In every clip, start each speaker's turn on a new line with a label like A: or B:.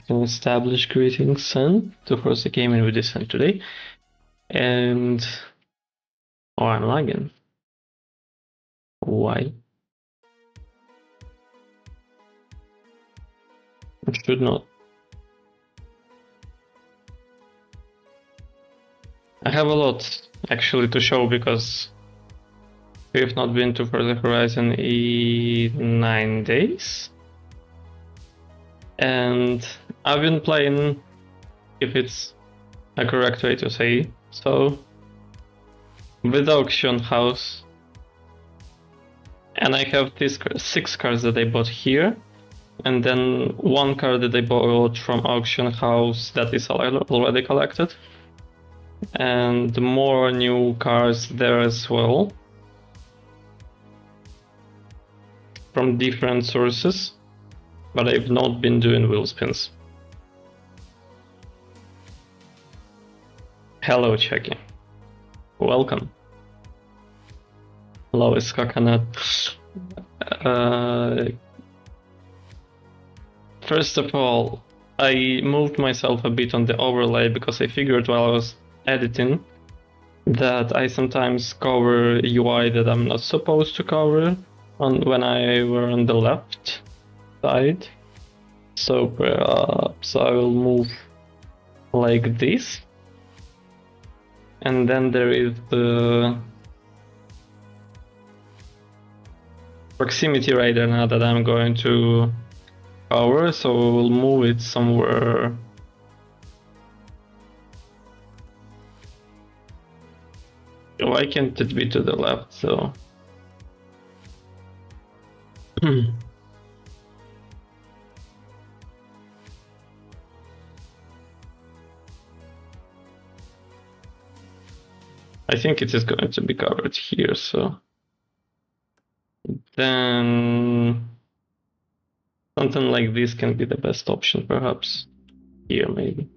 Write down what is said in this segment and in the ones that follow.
A: Establish greetings, son, to Forza Gaming with this son today. And oh, I'm lagging. Why? It should not. I have a lot actually to show because we've not been to Forza Horizon in 9 days. And I've been playing, if it's a correct way to say so, with the auction house. And I have these 6 cars that I bought here. and then one car that I bought from auction house that is already collected, and more new cars there as well from different sources, but I've not been doing wheel spins. Hello, Chucky. Welcome. Lois Coconut. First of all, I moved myself a bit on the overlay because I figured while I was editing that I sometimes cover UI that I'm not supposed to cover when I were on the left side. So perhaps I will move like this. And then there is the proximity radar now that I'm going to cover, so we'll move it somewhere. Why can't it be to the left, so? I think it is going to be covered here, so. Then something like this can be the best option, perhaps. Here, maybe.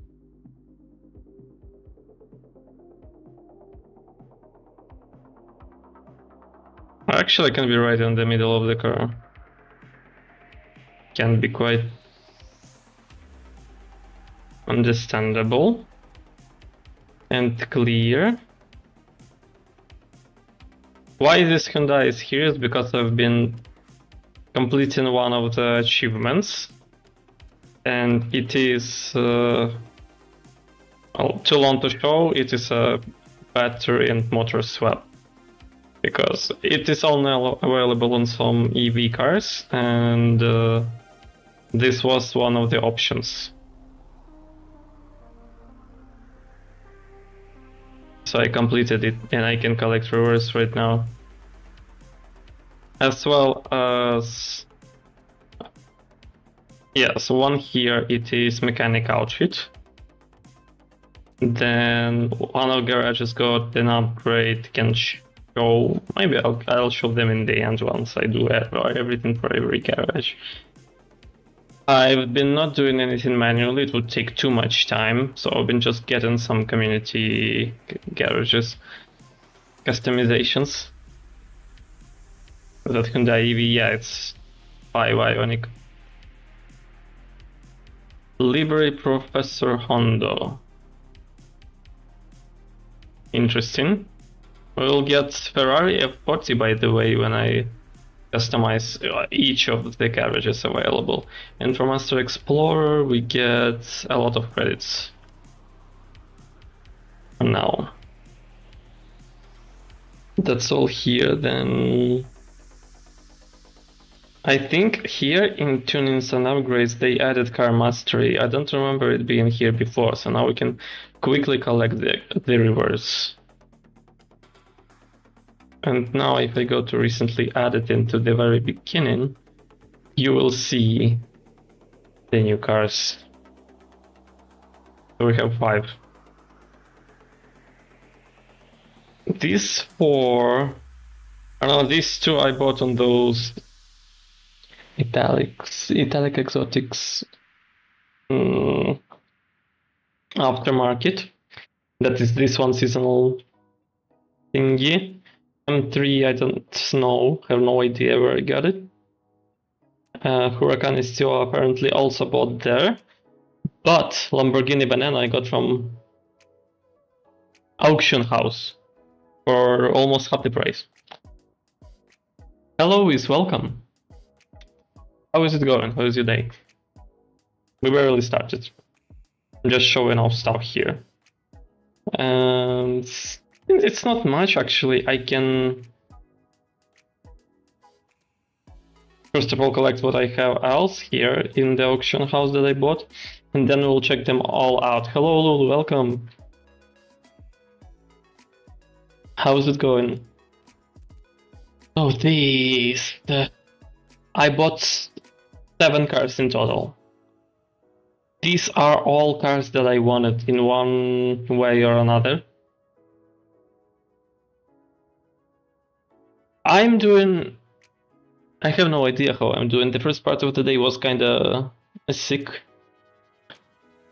A: Actually, I can be right in the middle of the car. Can be quite understandable and clear. Why this Hyundai is here is because I've been completing one of the achievements, and it is too long to show. It is a battery and motor swap, because it is only available on some EV cars, and this was one of the options. So I completed it, and I can collect rewards right now. As well as... yeah, so one here, it is mechanic outfit. Then one of garages got an upgrade, can show... maybe I'll show them in the end once I do everything for every garage. I've been not doing anything manually, it would take too much time, so I've been just getting some community garages customizations. That Hyundai EV, yeah, it's 5 Ioniq. Livery Professor Hondo. Interesting. We'll get Ferrari F40, by the way, when I customize each of the garages available. And for Master Explorer we get a lot of credits now. That's all here. Then I think here in tunings and upgrades they added car mastery. I don't remember it being here before, so now we can quickly collect the reverse. And now if I go to recently added into the very beginning, you will see the new cars. So we have 5. These 4, I don't know, these 2 I bought on those italic exotics aftermarket. That is this one seasonal thingy. M3, I don't know, have no idea where I got it. Huracan is still apparently also bought there. But Lamborghini Banana I got from auction house for almost half the price. Hello is welcome. How is it going? How is your day? We barely started. I'm just showing off stuff here. And it's not much actually. I can first of all collect what I have else here in the auction house that I bought, and then we'll check them all out. Hello Lulu, welcome. How's it going? Oh, I bought 7 cars in total. These are all cars that I wanted in one way or another. I have no idea how I'm doing. The first part of the day was kinda sick.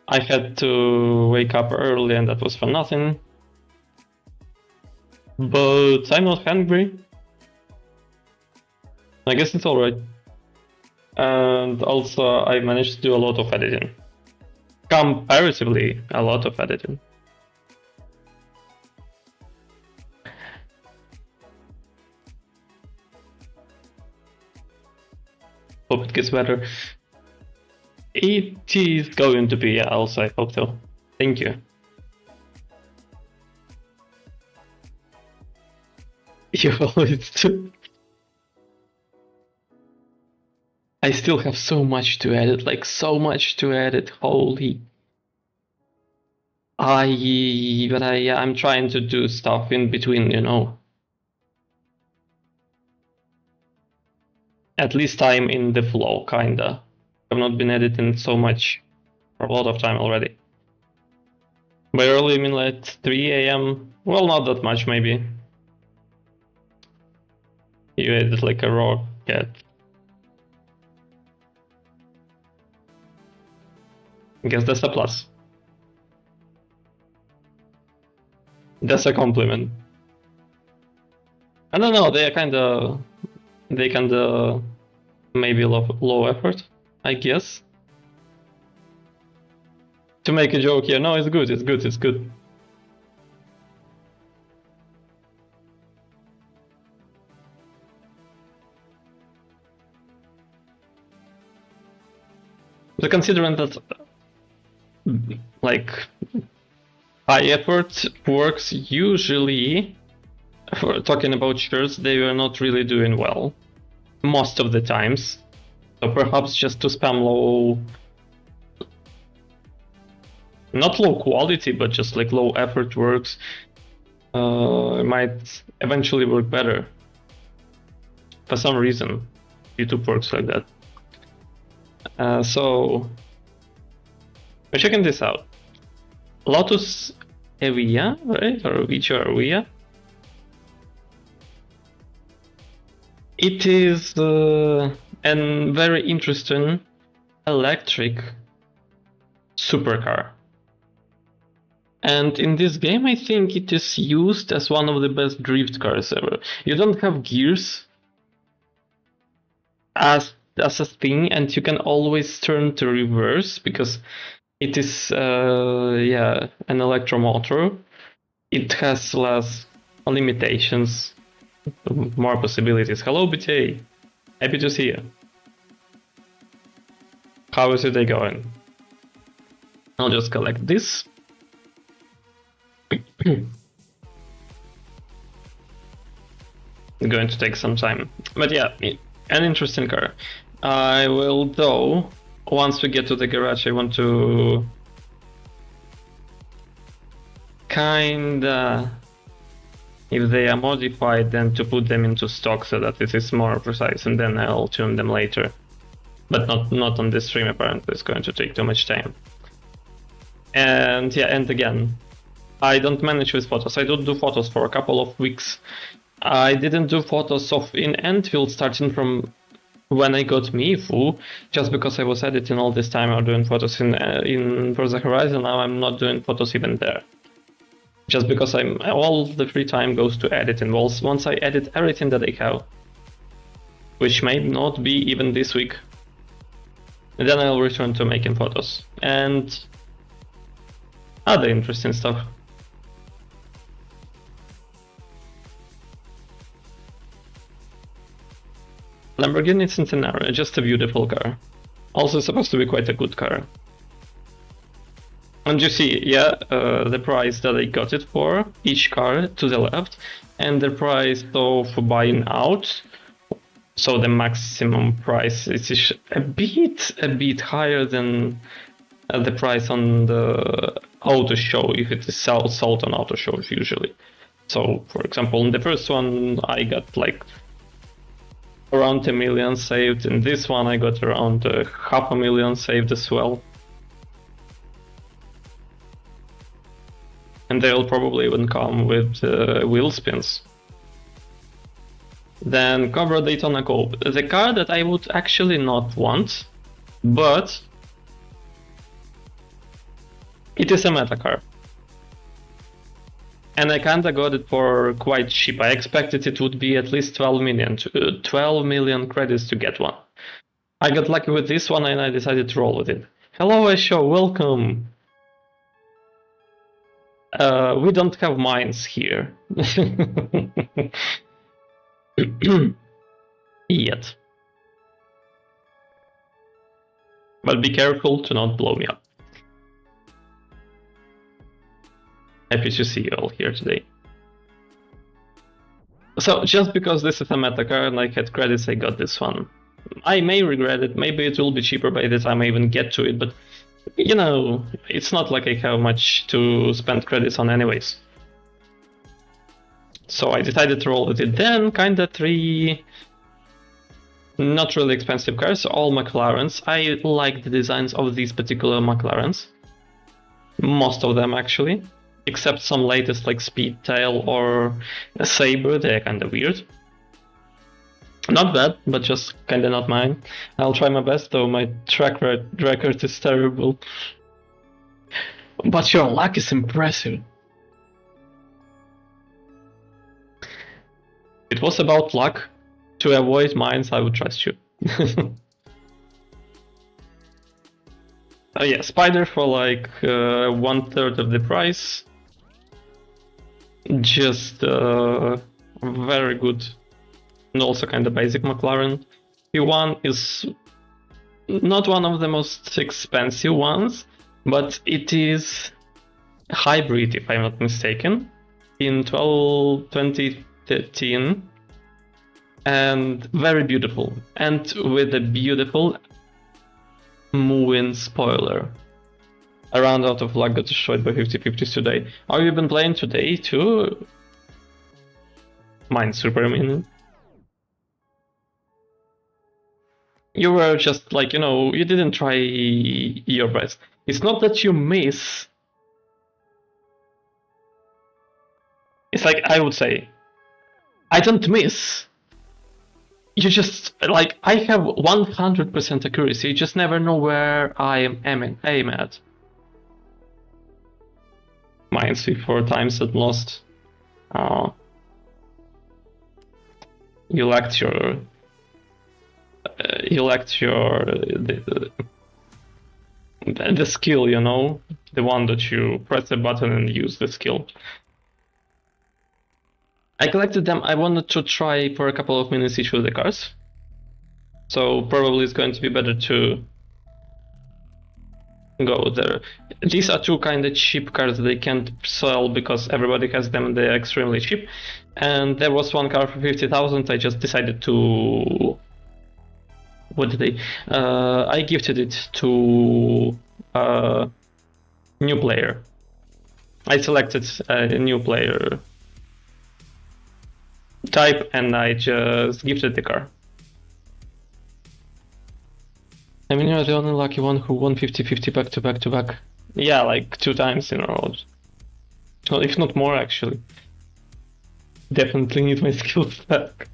A: I had to wake up early and that was for nothing. But I'm not hungry. I guess it's alright. And also I managed to do a lot of editing. Comparatively, a lot of editing. Hope it gets better. It is going to be, yeah, also I hope so. Thank you. I still have so much to edit, like so much to edit, holy. I'm trying to do stuff in between, you know. At least I'm in the flow, kinda. I've not been editing so much for a lot of time already. By early, I mean like 3 AM. Well, not that much, maybe. You edit like a rocket. I guess that's a plus. That's a compliment. I don't know, they kinda maybe low effort, I guess. To make a joke here, no, it's good, it's good, it's good. But considering that, like, high effort works usually, for talking about shirts, they were not really doing well. Most of the times. So perhaps just to spam low... Not low quality, but just like low effort works might eventually work better. For some reason, YouTube works like that. So we're checking this out. Lotus Evija, right? Or Evija. It is a very interesting electric supercar. And in this game, I think it is used as one of the best drift cars ever. You don't have gears as a thing, and you can always turn to reverse because it is an electromotor. It has less limitations, more possibilities. Hello, BTA. Happy to see you. How is your day going? I'll just collect this. It's going to take some time. But yeah, an interesting car. I will, though, once we get to the garage, I want to kinda, if they are modified, then to put them into stock so that it is more precise, and then I'll tune them later. But not on this stream, apparently. It's going to take too much time. And yeah, and again, I don't manage with photos. I don't do photos for a couple of weeks. I didn't do photos of in Enfield starting from when I got Mifu, just because I was editing all this time or doing photos in Forza Horizon. Now I'm not doing photos even there. Just because all the free time goes to editing. Once I edit everything that I have, which may not be even this week, and then I'll return to making photos and other interesting stuff. Lamborghini Centenario, just a beautiful car. Also supposed to be quite a good car. And you see, yeah, the price that I got it for, each car to the left, and the price of buying out, so the maximum price is a bit higher than the price on the auto show, if it is sold on auto shows usually. So, for example, in the first one, I got like around 1 million saved. In this one I got around 500,000 saved as well. And they'll probably even come with wheel spins. Then Cobra Daytona Coupe, the car that I would actually not want, but it is a meta car. And I kinda got it for quite cheap. I expected it would be at least 12 million credits to get one. I got lucky with this one and I decided to roll with it. Hello Aisho, welcome! We don't have mines here. Yet. But be careful to not blow me up. Happy to see you all here today. So, just because this is a meta car and I had credits, I got this one. I may regret it, maybe it will be cheaper by the time I even get to it, but you know, it's not like I have much to spend credits on anyways. So I decided to roll with it. Then, kinda 3 not really expensive cars, all McLarens. I like the designs of these particular McLarens. Most of them actually. Except some latest like Speedtail or Sabre, they're kinda weird. Not bad, but just kinda not mine. I'll try my best, though my track record is terrible. But your luck is impressive. If it was about luck, to avoid mines, I would trust you. Yeah, Spider for like 1/3 of the price. Just very good and also kind of basic McLaren. P1 is not one of the most expensive ones, but it is hybrid if I'm not mistaken, in 2013, and very beautiful, and with a beautiful moving spoiler. Around out of luck got destroyed by 50/50s today. Oh, you've been playing today too? Mine's super mean. You were just like, you know, you didn't try your best. It's not that you miss. It's like, I would say, I don't miss. You just, like, I have 100% accuracy, you just never know where I aim at. Mine's 4 times at lost. You lacked your the skill, you know, the one that you press a button and use the skill. I collected them. I wanted to try for a couple of minutes each of the cars, so probably it's going to be better to go there. These are 2 kind of cheap cars that they can't sell because everybody has them. They're extremely cheap, and there was 1 car for 50,000. I just decided to. What did I gifted it to a new player. I selected a new player type and I just gifted the car. I mean, you're the only lucky one who won 50/50 back to back to back. Yeah, like 2 times in a row. Well, if not more, actually. Definitely need my skills back.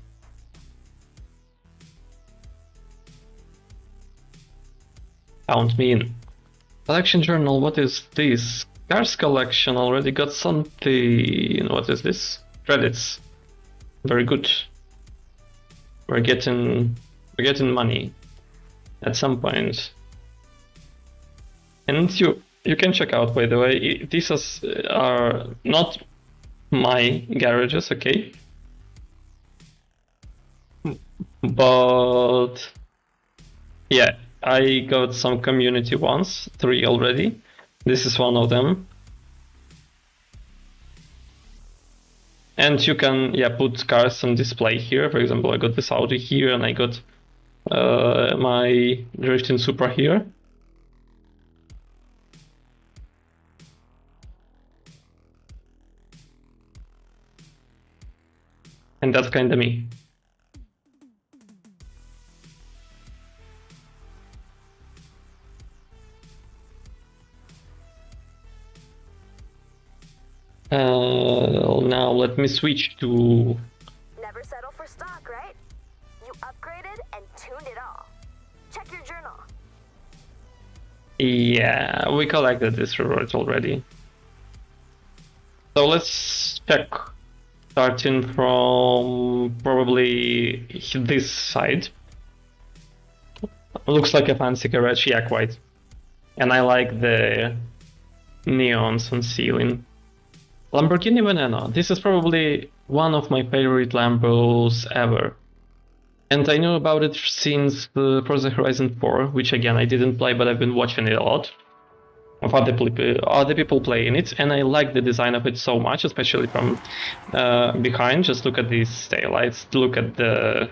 A: Count me in. Collection journal, what is this? Cars collection, already got something. What is this? Credits. Very good. We're getting money at some point. And you can check out, by the way, these are not my garages, okay? But yeah, I got some community ones, 3 already. This is one of them. And you can, yeah, put cars on display here. For example, I got this Audi here, and I got my Drifting Supra here. And that's kinda me. Now let me switch to...
B: Never settle for stock, right? You upgraded and tuned it all. Check your journal.
A: Yeah, we collected this reward already. So let's check, starting from probably this side. Looks like a fancy garage, yeah, quite. And I like the neons on ceiling. Lamborghini Veneno. This is probably one of my favorite Lambos ever. And I knew about it since the Forza Horizon 4, which again I didn't play, but I've been watching it a lot of other people playing it, and I like the design of it so much, especially from behind. Just look at these taillights, look at the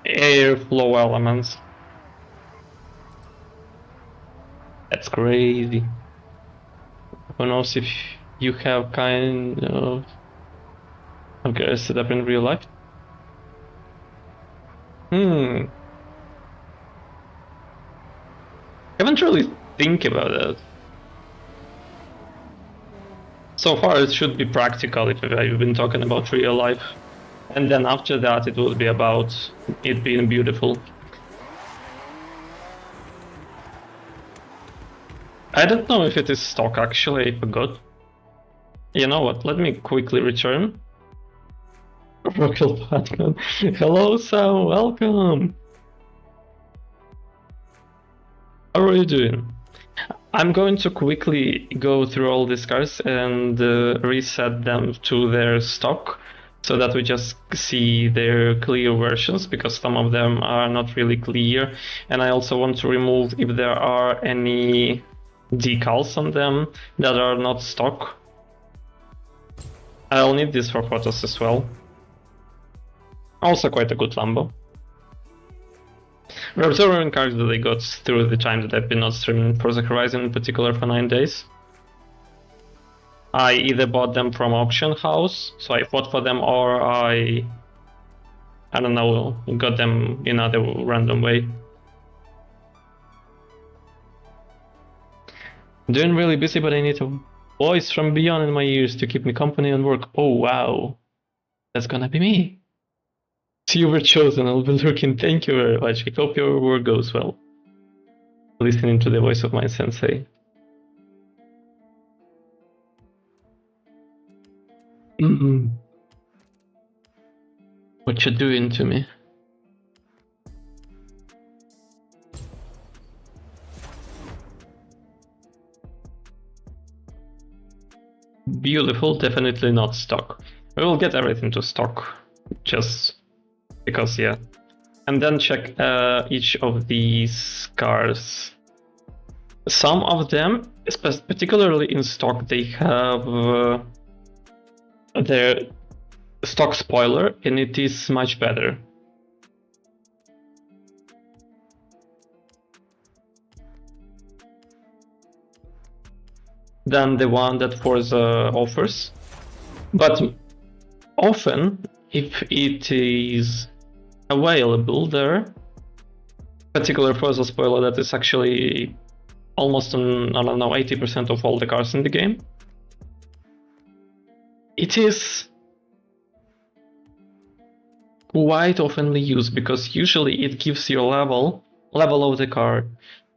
A: airflow elements. That's crazy. Who knows if you have kind of okay set up in real life? Haven't really think about that. So far it should be practical if I've been talking about real life. And then after that it will be about it being beautiful. I don't know if it is stock actually, I forgot. You know what, let me quickly return. Rockle Batman. Hello Sam, welcome! How are you doing? I'm going to quickly go through all these cars and reset them to their stock so that we just see their clear versions, because some of them are not really clear, and I also want to remove if there are any decals on them that are not stock. I'll need this for photos as well. Also quite a good Lambo. We're observing cars that I got through the time that I've been not streaming Forza Horizon in particular for 9 days. I either bought them from auction house, so I fought for them, or I don't know, got them in other random way. Doing really busy, but I need a voice from beyond in my ears to keep me company and work. Oh wow, that's gonna be me. So you were chosen, I'll be looking. Thank you very much. I hope your work goes well. Listening to the voice of my sensei. What you doing to me? Beautiful, definitely not stock. We will get everything to stock, just because, yeah. And then check each of these cars. Some of them, particularly in stock, they have their stock spoiler, and it is much better. Than the one that Forza offers. But often, if it is available there, particular Forza spoiler that is actually almost on, I don't know, 80% of all the cars in the game, it is quite oftenly used, because usually it gives you a level of the car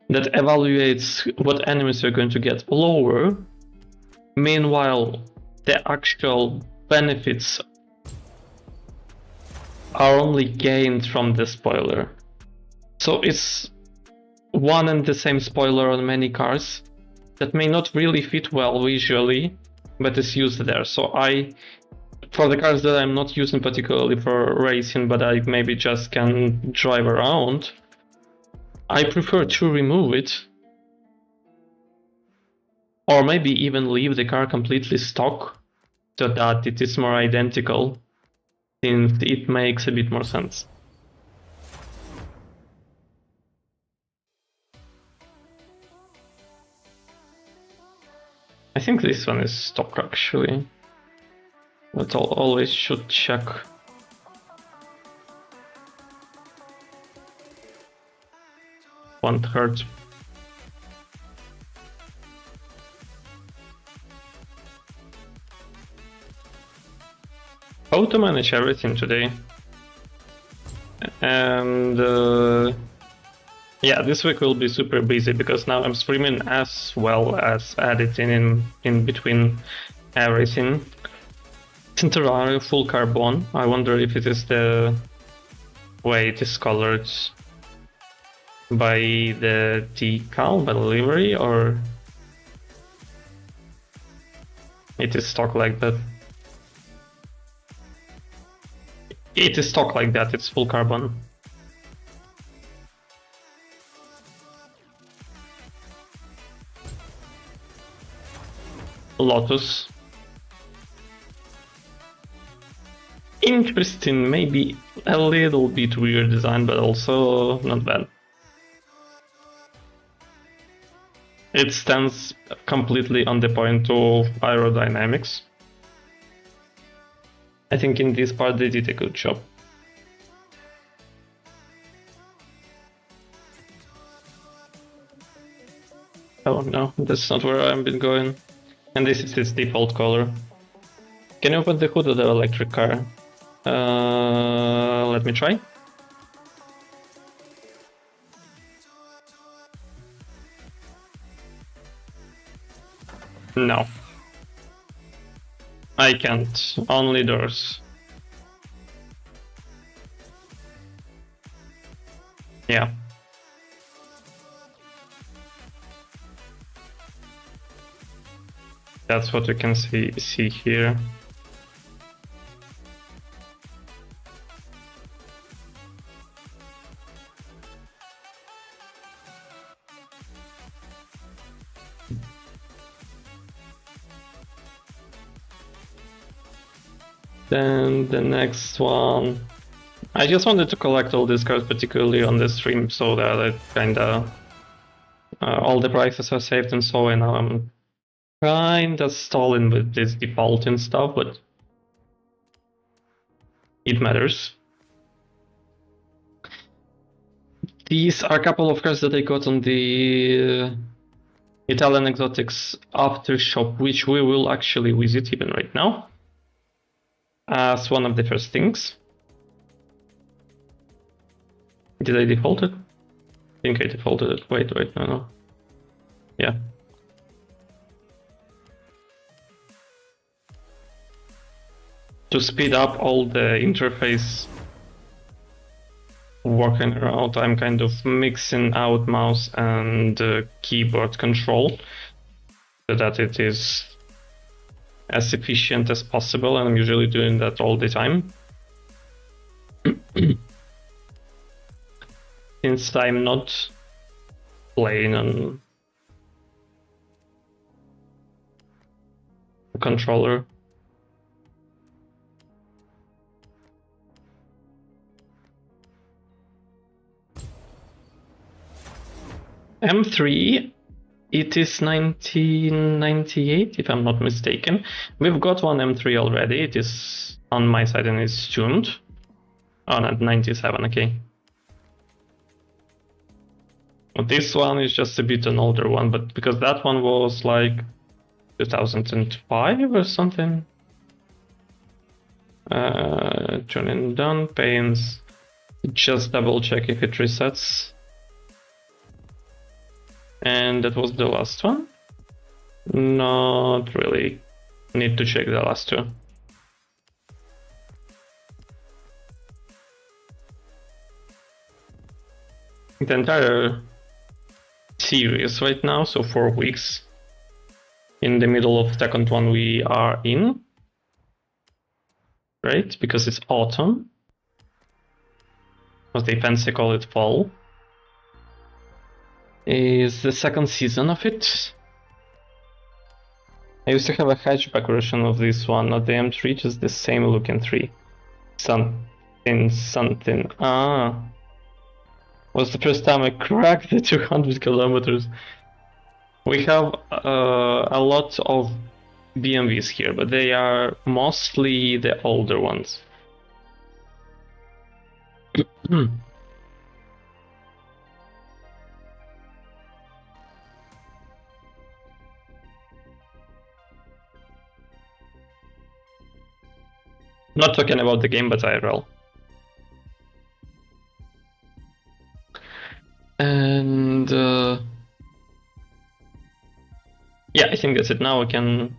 A: that evaluates what enemies you're going to get lower. Meanwhile, the actual benefits are only gained from the spoiler. So it's one and the same spoiler on many cars that may not really fit well visually, but is used there. So for the cars that I'm not using particularly for racing, but I maybe just can drive around, I prefer to remove it, or maybe even leave the car completely stock so that it is more identical, since it makes a bit more sense. I think this one is stock actually, but I'll always should check. One third. how to manage everything today. And yeah, this week will be super busy because now I'm streaming as well as editing in between everything. Tinterari full carbon. I wonder if it is the way it is colored by the decal, by the livery, or it is stock like that. It is stock like that, it's full carbon. Lotus. Interesting, maybe a little bit weird design, but also not bad. It stands completely on the point of aerodynamics. I think in this part they did a good job. Oh no, that's not where I've been going. And this is its default color. Can you open the hood of the electric car? Let me try. No. I can't. Only doors. Yeah. That's what we can see here. Then the next one. I just wanted to collect all these cards, particularly on the stream, so that it kinda all the prices are saved and so on. Now I'm kinda stalling with this defaulting stuff, but it matters. These are a couple of cards that I got on the Italian Exotics after shop, which we will actually visit even right now as one of the first things. Did I default it? I think I defaulted it. Wait, no. Yeah. To speed up all the interface working around, I'm kind of mixing out mouse and keyboard control so that it is as efficient as possible, and I'm usually doing that all the time. Since I'm not playing on a controller. M3, it is 1998 if I'm not mistaken. We've got one M3 already, it is on my side and it's tuned. Oh, not 97, okay. This one is just a bit an older one, but because that one was like 2005 or something. Tuning done, pains. Just double check if it resets. And that was the last one? Not really. Need to check the last two. The entire series right now, so 4 weeks. In the middle of second one we are in. Right? Because it's autumn. As they fancy call it fall. Is the second season of it. I used to have a hatchback version of this one, not the M3, just the same looking 3. Something. Ah. Was the first time I cracked the 200 kilometers. We have a lot of BMWs here, but they are mostly the older ones. Not talking about the game, but IRL. And yeah, I think that's it. Now I can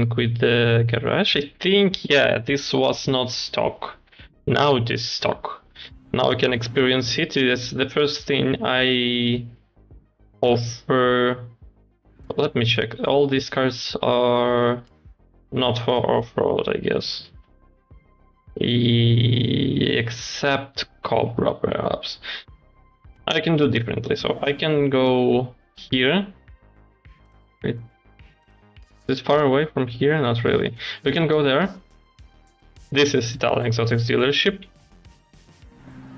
A: quit the garage. I think, yeah, this was not stock. Now it is stock. Now I can experience it. It's the first thing I offer. Let me check. All these cars are not for off-road, I guess. Except Cobra, perhaps. I can do differently, so I can go here. Wait. Is it far away from here? Not really. We can go there. This is Italian Exotics dealership.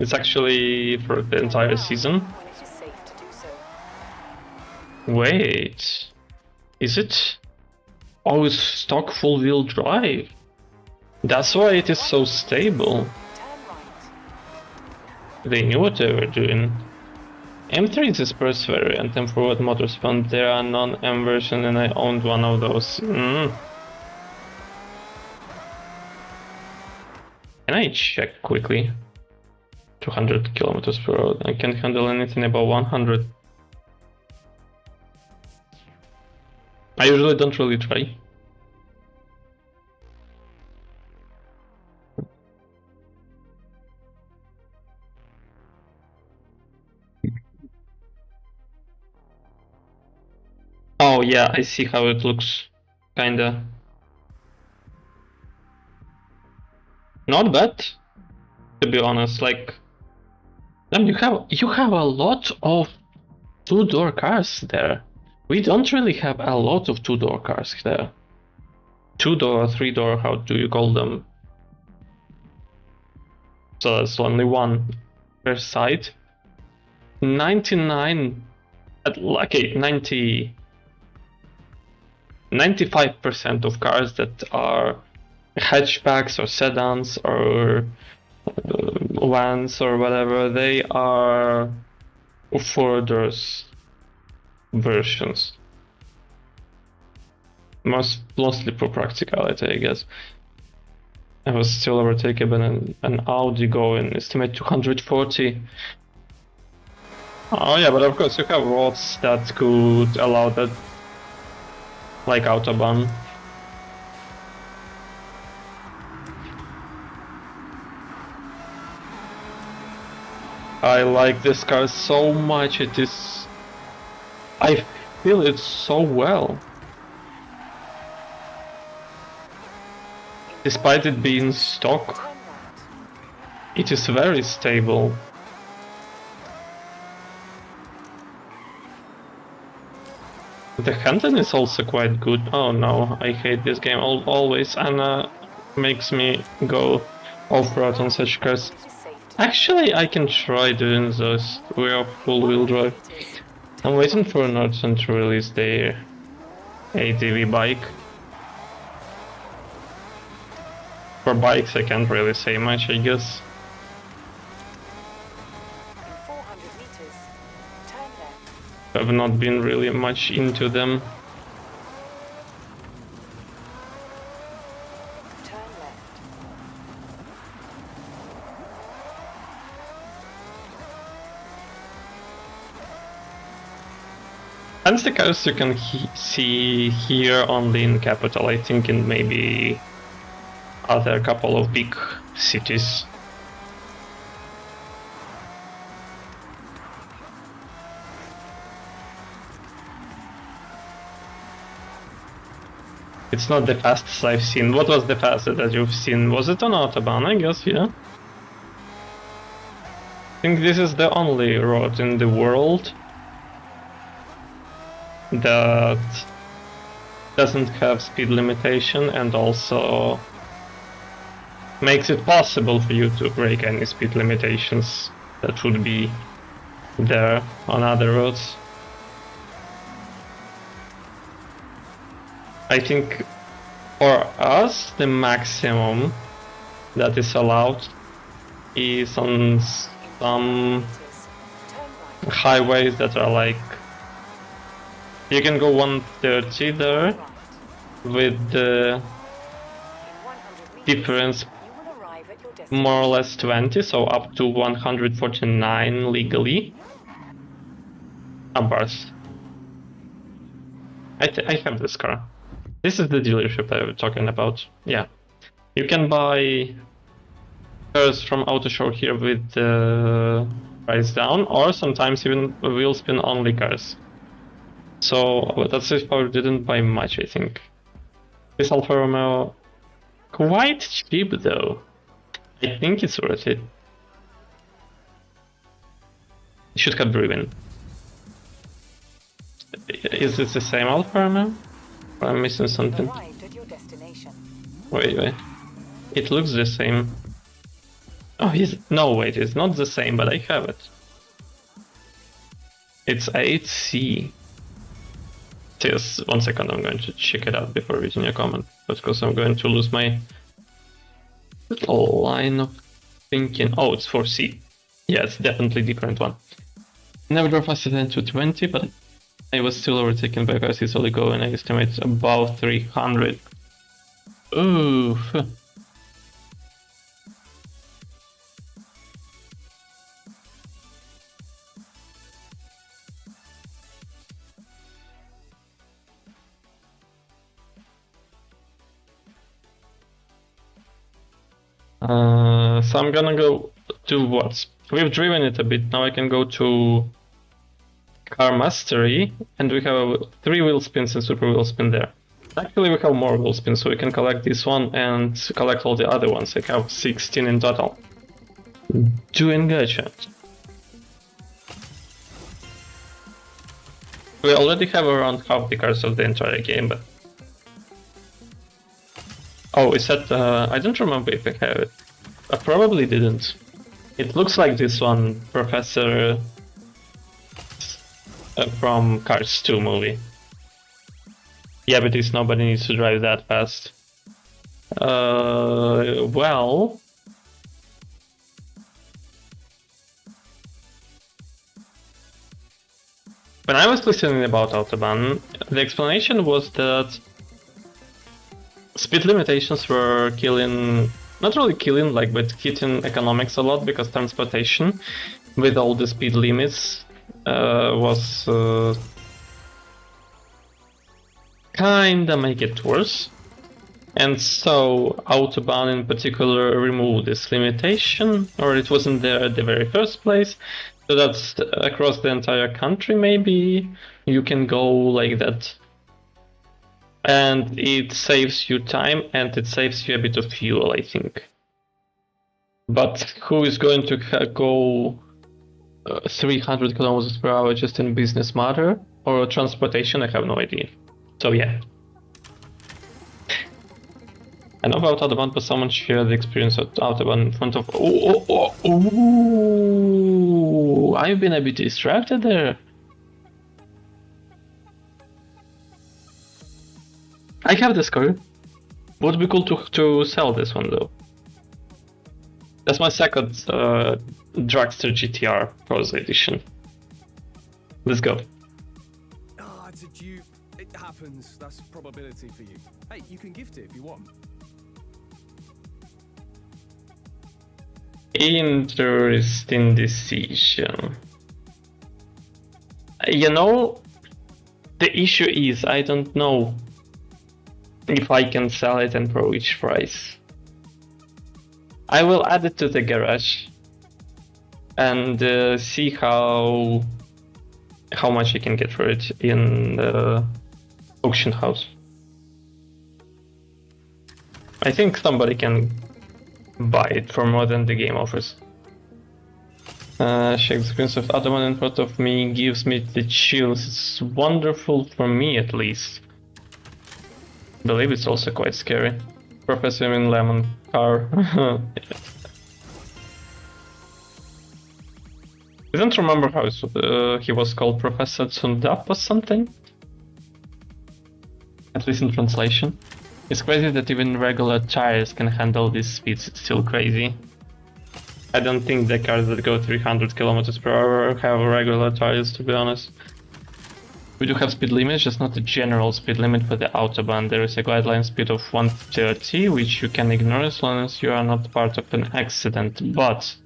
A: It's actually for the entire season. Wait. Is it? Oh, it's stock full-wheel drive. That's why it is so stable. They knew what they were doing. M3 is the sports variant, and for what Motorspun, there are non-M version, and I owned one of those. Can I check quickly? 200 kilometers per hour. I can't handle anything above 100. I usually don't really try. Oh yeah, I see how it looks. Kinda. Not bad, to be honest. Like, damn, you have a lot of two-door cars there. We don't really have a lot of two-door cars there. Two-door or three-door, how do you call them? So that's only one per side. 99, okay, 95% of cars that are hatchbacks or sedans or vans or whatever, they are four-doors versions. Mostly for practicality, I guess. I was still overtaken by an Audi going estimate 240. Oh yeah, but of course you have roads that could allow that, like Autobahn. I like this car so much, it is... I feel it so well. Despite it being stock, it is very stable. The handling is also quite good. Oh no, I hate this game. Always Anna makes me go off-road on such cars. Actually, I can try doing those. We are full-wheel drive. I'm waiting for Nordson to release their ATV bike. For bikes, I can't really say much, I guess. I've not been really much into them. And the cars you can see here only in capital, I think in maybe other couple of big cities. It's not the fastest I've seen. What was the fastest that you've seen? Was it on Autobahn? I guess, yeah. I think this is the only road in the world that doesn't have speed limitation and also makes it possible for you to break any speed limitations that would be there on other roads. I think for us the maximum that is allowed is on some highways that are like, you can go 130 there with the difference more or less 20, so up to 149 legally. Numbers. I have this car. This is the dealership I was talking about. Yeah. You can buy cars from Auto Show here with the price down, or sometimes even wheel spin only cars. So that's if I didn't buy much, I think. This Alfa Romeo, quite cheap though. I think it's worth it. It should have driven. Is this the same Alfa Romeo? Or I'm missing something. Wait. It looks the same. Oh, no, wait, it's not the same, but I have it. It's 8C. Just 1 second, I'm going to check it out before reading your comment, because I'm going to lose my little line of thinking. Oh, it's 4C. Yeah, it's definitely a different one. Never drove faster than 220, but I was still overtaken by cars easily going, I estimate about 300. Oof. So I'm gonna go to what? We've driven it a bit, now I can go to Car Mastery, and we have 3 wheel spins and super wheel spin there. Actually, we have more wheel spins, so we can collect this one and collect all the other ones. I have 16 in total. Doing good, chat. We already have around half the cars of the entire game, but... Oh, is that... I don't remember if I have it. I probably didn't. It looks like this one, Professor... from Cars 2 movie. Yeah, but it's nobody needs to drive that fast. Well... When I was listening about Autobahn, the explanation was that speed limitations were killing, not really killing, like, but hitting economics a lot, because transportation with all the speed limits was kinda make it worse. And so Autobahn in particular removed this limitation, or it wasn't there at the very first place. So that's across the entire country, maybe you can go like that. And it saves you time and it saves you a bit of fuel, I think. But who is going to go 300 kilometers per hour just in business matter or transportation? I have no idea. So yeah. I know about Autobahn, but someone shared the experience of Autobahn in front of... Ooh, I've been a bit distracted there. I have this car. Would be cool to sell this one though. That's my second Dragster GTR Forza edition. Let's go.
C: Ah, it's a dupe. It happens. That's probability for you. Hey, you can gift it if you want.
A: Interesting decision. You know, the issue is I don't know if I can sell it and for which price. I will add it to the garage and see how much I can get for it in the auction house. I think somebody can buy it for more than the game offers. Check the screens of Autobahn in front of me gives me the chills. It's wonderful for me at least. I believe it's also quite scary. Professor in Lemon car. I don't remember how he was called, Professor Tsundap or something? At least in translation. It's crazy that even regular tires can handle these speeds, it's still crazy. I don't think the cars that go 300 kilometers per hour have regular tires, to be honest. We do have speed limits, just not a general speed limit for the Autobahn. There is a guideline speed of 130, which you can ignore as long as you are not part of an accident, but...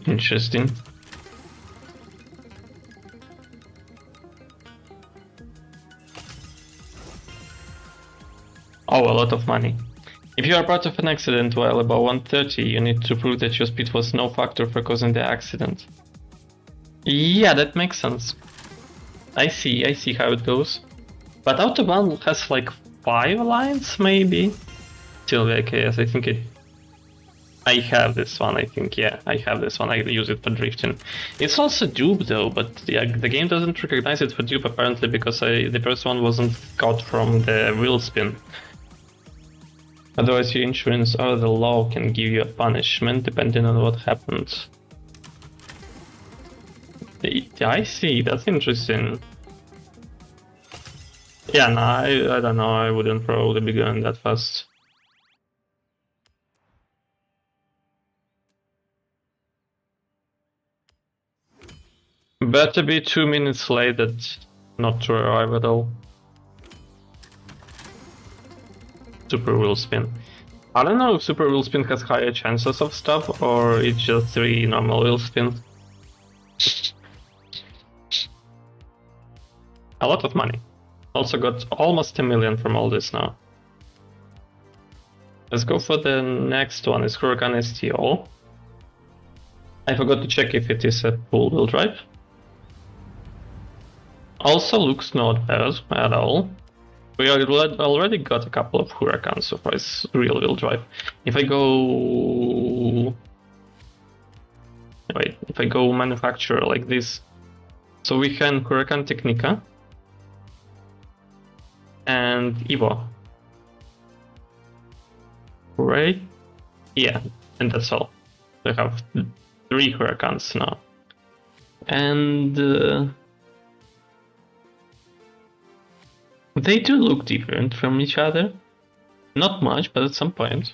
A: Interesting. Oh, a lot of money. If you are part of an accident while above 130, you need to prove that your speed was no factor for causing the accident. Yeah, that makes sense. I see how it goes. But Autobahn has like 5 lines, maybe? Still VKS, I think it... I have this one, I think, yeah, I have this one, I use it for drifting. It's also dupe though, but the game doesn't recognize it for dupe apparently because the first one wasn't got from the wheel spin. Otherwise your insurance or the law can give you a punishment depending on what happens. I see, that's interesting. Yeah, no, I don't know, I wouldn't probably be going that fast. Better be 2 minutes late than not to arrive at all. Super wheel spin. I don't know if super wheel spin has higher chances of stuff or it's just 3 normal wheel spins. A lot of money. Also got almost 1 million from all this now. Let's go for the next one. It's Huracan STO. I forgot to check if it is a full wheel drive. Also looks not bad at all. We already got a couple of Huracans so far as real wheel drive. If I go... Wait, if I go manufacturer like this. So we can Huracan Technica and Evo. Right? Yeah, and that's all. We have 3 Huracans now. And... they do look different from each other. Not much, but at some point.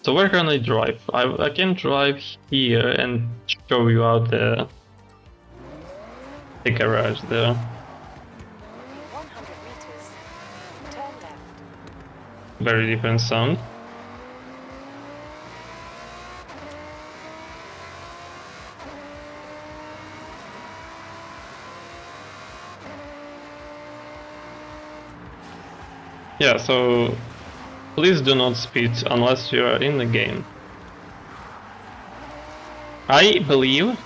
A: So where can I drive? I can drive here and show you out the garage there.
B: 100 meters. Turn left.
A: Very different sound. Yeah, so please do not speed unless you are in the game. I believe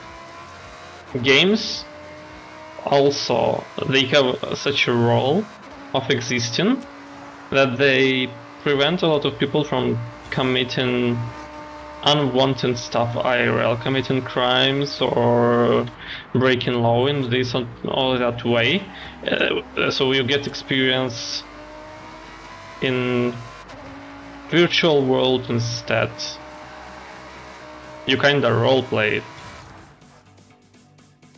A: games also, they have such a role of existing that they prevent a lot of people from committing unwanted stuff IRL, committing crimes or breaking law in this or that way. So you get experience in virtual world instead. You kinda roleplay it.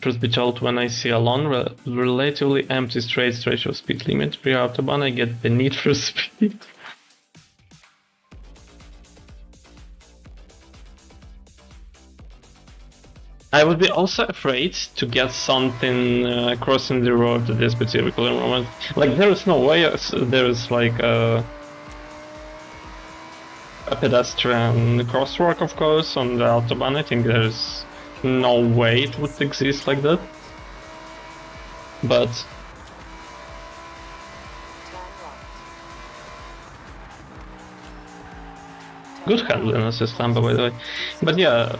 A: Truth be told, when I see a long, relatively empty straight stretch of speed limit pre Autobahn, I get the need for speed. I would be also afraid to get something crossing the road at this particular moment. Like, there is no way there is like a pedestrian crosswalk, of course, on the Autobahn. I think there's no way it would exist like that. But good handling assist number, by the way. But yeah.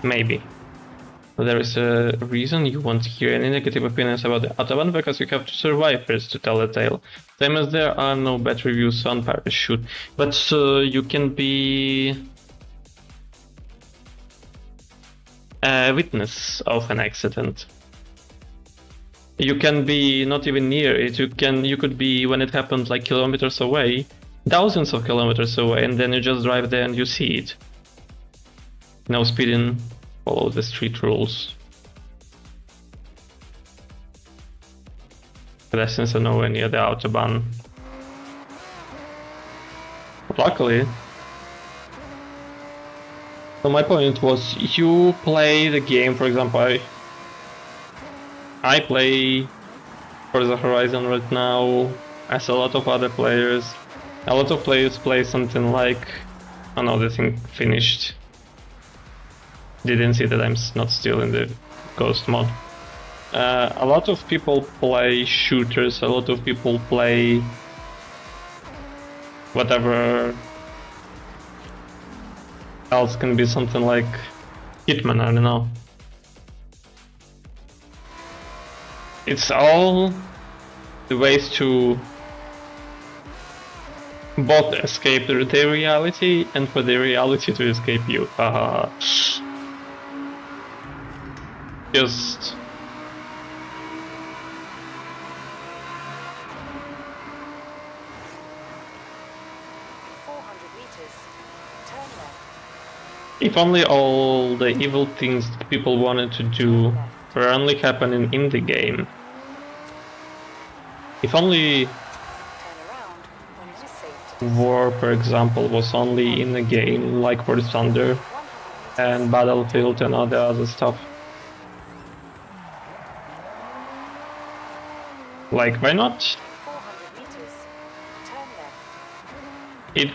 A: Maybe. There is a reason you won't hear any negative opinions about the Autobahn, because you have to survive first to tell the tale. Same as there are no bad reviews on Parachute. But you can be a witness of an accident. You can be not even near it, you could be when it happened like kilometers away, thousands of kilometers away, and then you just drive there and you see it. No speeding, follow the street rules. pedestrians are nowhere near the autobahn. Luckily. So my point was, you play the game, for example, I play Forza Horizon right now, as a lot of other players. A lot of players play something like... Oh no, the thing finished. Didn't see that I'm not still in the ghost mod. A lot of people play shooters, a lot of people play... whatever else can be, something like Hitman, I don't know. It's all the ways to both escape their reality and for the reality to escape you. Just... If only all the evil things that people wanted to do were only happening in the game. If only war, for example, was only in the game, like War Thunder and Battlefield and all the other stuff. Like, why not? It...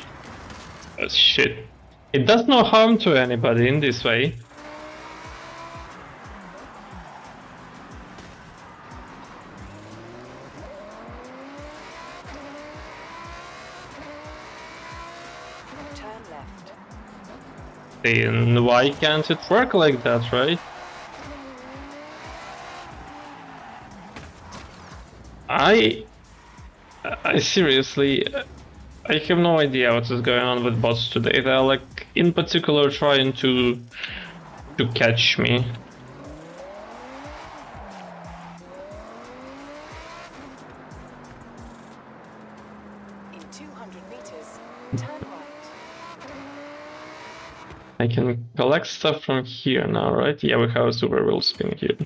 A: shit. It does no harm to anybody in this way.
B: Turn left.
A: Then why can't it work like that, right? I seriously... I have no idea what is going on with bots today. They're like, in particular, trying to catch me.
B: In 200 meters, turn right.
A: I can collect stuff from here now, right? Yeah, we have a super wheel spin here.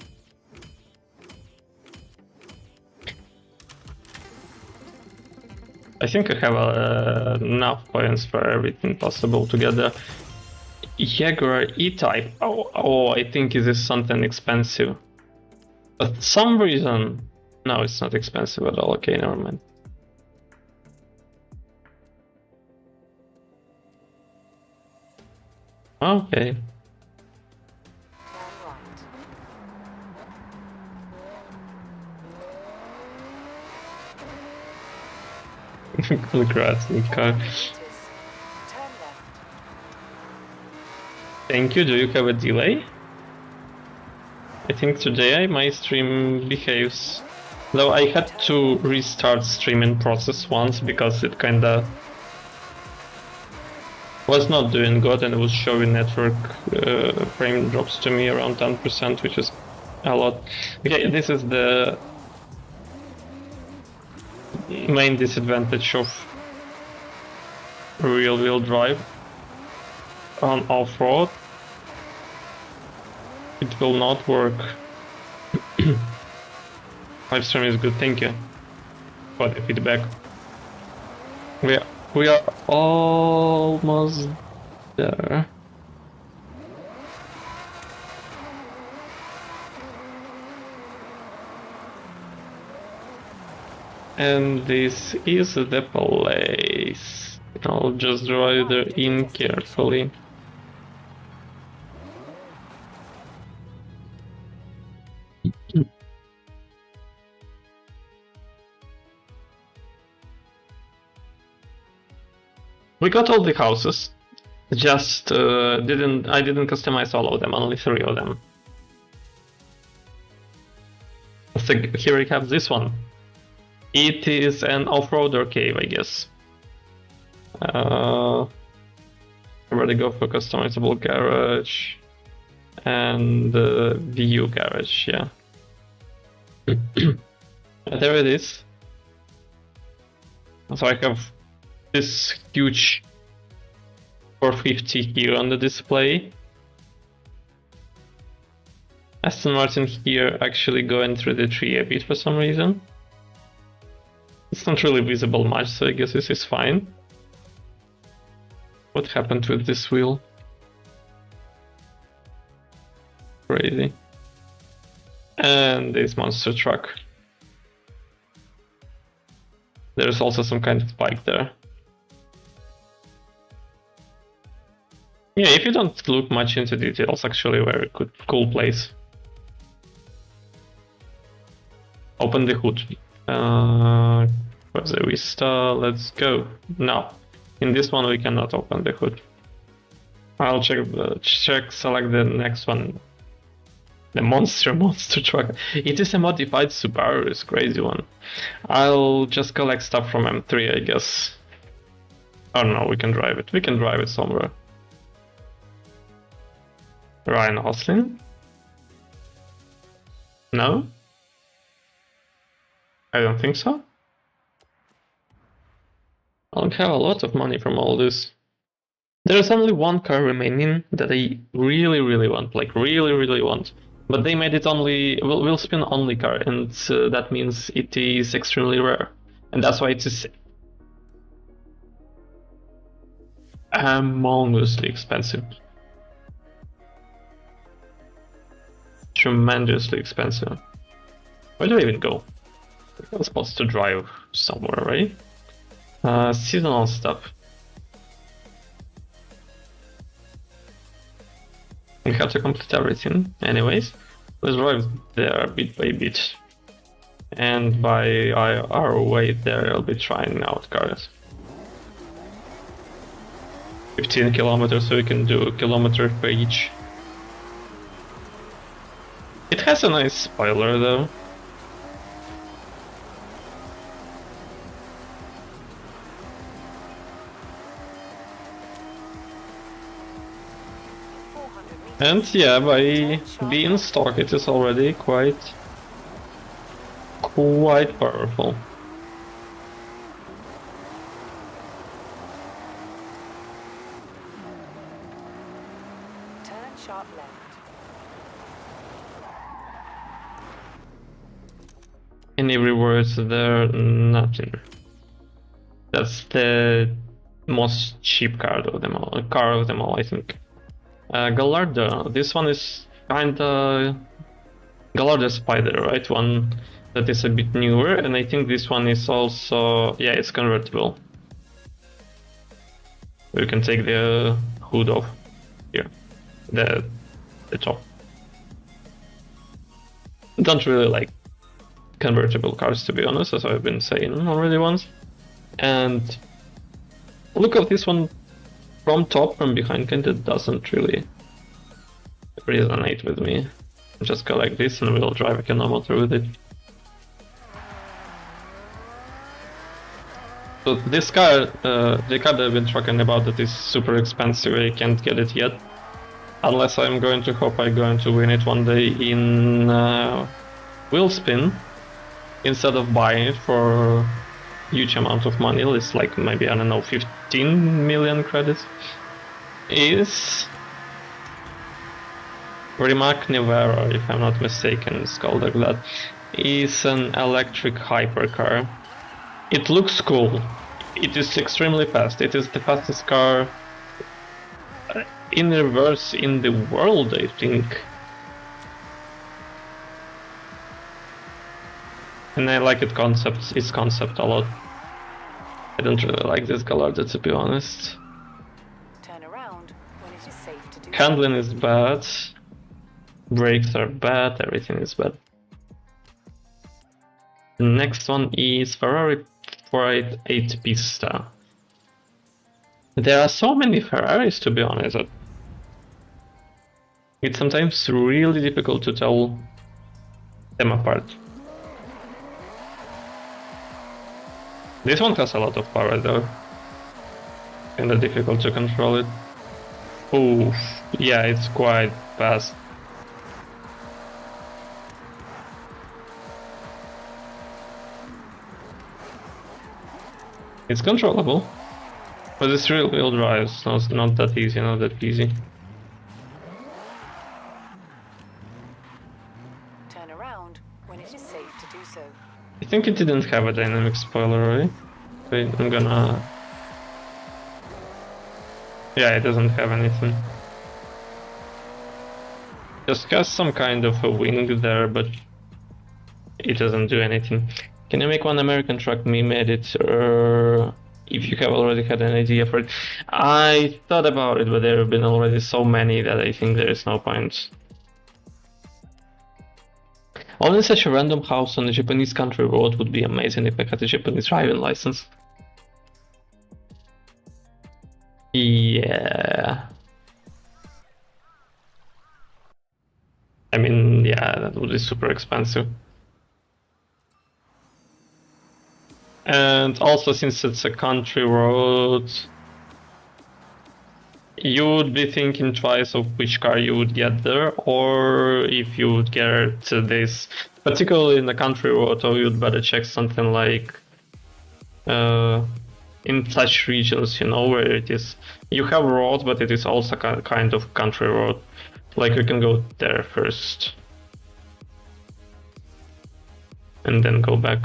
A: I think I have enough points for everything possible together. Jaguar E-Type. Oh, I think it is something expensive. But for some reason... No, it's not expensive at all. Okay, never mind. Okay. Congrats, Nika. Thank you. Do you have a delay? I think today my stream behaves... Though I had to restart streaming process once because it kinda... was not doing good and was showing network frame drops to me around 10%, which is a lot. Okay, this is the main disadvantage of rear-wheel drive on off-road. It will not work. Live stream is good, thank you for the feedback. We are almost there. And this is the place. I'll just drive there in carefully. We got all the houses, just I didn't customize all of them, only 3 of them. So here we have this one. It is an off-roader cave, I guess. I already go for customizable garage and VU garage, yeah. There it is. So I have this huge 450 here on the display. Aston Martin here actually going through the tree a bit for some reason. It's not really visible much, so I guess this is fine. What happened with this wheel? Crazy. And this monster truck. There's also some kind of bike there. Yeah, if you don't look much into details, actually a very good, cool place. Open the hood. Where's the Vista? Let's go. No, in this one we cannot open the hood. I'll select the next one. The monster truck. It is a modified Subaru, it's a crazy one. I'll just collect stuff from M3, I guess. Oh no, we can drive it. We can drive it somewhere. Ryan Gosling? No? I don't think so. I'll have a lot of money from all this. There's only one car remaining that I really want, like really want. But they made it only, will spin only car, and that means it is extremely rare. And that's why it is humongously expensive. Tremendously expensive. Where do I even go? I'm supposed to drive somewhere, right? Seasonal stuff. We have to complete everything. Anyways, let's drive there bit by bit. And by our way there, I'll be trying out cars. 15 kilometers, so we can do a kilometer per each. It has a nice spoiler though. And yeah, by being stock it is already quite powerful.
B: Turn sharp left.
A: Any rewards there? Nothing. That's the most cheap card of them all, I think. Gallardo, this one is kinda Gallardo Spider, right? One that is a bit newer, and I think this one is also, yeah, it's convertible. We can take the hood off here, the top. Don't really like convertible cars, to be honest, as I've been saying already once. And look at this one from top, from behind, kinda doesn't really resonate with me. Just collect this and we'll drive a kilometer with it. So this car, the car that I've been talking about that is super expensive, I can't get it yet. Unless I'm going to hope I'm going to win it one day in wheel spin, instead of buying it for huge amount of money. It's like maybe, I don't know, 15 million credits. Is Rimac Nevera, if I'm not mistaken, it's called like that. Is an electric hypercar. It looks cool. It is extremely fast. It is the fastest car in reverse in the world, I think. And I like its concept a lot. I don't really like this Gallardo, to be honest.
B: Turn around when it is safe to do.
A: Handling is bad. Brakes are bad, everything is bad. The next one is Ferrari 488 Pista. There are so many Ferraris, to be honest, that it's sometimes really difficult to tell them apart. This one has a lot of power though. Kinda difficult to control it. Oof, yeah, it's quite fast. It's controllable, but it's rear-wheel drive, so it's not that easy,
B: Turn around when it is safe to do so.
A: think it didn't have a dynamic spoiler, right? Wait, I'm gonna... Yeah, it doesn't have anything. Just has some kind of a wing there, but it doesn't do anything. Can you make one American truck meme edit, or if you have already had an idea for it? I thought about it, but there have been already so many that I think there is no point. Owning such a random house on a Japanese country road would be amazing if I had a Japanese driving license. Yeah. I mean, yeah, that would be super expensive. And also, since it's a country road, you would be thinking twice of which car you would get there, or if you would get this, particularly in the country road, or you'd better check something like in such regions, you know, where it is, you have road, but it is also kind of country road. Like you can go there first, and then go back.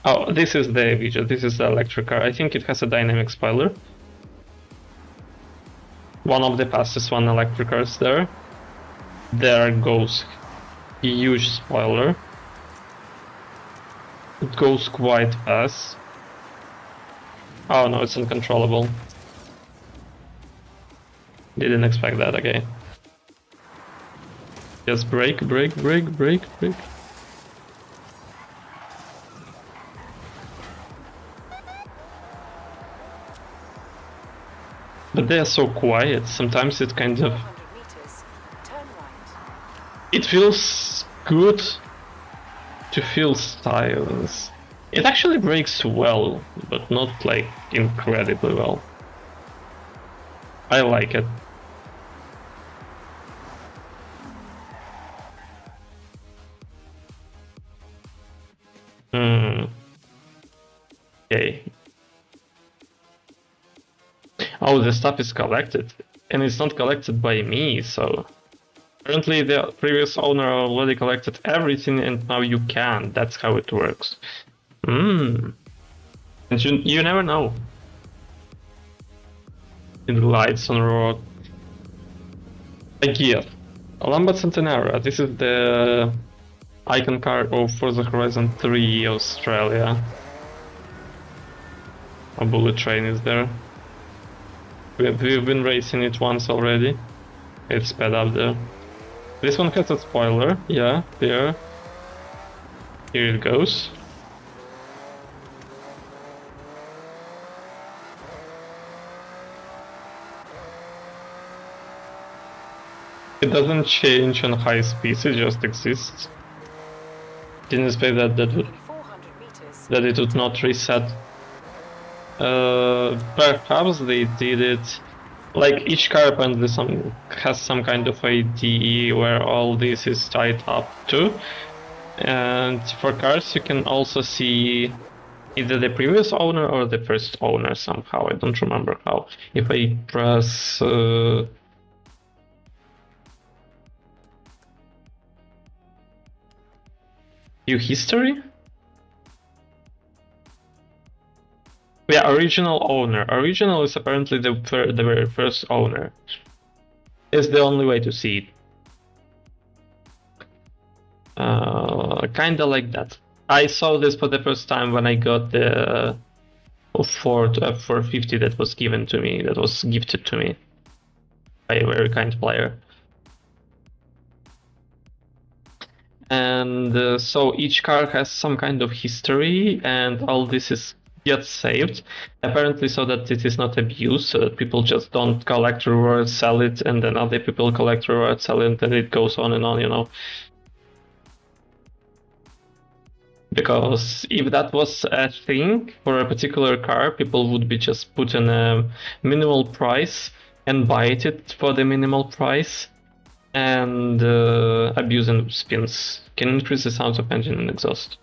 A: Oh, this is the Vija, this is the electric car. I think it has a dynamic spoiler. One of the fastest one electric cars there. There goes huge spoiler. It goes quite fast. Oh no, it's uncontrollable. Didn't expect that, okay. Just brake, brake, brake, brake, brake. But they are so quiet, sometimes it kind of... It feels good to feel silence. It actually brakes well, but not like incredibly well. I like it. Okay. Oh, the stuff is collected, and it's not collected by me, so... Apparently the previous owner already collected everything and now you can. That's how it works. And you never know. It lights on the road. Gear. Lambat Centenario. This is the icon car of Forza Horizon 3 Australia. A bullet train is there. We've been racing it once already. It's sped up there. This one has a spoiler, yeah, there. Here it goes. It doesn't change on high speeds, it just exists. Didn't expect that it would not reset. Perhaps they did it. Like each car apparently has some kind of ID where all this is tied up to. And for cars you can also see either the previous owner or the first owner somehow. I don't remember how. If I press view history? Yeah, original owner. Original is apparently the very first owner. It's the only way to see it. Kinda like that. I saw this for the first time when I got the Ford F450 that was given to me, that was gifted to me by a very kind player. And so each car has some kind of history, and all this gets saved, apparently so that it is not abused, so that people just don't collect rewards, sell it, and then other people collect rewards, sell it, and it goes on and on, you know. Because if that was a thing for a particular car, people would be just put in a minimal price and buy it for the minimal price, and abusing spins can increase the sound of engine and exhaust.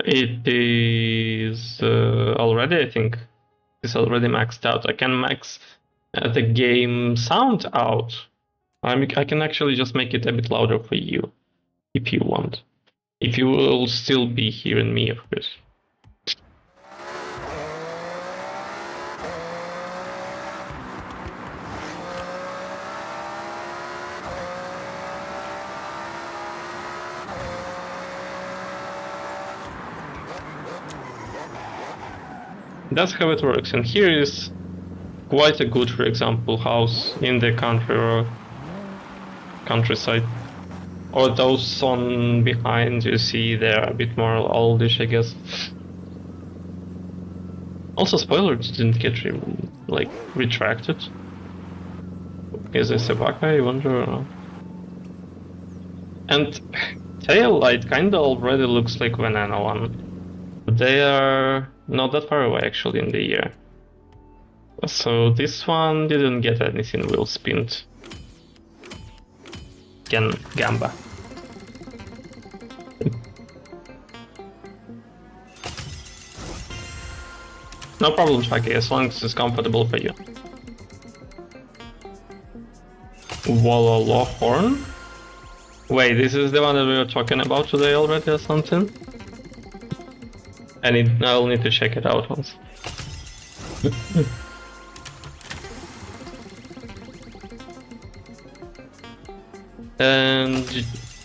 A: It is already, I think, it's already maxed out. I can max the game sound out. I can actually just make it a bit louder for you, if you want. If you will still be hearing me, of course. That's how it works, and here is quite a good, for example, house in the country or countryside. Or those on behind you see, they're a bit more oldish, I guess. Also, spoilers didn't get retracted. Is this a bug, I wonder? And tail light kinda already looks like Banana one. They are not that far away actually in the year. So this one didn't get anything wheel spinned. Gamba. No problem, Shaggy, as long as it's comfortable for you. Wololo horn? Wait, this is the one that we were talking about today already or something? I'll need to check it out once. And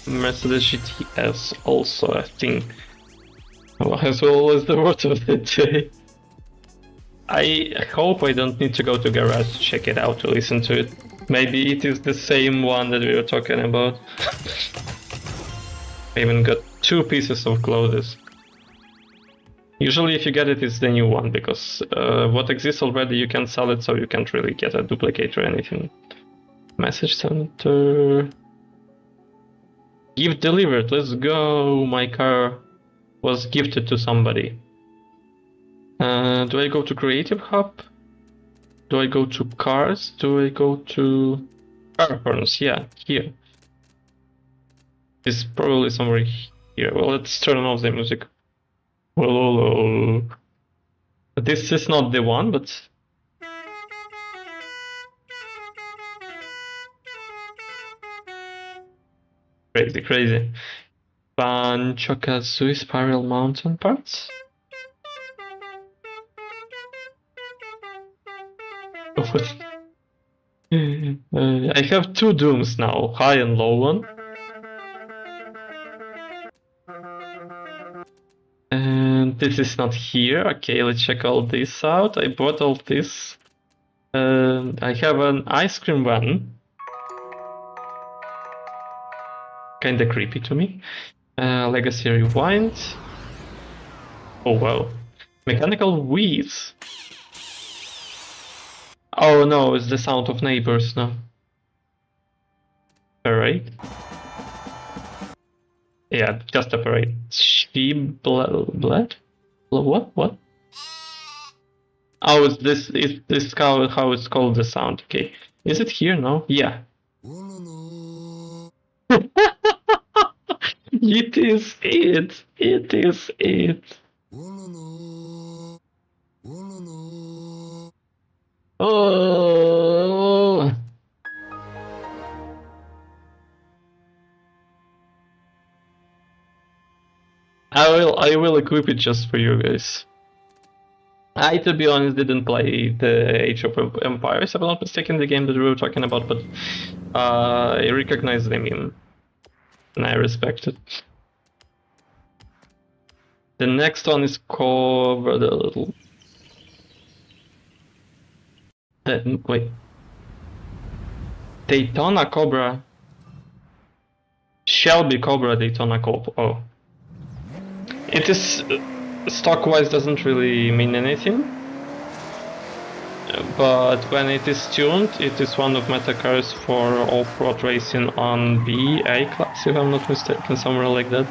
A: Mercedes GTS also, I think. As always, the word of the day. I hope I don't need to go to garage to check it out to listen to it. Maybe it is the same one that we were talking about. I even got 2 pieces of clothes. Usually if you get it, it's the new one, because what exists already you can sell it, so you can't really get a duplicate or anything. Message center... Gift delivered, let's go! My car was gifted to somebody. Do I go to Creative Hub? Do I go to Cars? Do I go to... Car horns, yeah, here. It's probably somewhere here. Well, let's turn off the music. Hello. This is not the one, but... Crazy. Banjo-Kazooie Spiral Mountain parts? I have 2 dooms now, high and low one. And this is not here. Okay, let's check all this out. I bought all this. I have an ice cream one. Kinda creepy to me. Legacy Rewind. Oh wow. Mechanical Wheeze. Oh no, it's the sound of neighbors now. Parade. Yeah, just a parade. Sheep blood? What? Oh, is this how it's called, the sound? Okay. Is it here? No? Yeah. It is it. It is it. Oh. I will equip it just for you guys. I, to be honest, didn't play the Age of Empires, if I'm not mistaken, the game that we were talking about, but I recognize the meme. And I respect it. The next one is covered a little. Wait. Daytona Cobra. Shelby Cobra Daytona Cobra. Oh. It is... stock-wise doesn't really mean anything. But when it is tuned, it is one of meta cars for off-road racing on BA class, if I'm not mistaken, somewhere like that.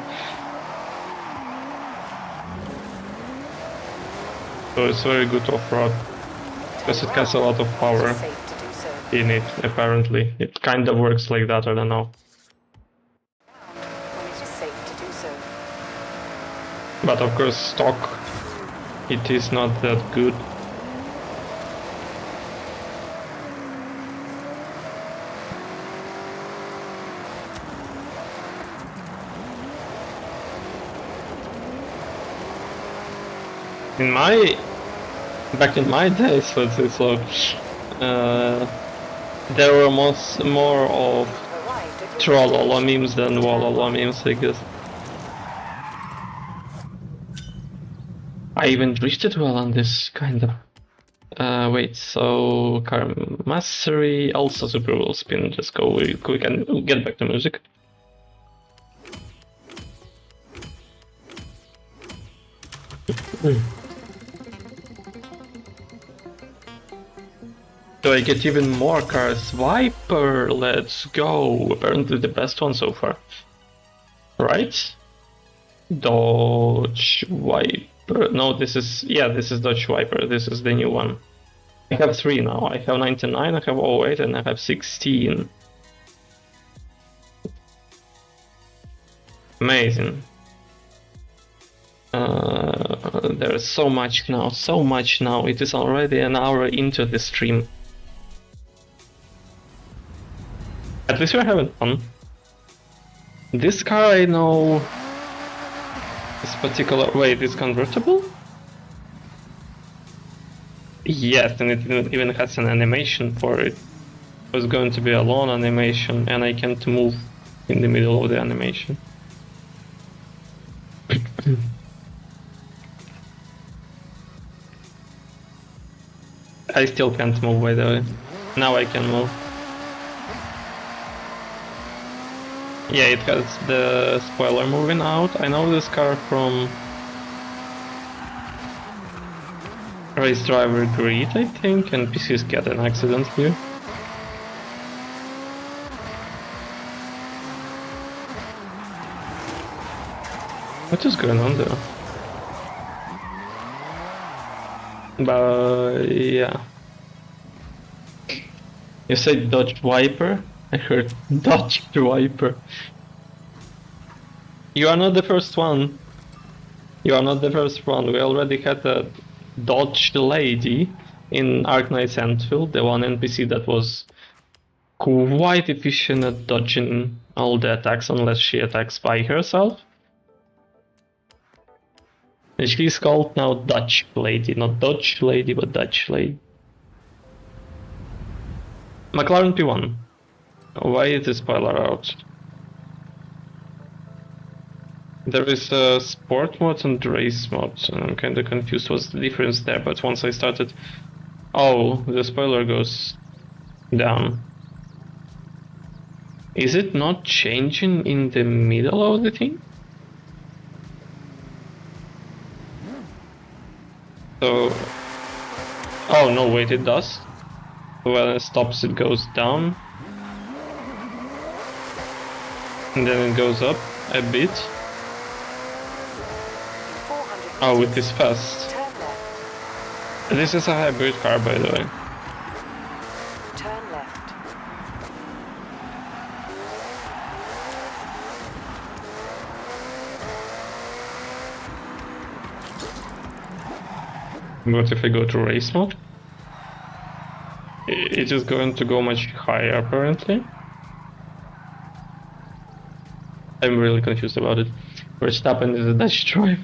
A: So it's very good off-road, because it has a lot of power in it, apparently. It kind of works like that, I don't know. But of course, stock, it is not that good. Back in my days, let's say so, there were more of trollolo memes than wololo memes, I guess. I even drifted well on this, kind of. Wait, so car mastery, also super wheel spin, just go real quick and we'll get back to music. Do I get even more cars? Viper, let's go! Apparently the best one so far. Right? Dodge Viper. No, this is Dodge Viper. This is the new one. I have 3 now. I have 99, I have 08, and I have 16. Amazing. There is so much now, so much now. It is already an hour into the stream. At least we're having fun. This car I know... This particular... Wait, it's convertible? Yes, and it even has an animation for it. It was going to be a long animation, and I can't move in the middle of the animation. I still can't move, by the way. Now I can move. Yeah, it has the spoiler moving out. I know this car from Race Driver Grid, I think, and PCs get an accident here. What is going on there? But yeah. You said Dodge Viper? I heard Dodge Viper. You are not the first one. You are not the first one. We already had a Dodge Lady in Ark Knight's Anfield, the one NPC that was quite efficient at dodging all the attacks unless she attacks by herself. And she's called now Dutch Lady, not Dodge Lady, but Dutch Lady. McLaren P1. Why is the spoiler out? There is a sport mode and race mode, and I'm kinda confused what's the difference there, but once I started... Oh, the spoiler goes down. Is it not changing in the middle of the thing? So... Oh no, wait, it does. When it stops, it goes down. And then it goes up a bit. Oh, it is fast. This is a hybrid car, by the way.
B: Turn left.
A: What if I go to race mode? It is going to go much higher, apparently. I'm really confused about it. Verstappen is a Dutch drive.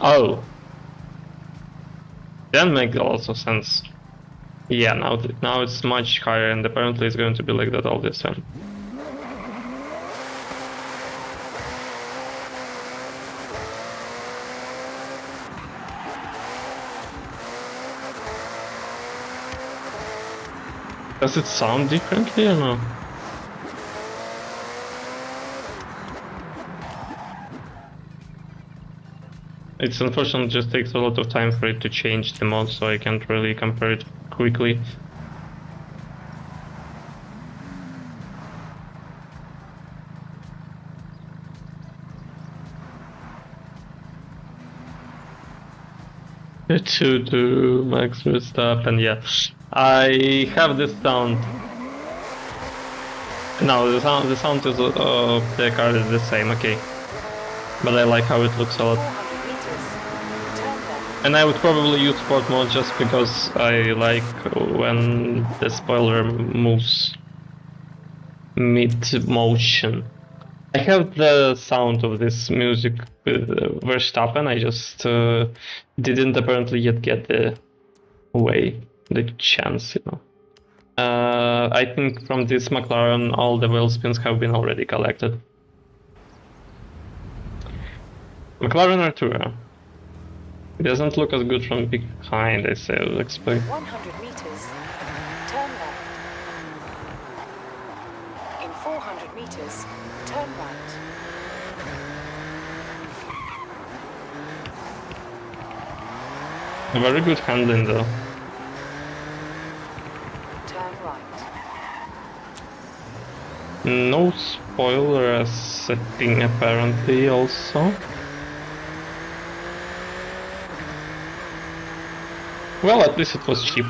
A: Oh. That makes also sense. Yeah, now it's much higher, and apparently it's going to be like that all this time. Does it sound differently or no? It's unfortunately just takes a lot of time for it to change the mod, so I can't really compare it quickly. To Max Verstappen, yeah. I have this sound. No, the sound is of the car is the same. Okay. but I like how it looks a lot.
B: 400 meters. Turn left.
A: And I would probably use sport mode just because I like when the spoiler moves mid-motion. I have the sound of this music with Verstappen, I just didn't apparently yet get the chance, you know. I think from this McLaren all the wheel spins have been already collected. McLaren Artura. It doesn't look as good from behind as I would expect.
B: 100 meters. Turn left. In 400 meters, turn right.
A: Very good handling though.
B: Turn right.
A: No spoiler setting apparently also. Well, at least it was cheap.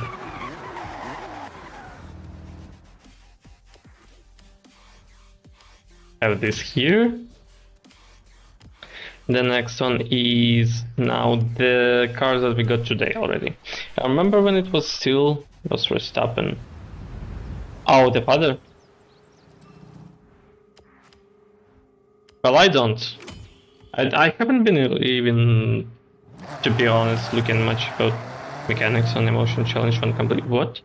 A: Have this here. The next one is now the cars that we got today already. I remember when it was Verstappen. Oh, the father. Well, I don't. I haven't been even, to be honest, looking much about mechanics on Emotion Challenge 1 complete. What?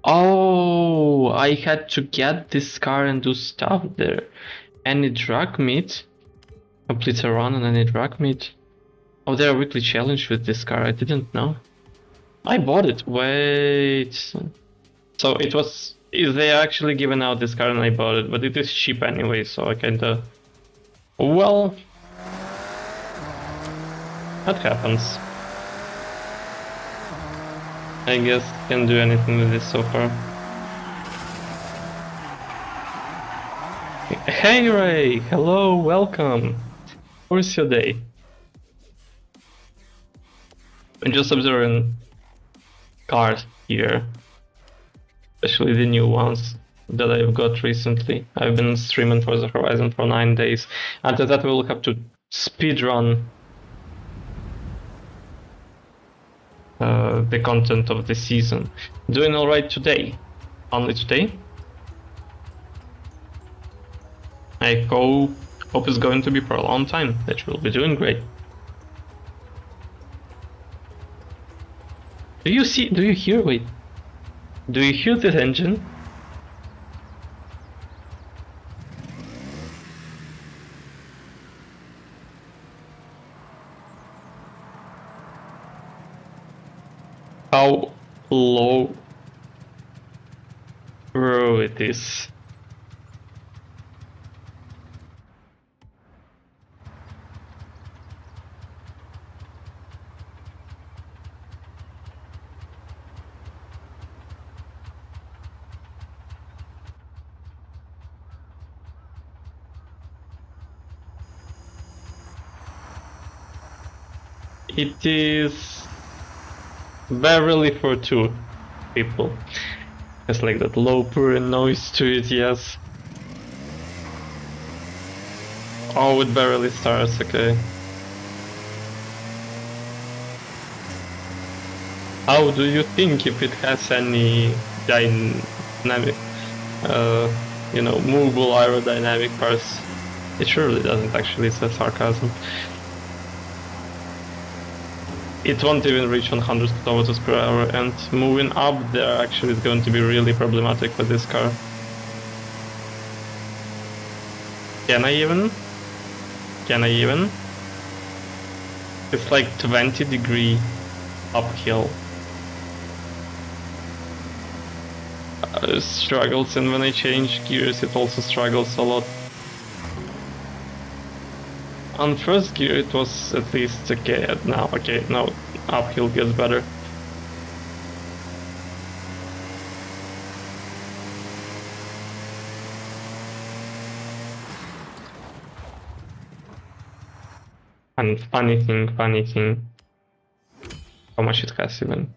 A: Oh, I had to get this car and do stuff there. Any drag meet? Complete a run on any drag meet? Oh, there are weekly challenge with this car, I didn't know. I bought it, wait. So it was, they actually given out this car and I bought it, but it is cheap anyway, so I kinda... Well... That happens. I guess can't do anything with this so far. Hey Ray! Hello, welcome! How's your day? I'm just observing cars here. Especially the new ones that I've got recently. I've been streaming Forza Horizon for 9 days. After that we'll have to speedrun the content of the season. Doing alright today. Only today. I hope it's going to be for a long time. That we'll be doing great. Do you hear this engine? How low it is. It is barely for 2 people. It's like that low purring noise to it, yes. Oh, it barely starts, okay. How do you think if it has any dynamic, movable aerodynamic parts? It surely doesn't actually, it's a sarcasm. It won't even reach 100 kilometers per hour, and moving up there actually is going to be really problematic for this car. Can I even? It's like 20-degree uphill. Struggles, and when I change gears it also struggles a lot. On first gear it was at least okay, now uphill gets better. And funny thing, how much it has even.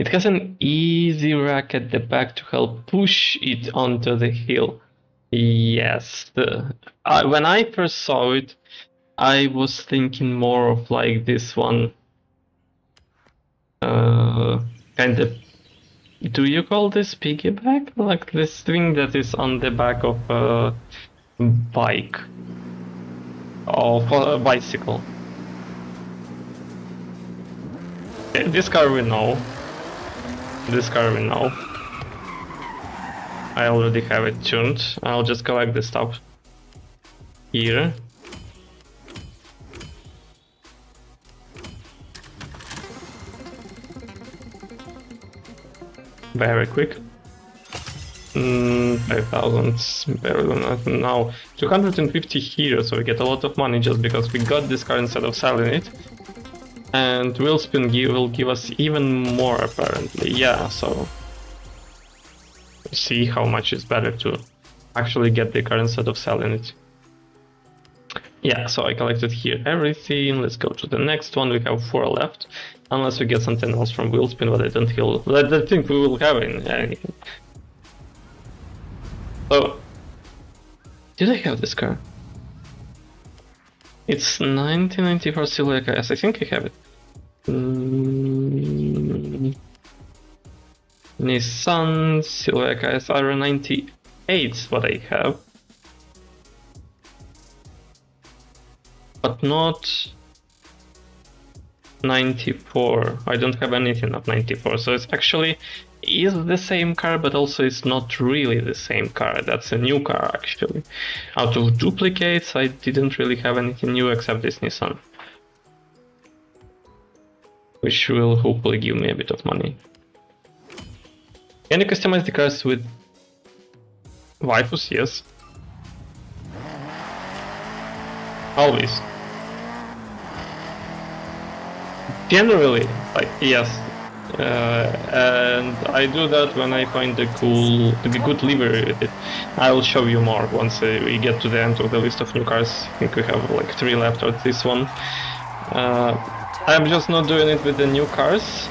A: It has an easy rack at the back to help push it onto the hill. Yes. When I first saw it, I was thinking more of like this one. Kind of. Do you call this piggyback? Like this thing that is on the back of a bike or a bicycle. This car we know. This car we know. I already have it tuned. I'll just collect the stuff here. Very quick. 5,000 now 250 here, so we get a lot of money just because we got this car instead of selling it. And wheel spin will give us even more apparently. Yeah, so see how much is better to actually get the car instead of selling it. Yeah, so I collected here everything. Let's go to the next one. We have 4 left, unless we get something else from wheel spin, but I don't think we will have anything. So, did I have this car? It's 1994 Silhouette S. I think I have it. Nissan Silhouette S R98 is what I have. But not 94. I don't have anything of 94, so it's actually is the same car, but also it's not really the same car. That's a new car actually. Out of duplicates, I didn't really have anything new except this Nissan, which will hopefully give me a bit of money. Can you customize the cars with waifus? Yes. Always. Generally, like, yes. And I do that when I find a good livery with it. I will show you more once we get to the end of the list of new cars. I think we have like 3 left on this one. I'm just not doing it with the new cars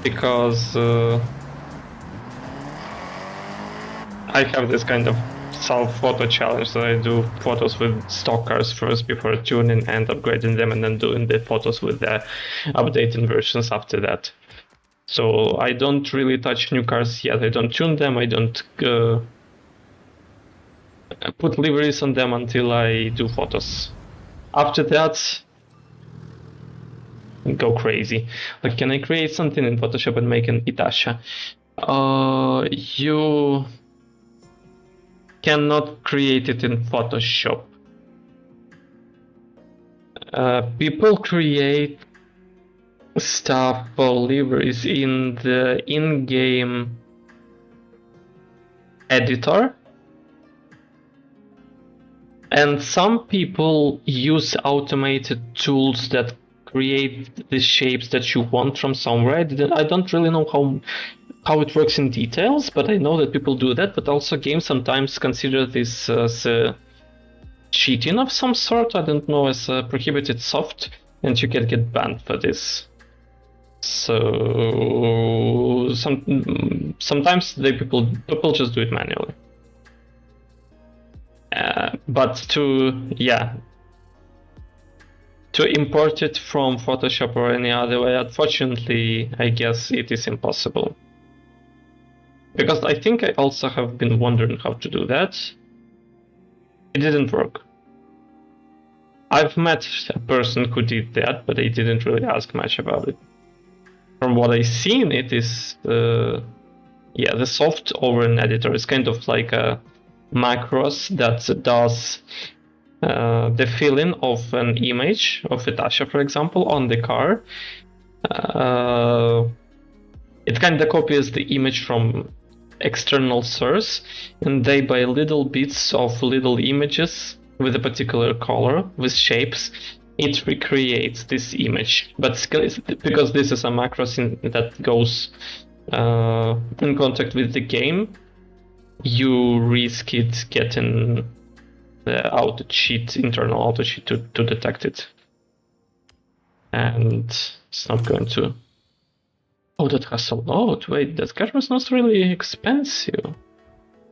A: because I have this kind of self-photo challenge, so I do photos with stock cars first before tuning and upgrading them, and then doing the photos with the updated versions after that. So I don't really touch new cars yet. I don't tune them, I don't put liveries on them until I do photos. After that, go crazy. Like, can I create something in Photoshop and make an Itasha? You cannot create it in Photoshop. People create stuff for liveries in the in-game editor, and some people use automated tools that create the shapes that you want from somewhere. I don't really know how it works in details, but I know that people do that. But also games sometimes consider this as cheating of some sort. I don't know, as a prohibited soft, and you can get banned for this. So sometimes people just do it manually. But to import it from Photoshop or any other way, unfortunately, I guess it is impossible. Because I think I also have been wondering how to do that. It didn't work. I've met a person who did that, but they didn't really ask much about it. From what I've seen, it is the soft over an editor is kind of like a macros that does the filling of an image of Itasha, for example, on the car. It kind of copies the image from external source, and they buy little bits of little images with a particular color, with shapes. It recreates this image, but because this is a macros that goes in contact with the game, you risk it getting the internal auto cheat to detect it, and it's not going to. Oh, that has a load. Wait, that car was not really expensive.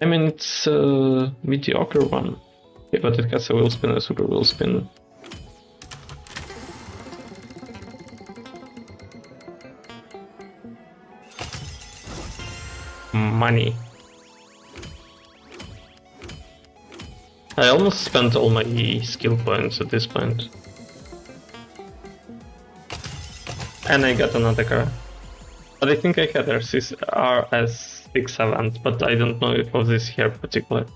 A: I mean, it's a mediocre one. Yeah, but it has a wheel spin, a super wheel spin. Money. I almost spent all my skill points at this point. And I got another car. But I think I had RS67, but I don't know if it was this here particular.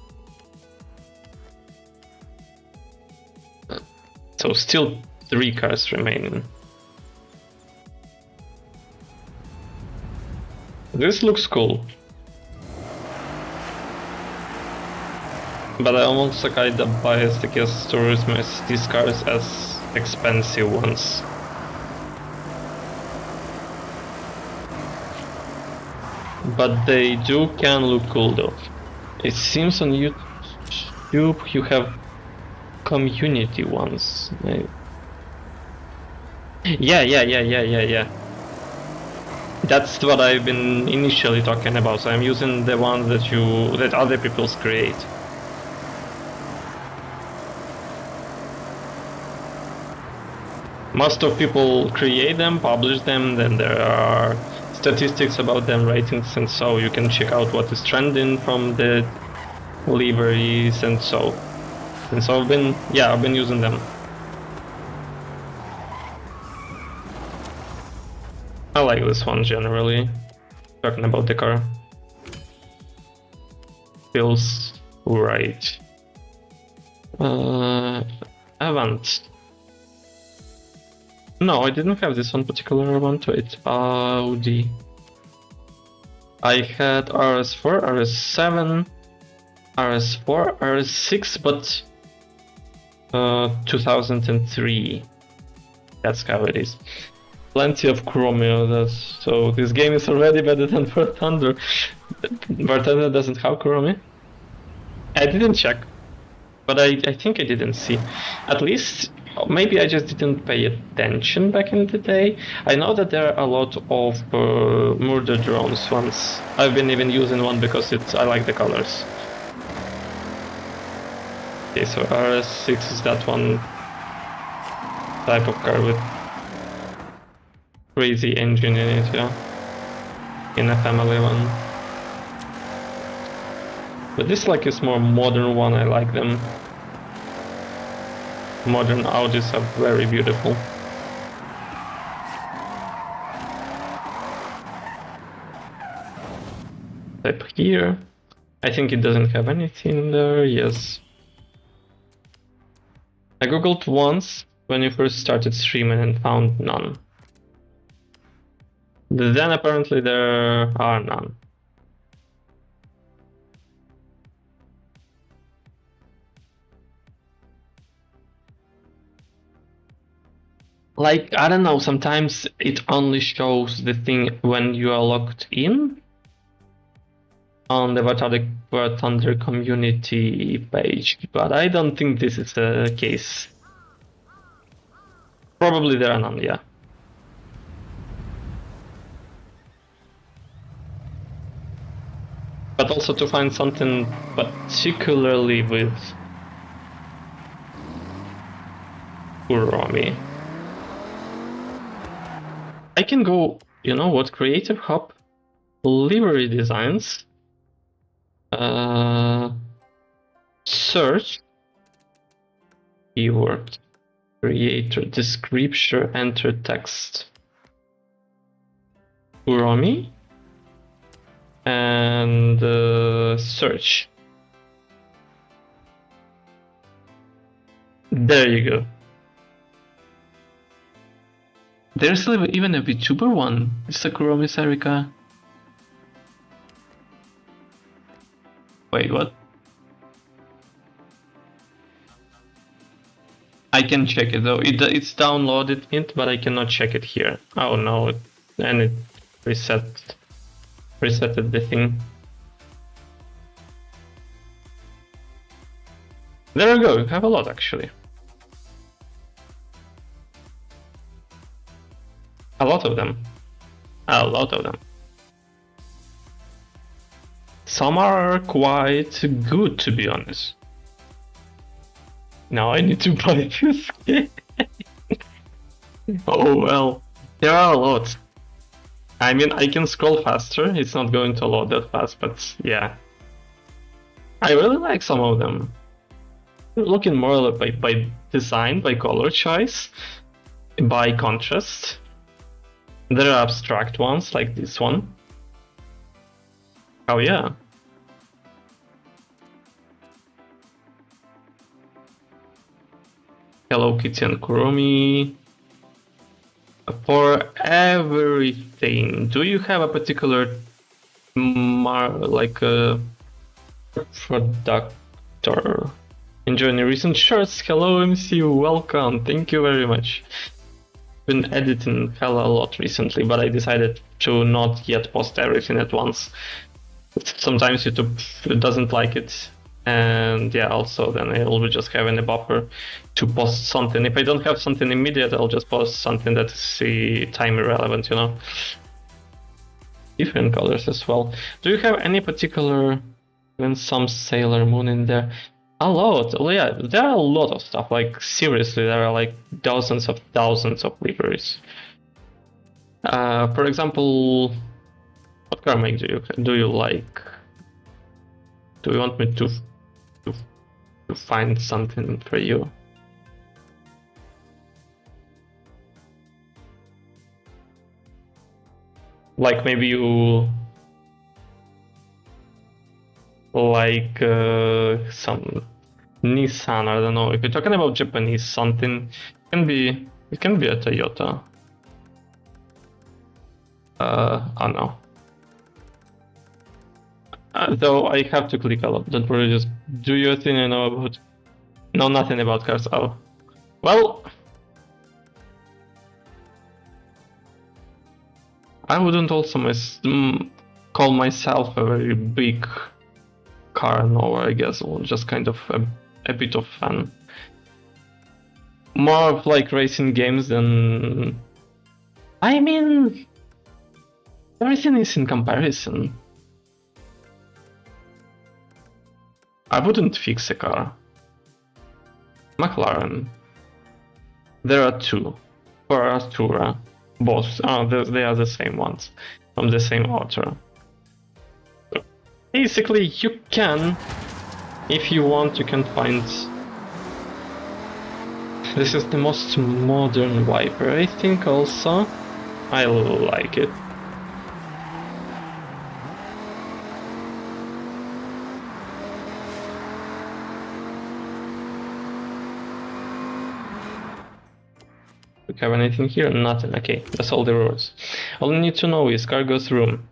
A: So still 3 cars remaining. This looks cool. But I almost kind of biased against tourism as these cars as expensive ones. But they can look cool though. It seems on YouTube you have community ones. Yeah. That's what I've been initially talking about. So I'm using the ones that other people create. Most of people create them, publish them, then there are statistics about them, ratings, and so you can check out what is trending from the liveries and so. And so I've been using them. I like this one generally. Talking about the car. Feels right. Avant. No, I didn't have this one particular one to it. Audi. I had RS4, RS7, RS4, RS6, but 2003. That's how it is. Plenty of Chromio. So this game is already better than War Thunder. War Thunder doesn't have Chromio. I didn't check, but I think I didn't see. At least, maybe I just didn't pay attention back in the day. I know that there are a lot of murder drones ones. I've been even using one because I like the colors. Okay, so RS6 is that one type of car with crazy engine in it, yeah. In a family one. But this like is more modern one, I like them. Modern Audis are very beautiful. Type here. I think it doesn't have anything there, yes. I googled once when you first started streaming and found none. Then apparently there are none. Like, I don't know, sometimes it only shows the thing when you are logged in on the War Thunder community page, but I don't think this is the case. Probably there are none, yeah. But also to find something particularly with Uromi. I can go, you know what, Creative Hub, livery designs, search, keyword, creator, description, enter text, Uromi, and search. There you go. There's even a VTuber one. It's a Kuromi Sarika. Wait, what? I can check it though. It's downloaded it, but I cannot check it here. Oh no, and it resetted the thing. There we go. You have a lot actually. A lot of them. some are quite good, to be honest. Now I need to buy this game. Oh well, there are a lot. I mean, I can scroll faster, it's not going to load that fast, but yeah. I really like some of them. Looking more by design, by color choice, by contrast. There are abstract ones, like this one. Oh yeah. Hello Kitty and Kurumi. For everything, do you have a particular productor? Enjoying your recent shorts? Hello MCU, welcome, thank you very much. Been editing hella a lot recently, but I decided to not yet post everything at once. Sometimes YouTube doesn't like it, and yeah, also then I'll be just having a buffer to post something. If I don't have something immediate, I'll just post something that is time irrelevant, you know. Different colors as well. Do you have any particular, even some Sailor Moon in there? A lot. Oh, yeah, there are a lot of stuff. Like seriously, there are like thousands of libraries. For example, what car make do you like? Do you want me to find something for you? Like maybe you like some Nissan, I don't know. If you're talking about Japanese something, it can be a Toyota. Oh no. Though I have to click a lot, don't worry, just do your thing. I know about... Know nothing about cars. Oh. Well... I wouldn't also call myself a very big car knower, I guess, or just kind of a bit of fan. More of like racing games than... I mean... Everything is in comparison. I wouldn't fix a car. McLaren. There are two. Forza, both. They are the same ones. From the same author. Basically, you can, if you want, you can find... This is the most modern Viper, I think, also. I like it. Do we have anything here? Nothing. Okay, that's all the roads. All you need to know is cargo's room.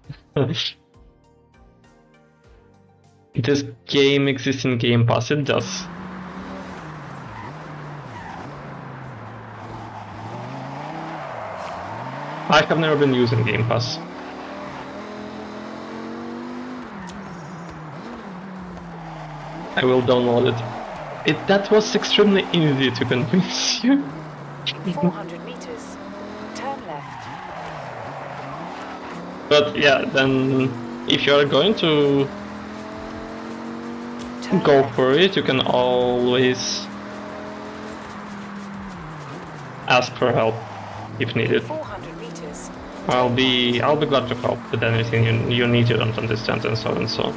A: This game exists in Game Pass, it does. I have never been using Game Pass. I will download it. That was extremely easy to convince you.
D: 400 meters. Turn left.
A: But yeah, then if you are going to go for it, you can always ask for help if needed.
D: 400 meters.
A: I'll be glad to help with anything you need, you don't understand, and so and so.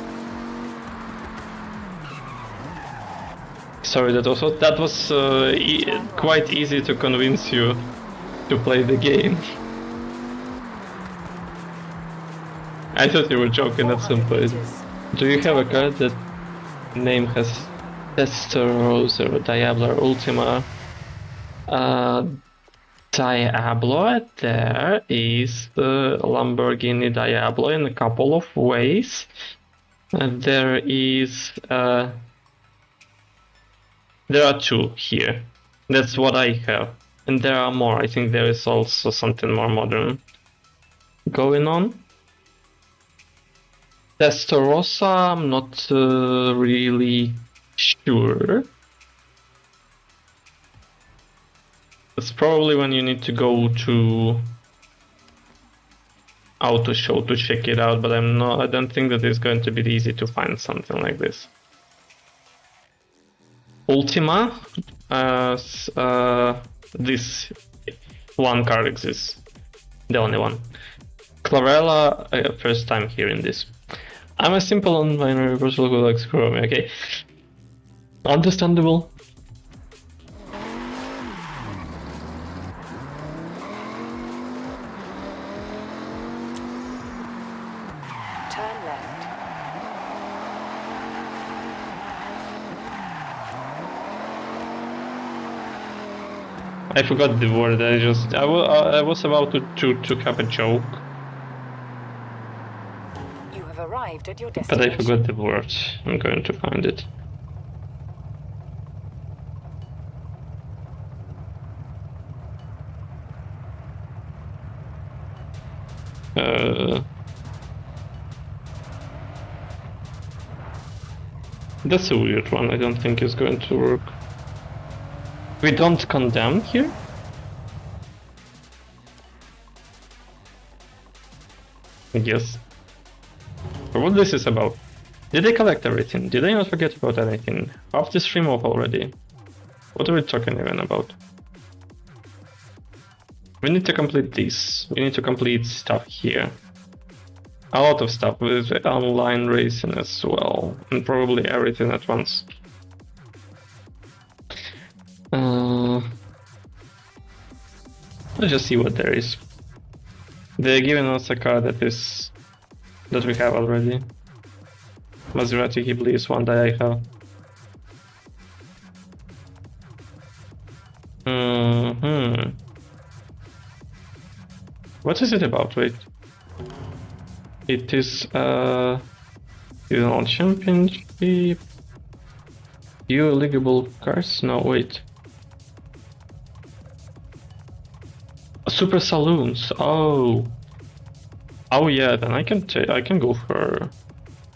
A: Sorry, that was quite easy to convince you to play the game. I thought you were joking at some point. Do you have a card that name has Testarossa or Diablo or Ultima? Diablo, there is the Lamborghini Diablo in a couple of ways. There is... There are two here. That's what I have. And there are more. I think there is also something more modern going on. Testarossa, I'm not really sure. It's probably when you need to go to auto show to check it out, but I don't think that it's going to be easy to find something like this. Ultima, this one car exists, the only one. Chlorella, first time hearing this. I'm a simple non-binary person who likes Chrome, okay? Understandable.
D: Turn left.
A: I forgot the word. I was about to have a joke,
D: You have arrived at your
A: but
D: destination.
A: I forgot the word. I'm going to find it. That's a weird one. I don't think it's going to work. We don't condemn here? Yes. But what this is about? Did they collect everything? Did I not forget about anything? Half the stream off already. What are we talking even about? We need to complete this. We need to complete stuff here. A lot of stuff with online racing as well. And probably everything at once. Let's just see what there is. They're giving us a car that we have already. Maserati Ghibli is one that I have. What is it about? Wait. It is seasonal championship. You eligible cars? No, wait. Super saloons. Oh yeah. Then I can go for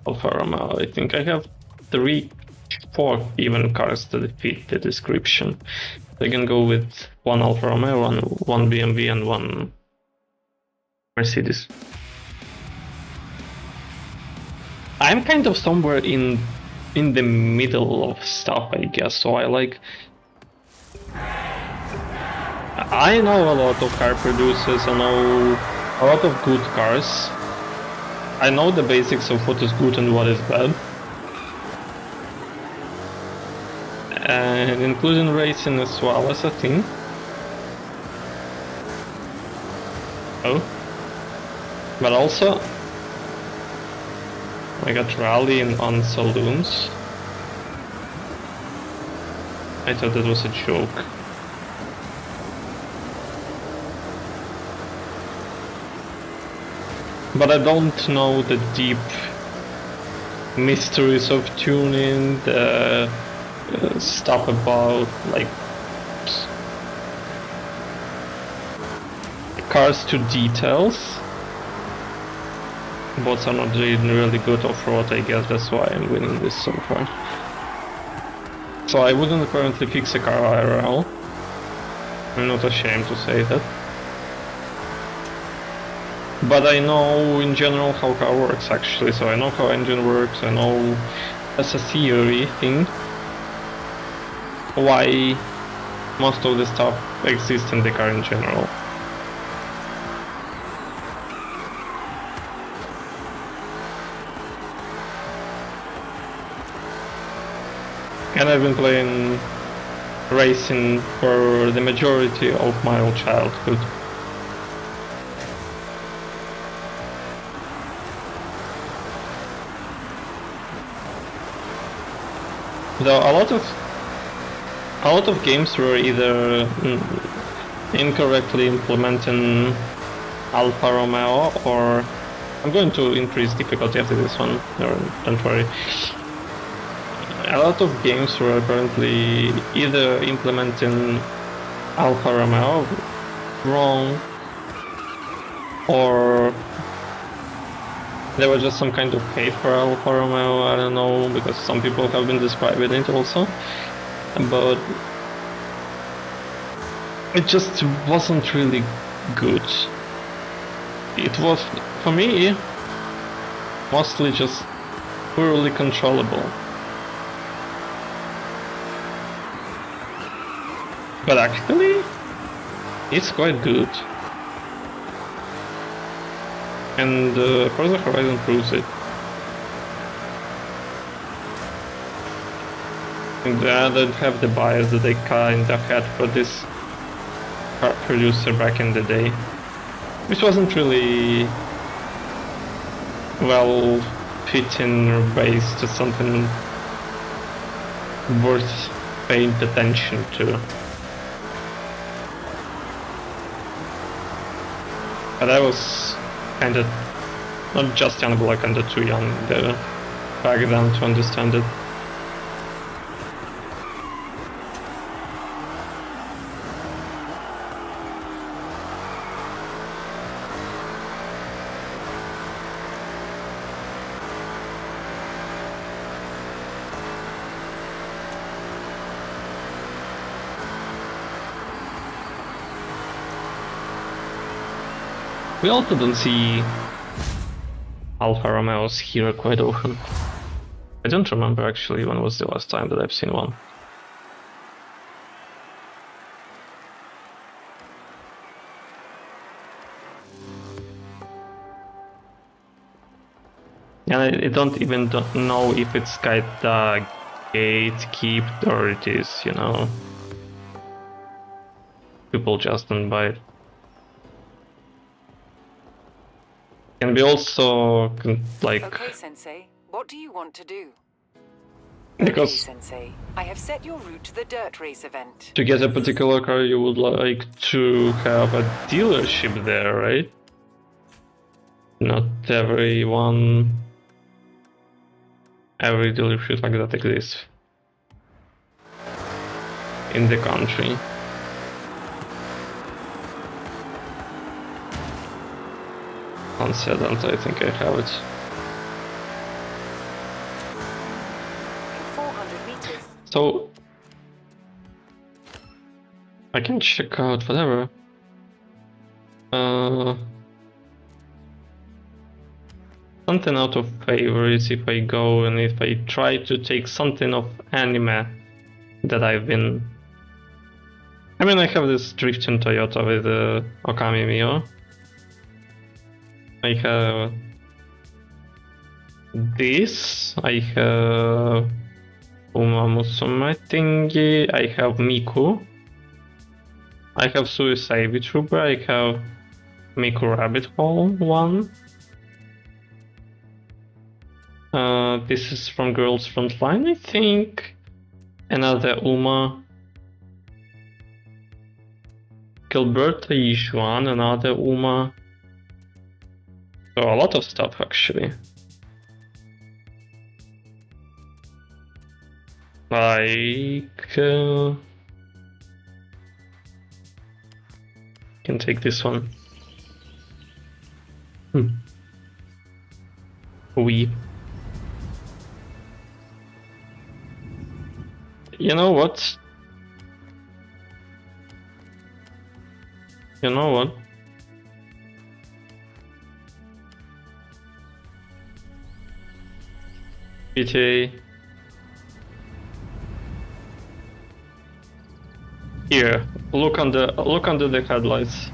A: Alfa Romeo. I think I have 4 even cars that fit the description. I can go with 1 Alfa Romeo, one BMW, and 1 Mercedes. I'm kind of somewhere in the middle of stuff, I guess. So I know a lot of car producers. I know a lot of good cars. I know the basics of what is good and what is bad. And including racing as well as a thing. Oh. But also, I got rallying on saloons. I thought that was a joke. But I don't know the deep mysteries of tuning, the stuff about like cars to details. Bots are not really good off-road, I guess that's why I'm winning this so far. So I wouldn't currently fix a car IRL. I'm not ashamed to say that. But I know in general how car works actually, so I know how engine works, I know as a theory thing why most of the stuff exists in the car in general. And I've been playing racing for the majority of my old childhood. Though a lot of games were either incorrectly implementing Alfa Romeo, or I'm going to increase difficulty after this one. Don't worry. A lot of games were apparently either implementing Alfa Romeo wrong, or there was just some kind of hate for Alfa Romeo, I don't know, because some people have been describing it also, but it just wasn't really good. it was, for me, mostly just poorly controllable. But actually, it's quite good. And Forza Horizon proves it. And I don't have the bias that they kinda had for this car producer back in the day. Which wasn't really well fitting or based to something worth paying attention to. But I was kinda not just young, but like kinda too young back then to understand it. We also don't see Alfa Romeos here quite often. I don't remember actually when was the last time that I've seen one. And I don't even know if it's kinda gatekept or it is, you know, people just don't buy it. Can be also like.
D: Okay, Sensei. What do you want to do?
A: Because
D: okay, Sensei. I have set your route to the dirt race event.
A: to get a particular car, you would like to have a dealership there, right? Not every dealership like that exists in the country. Unsettled, I think I have it.
D: 400 meters.
A: So I can check out whatever. Something out of favorites if I go and if I try to take something of anime that I've been. I mean, I have this drifting Toyota with Okami Mio. I have this. I have Uma Musume thingy. I have Miku. I have Suicide vtuber. I have Miku Rabbit Hole 1. This is from Girls Frontline, I think. Another Uma. Gilberta Yishuan, another Uma. So a lot of stuff actually. Like can take this one. We. You know what? You know what? GTA. Here, look under the headlights.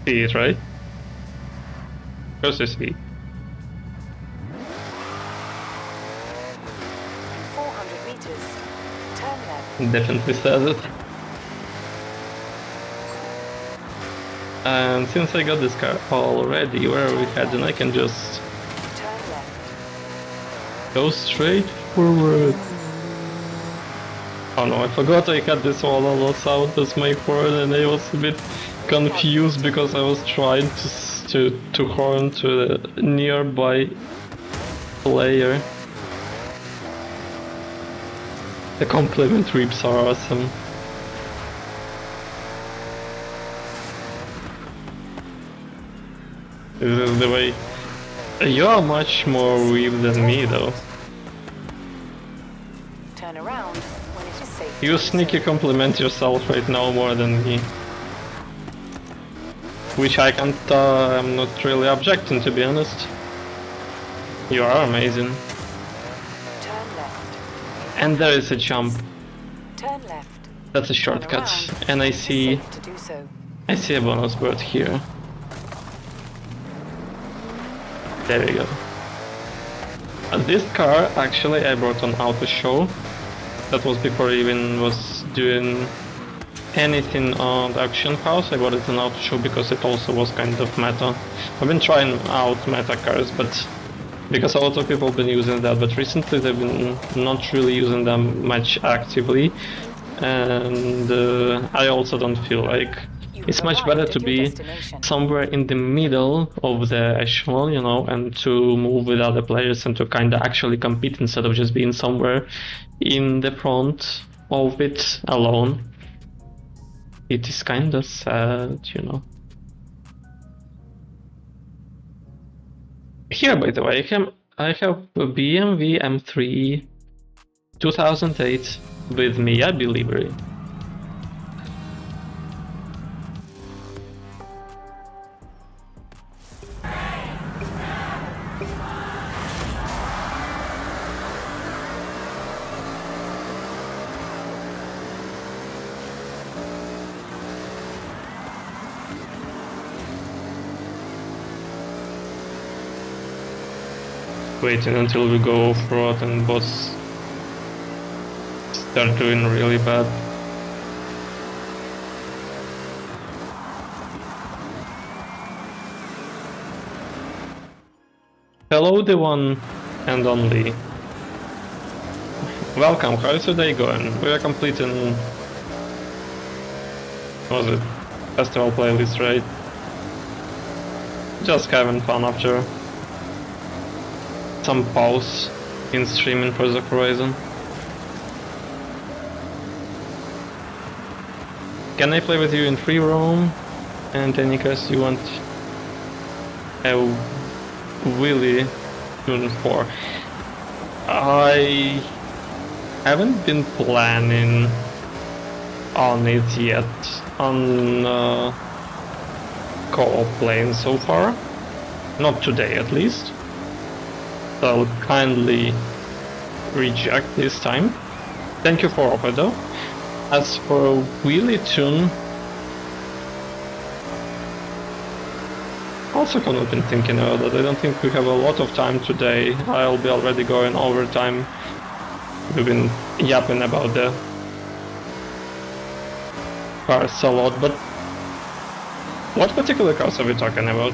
A: See it, right? Of course you see.
D: 400 meters. Turn left.
A: Definitely says it. And since I got this car already, where are we heading? I can just
D: Turn left.
A: go straight forward. Oh no, I forgot I had this all sound as my horn and I was a bit confused because I was trying to horn to the nearby player. The compliment rips are awesome. This is the way. You're much more weeb than me though.
D: Turn around when it is safe.
A: You sneaky compliment yourself right now more than me. Which I can't, I'm not really objecting, to be honest. You are amazing.
D: Turn left.
A: And there is a jump.
D: Turn left.
A: That's a
D: Turn
A: shortcut.
D: around.
A: And I
D: It's
A: see
D: safe to do so.
A: a bonus bird here. There we go. This car actually I brought on auto show. That was before I even was doing anything on the auction house. I bought it on auto show because it also was kind of meta. I've been trying out meta cars, but because a lot of people have been using that, but recently they've been not really using them much actively, and I also don't feel like it's much better to be somewhere in the middle of the echelon, you know, and to move with other players and to kind of actually compete instead of just being somewhere in the front of it alone. It is kind of sad, you know. Here, by the way, I have a BMW M3 2008 with Miyabi livery. Waiting until we go off-road and bots start doing really bad. Hello, the one and only. Welcome, how is your day going? We are completing... what was it? Festival playlist, right? Just having fun after some pause in streaming Forza Horizon. Can I play with you in free roam? And any case you want a Willy Tune 4? I haven't been planning on it yet on co-op playing so far. Not today at least. So I'll kindly reject this time. Thank you for offer though. As for Willy Tune, also kind of been thinking about that. I don't think we have a lot of time today. I'll be already going overtime. We've been yapping about the cars a lot, but what particular cars are we talking about?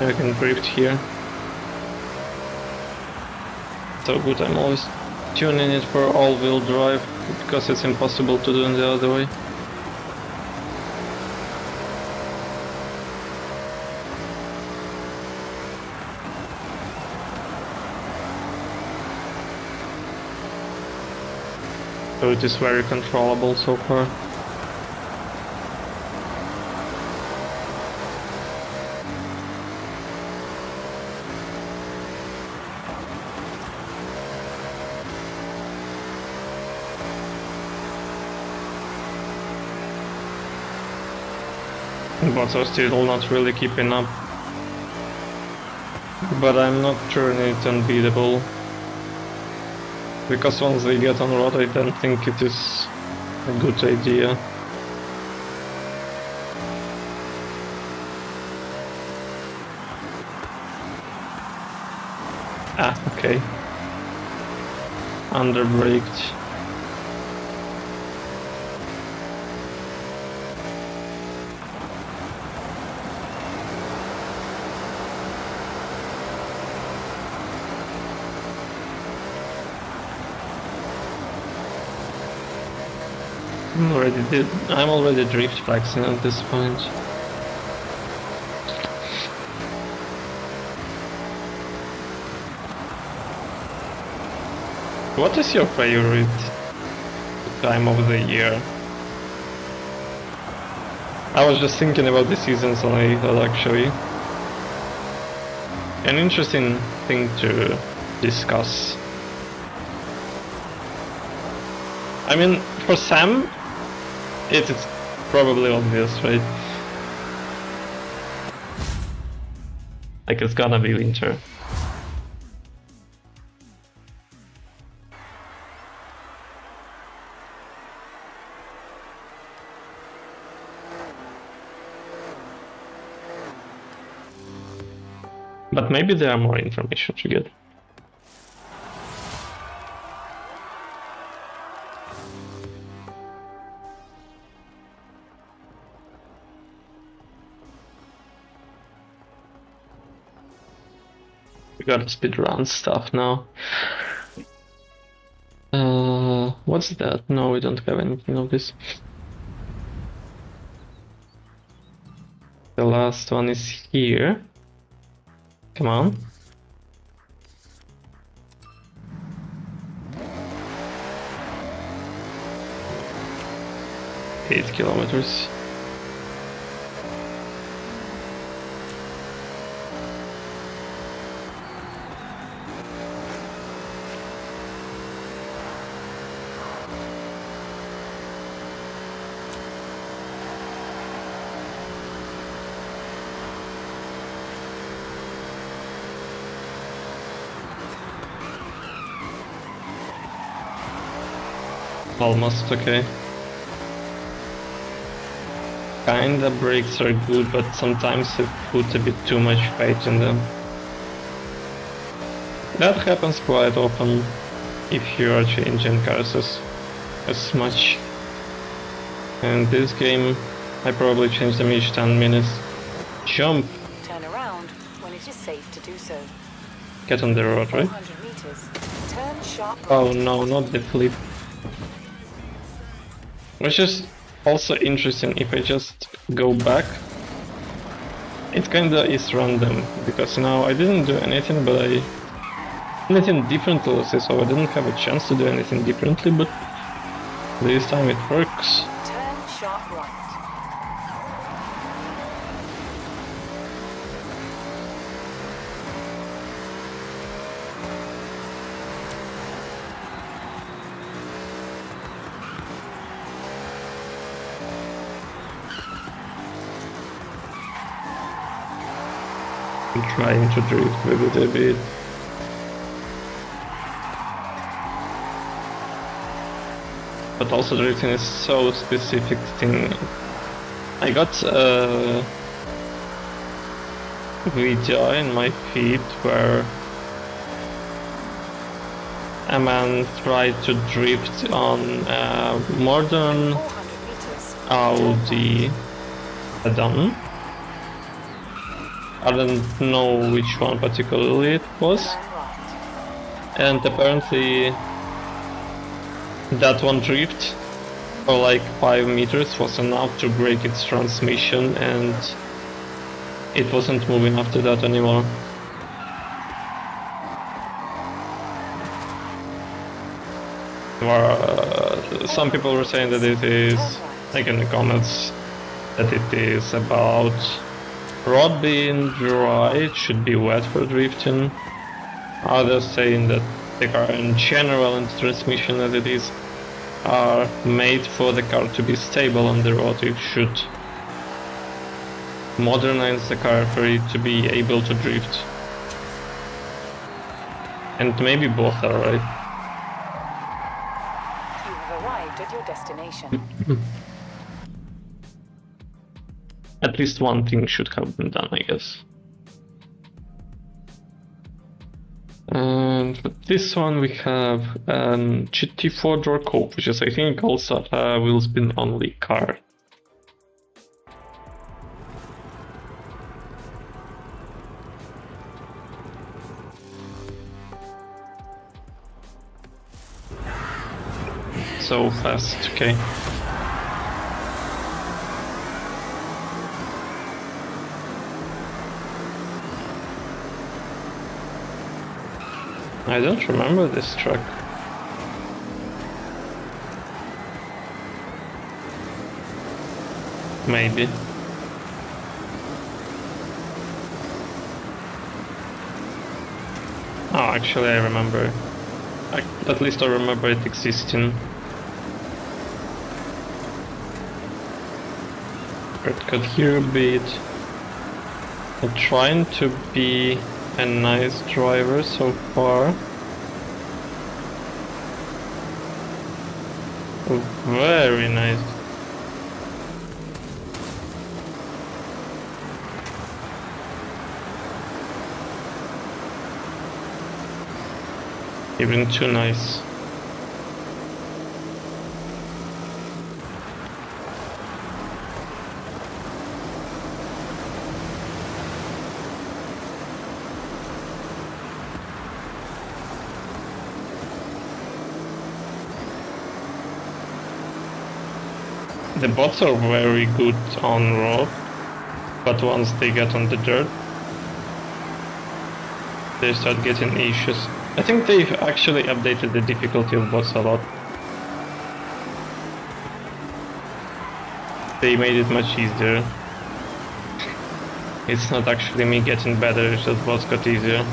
A: I can drift here. So good, I'm always tuning it for all-wheel drive because it's impossible to do it the other way. So it is very controllable so far. Bots are still not really keeping up, but I'm not turning it unbeatable, because once they get on road I don't think it is a good idea. Ah, okay. Underbraked. I'm already drift flexing at this point. What is your favorite time of the year. I was just thinking about the seasons and I thought actually an interesting thing to discuss. I mean, for Sam, it's probably obvious, right? Like it's gonna be winter. But maybe there are more information to get. We got speedrun stuff now. What's that? No, we don't have anything of this. The last one is here. Come on. 8 kilometers. Almost okay. Kinda brakes are good, but sometimes I put a bit too much weight in them. That happens quite often if you are changing cars as much. And this game, I probably change them each 10 minutes. Jump!
D: Turn around when it is safe to do so.
A: Get on the road, right?
D: 400 meters. Turn sharp right.
A: Oh no, not the flip. Which is also interesting if I just go back. It kinda is random, because now I didn't do anything, but anything differently, let's say, so I didn't have a chance to do anything differently, but this time it works.
D: Turn sharp right.
A: I'm trying to drift with it a bit. But also drifting is so specific thing. I got a video in my feed where a man tried to drift on a modern
D: 400 meters.
A: Audi sedan. I don't know which one particularly it was,
D: Turn right.
A: and apparently that one drift for like 5 meters was enough to break its transmission, and it wasn't moving after that anymore. Some people were saying that it is, like in the comments, that it is about road being dry, it should be wet for drifting. Others saying that the car in general and transmission as it is are made for the car to be stable on the road. You should modernize the car for it to be able to drift. And maybe both are right.
D: You have arrived at your destination.
A: At least one thing should have been done, I guess. And for this one we have an GT4 door coupe, which is I think also a wheel spin only car. So fast, okay. I don't remember this truck. maybe. Oh, actually I remember. At least I remember it existing. Cut here a bit. I'm trying to be a nice driver so far. Oh, very nice. Even too nice. The bots are very good on road, but once they get on the dirt, they start getting issues. I think they've actually updated the difficulty of bots a lot. They made it much easier. It's not actually me getting better, it's just bots got easier.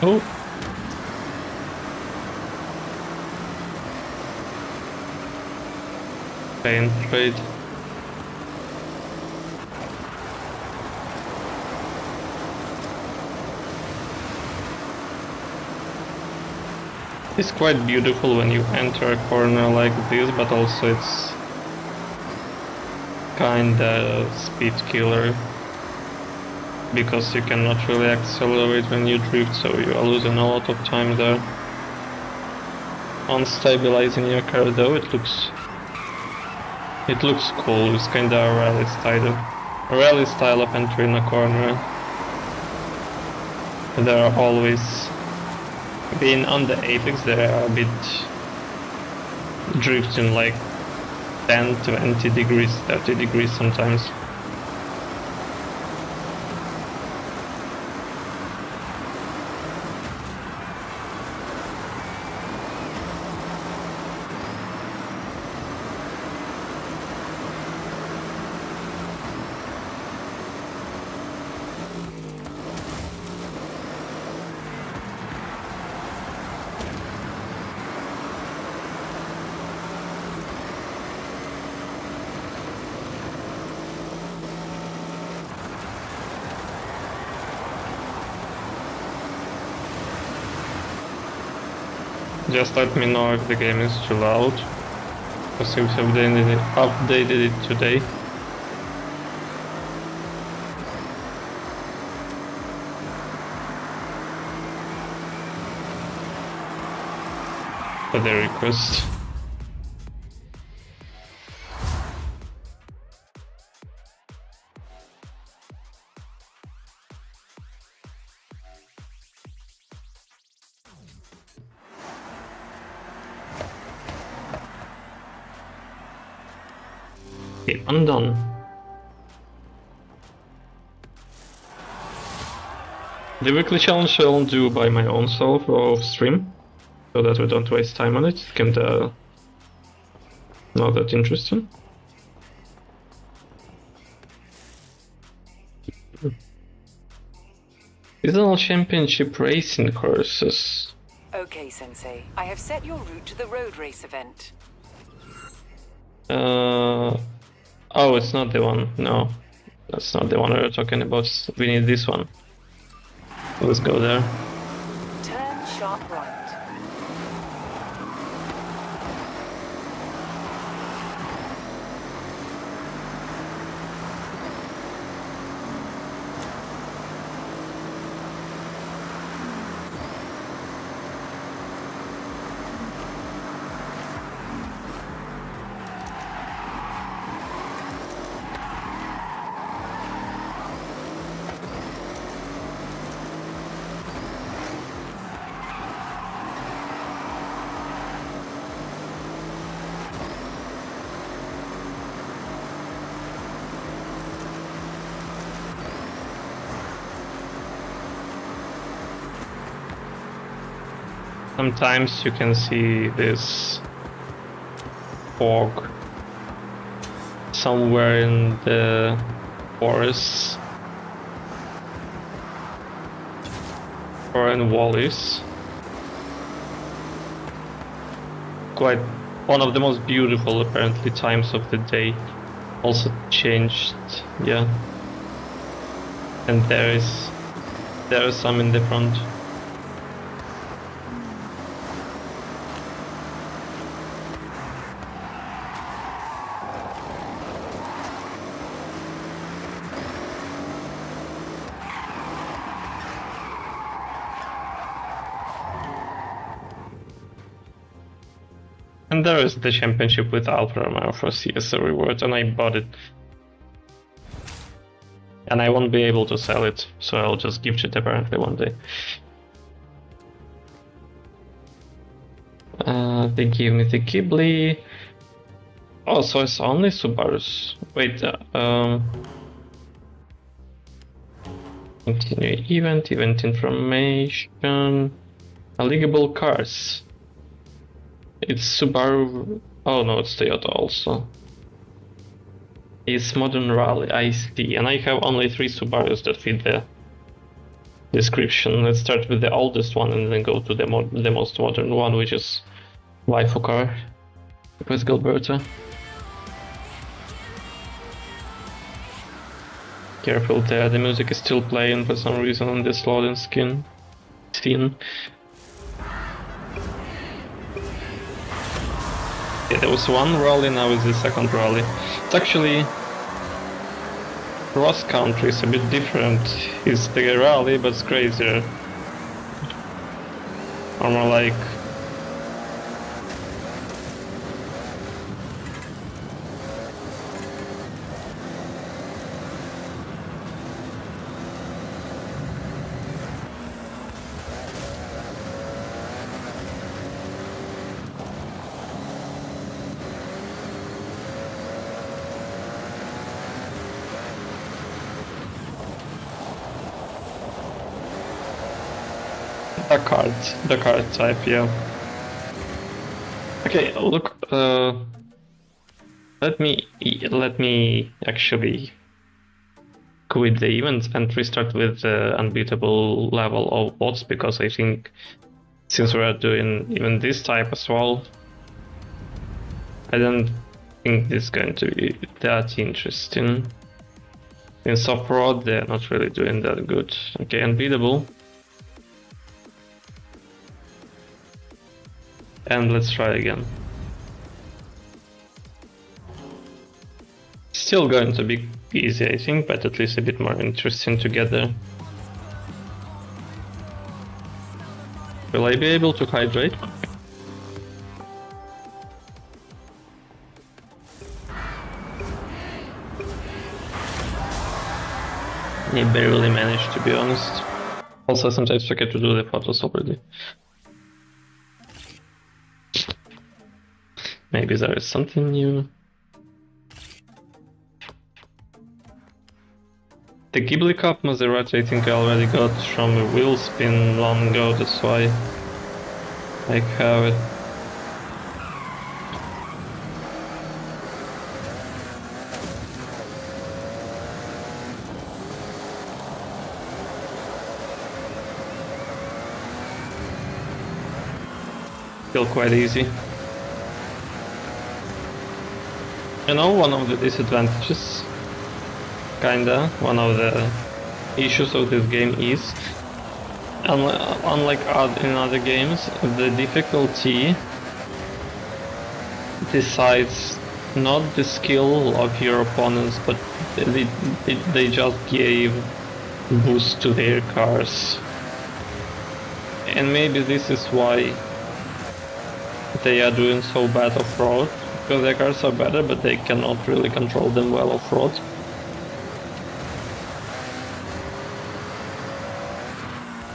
A: Oh! Pain trade. It's quite beautiful when you enter a corner like this, but also it's kinda speed killer. Because you cannot really accelerate when you drift, so you are losing a lot of time there. On stabilizing your car though, it looks cool. It's kinda a rally style of entering a corner. There are always, being on the apex, there are a bit drifting like 10, 20 degrees, 30 degrees sometimes. Just let me know if the game is too loud, because we've updated it today. For the request. Okay, I'm done. The weekly challenge I'll do by my own self off stream, so that we don't waste time on it. It's kinda not that interesting. Seasonal championship racing courses.
D: Okay, Sensei. I have set your route to the road race event.
A: Oh, it's not the one. No, that's not the one we were talking about. We need this one. Let's go there.
D: Turn sharp right.
A: Sometimes you can see this fog somewhere in the forest or in valleys. Quite one of the most beautiful, apparently, times of the day. Also changed, yeah. And there is some in the front. And there is the championship with Alpha Romeo for CSO reward, and I bought it. And I won't be able to sell it, so I'll just gift it apparently one day. They give me the Ghibli. Oh, so it's only Subarus. Wait, continue event information. Allegable cars. It's Subaru. Oh no, it's Toyota also. It's Modern Rally, I see. And I have only 3 Subarus that fit the description. Let's start with the oldest one and then go to the most modern one, which is waifu car. With Gilberto. Careful there, the music is still playing for some reason on this loading scene. Yeah, there was one rally, now is the second rally. It's actually cross country, is a bit different. It's the rally, but it's crazier. Or more like the card type, yeah. Okay, look, let me actually quit the event and restart with the unbeatable level of bots, because I think since we are doing even this type as well, I don't think this is going to be that interesting. In soft road, they're not really doing that good. Okay, unbeatable. And let's try again. Still going to be easy, I think, but at least a bit more interesting together. Will I be able to hydrate? I barely managed, to be honest. Also, sometimes forget to do the photos already. Maybe there is something new. The Ghibli Cup Maserati I think I already got from a wheel spin long ago, that's why I have it. Still quite easy. You know, one of the disadvantages, kinda, one of the issues of this game is, unlike in other games, the difficulty decides not the skill of your opponents, but they just gave boost to their cars. And maybe this is why they are doing so bad off-road. Because their cars are better, but they cannot really control them well off-road.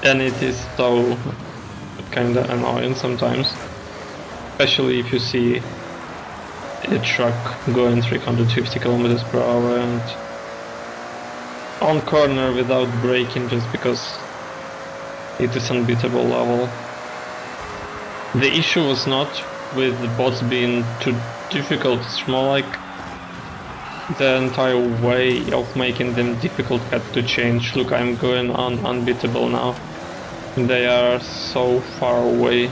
A: And it is so kinda annoying sometimes. Especially if you see a truck going 350 kilometers per hour and on corner without braking just because it is unbeatable level. The issue was not with the bots being too difficult, it's more like the entire way of making them difficult had to change. Look, I'm going on unbeatable now. They are so far away.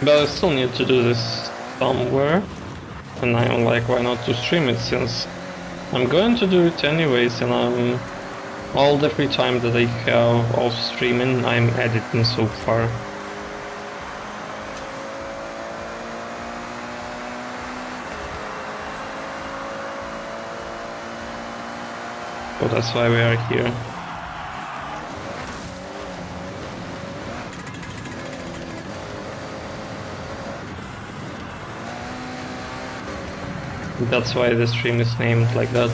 A: But I still need to do this somewhere. And I'm like, why not to stream it, since I'm going to do it anyways, and all the free time that I have off streaming, I'm editing so far. So that's why we are here. That's why the stream is named like that.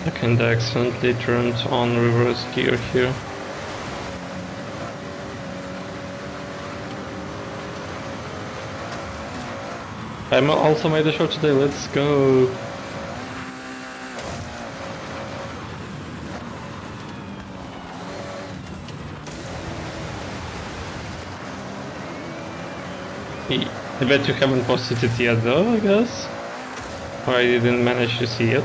A: I kinda accidentally turned on reverse gear here. I also made a show today, let's go! I bet you haven't posted it yet though, I guess? Or I didn't manage to see it.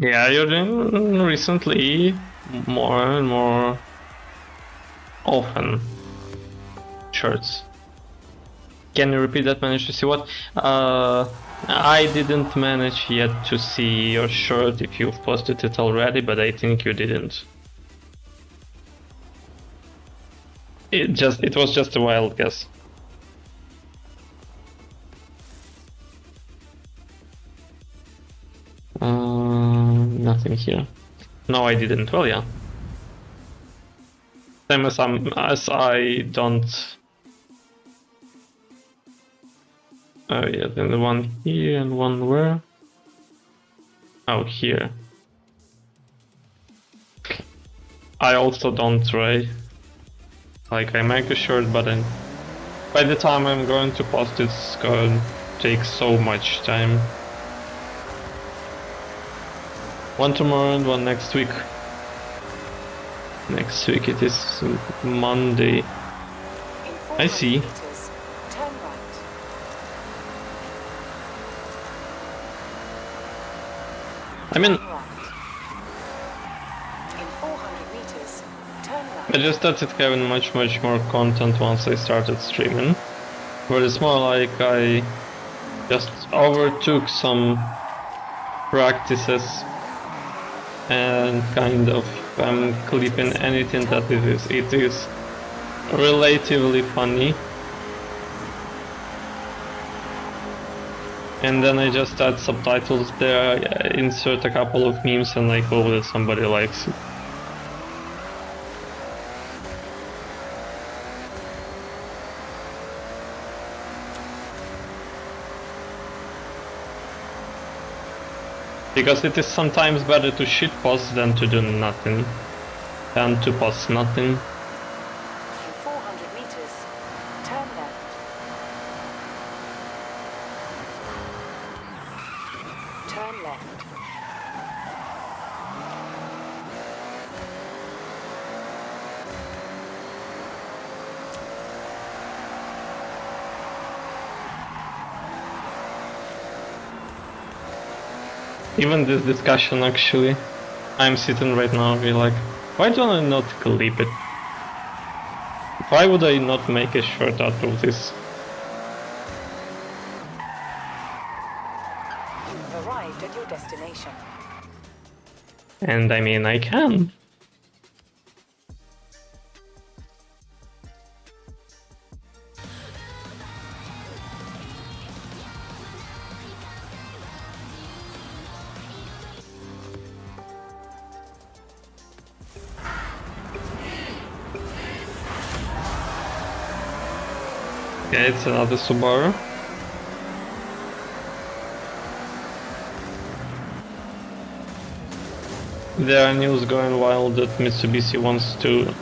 A: Yeah, you're doing recently more and more often shirts. Can you repeat that? Manage to see what? I didn't manage yet to see your shirt if you've posted it already, but I think you didn't. It was just a wild guess. Nothing here. No, I didn't. Well, yeah. Same as I don't. Oh yeah, then the one here and one where? Oh, here. I also don't try. Like, I make a shirt, but then by the time I'm going to post it's going to take so much time. One tomorrow and one next week. Next week it is Monday. I see. I mean, I just started having much more content once I started streaming. But it's more like I just overtook some practices and kind of clipping anything that it is relatively funny. And then I just add subtitles there, insert a couple of memes, and like hope that somebody likes it. Because it is sometimes better to shitpost than to do nothing, than to post nothing.
D: In 400 meters, turn left. Turn left.
A: Even this discussion actually, I'm sitting right now and be like, why don't I not clip it? Why would I not make a short out of this?
D: You've arrived at your destination.
A: And I mean, I can. Okay, it's another Subaru. There are news going wild that Mitsubishi wants to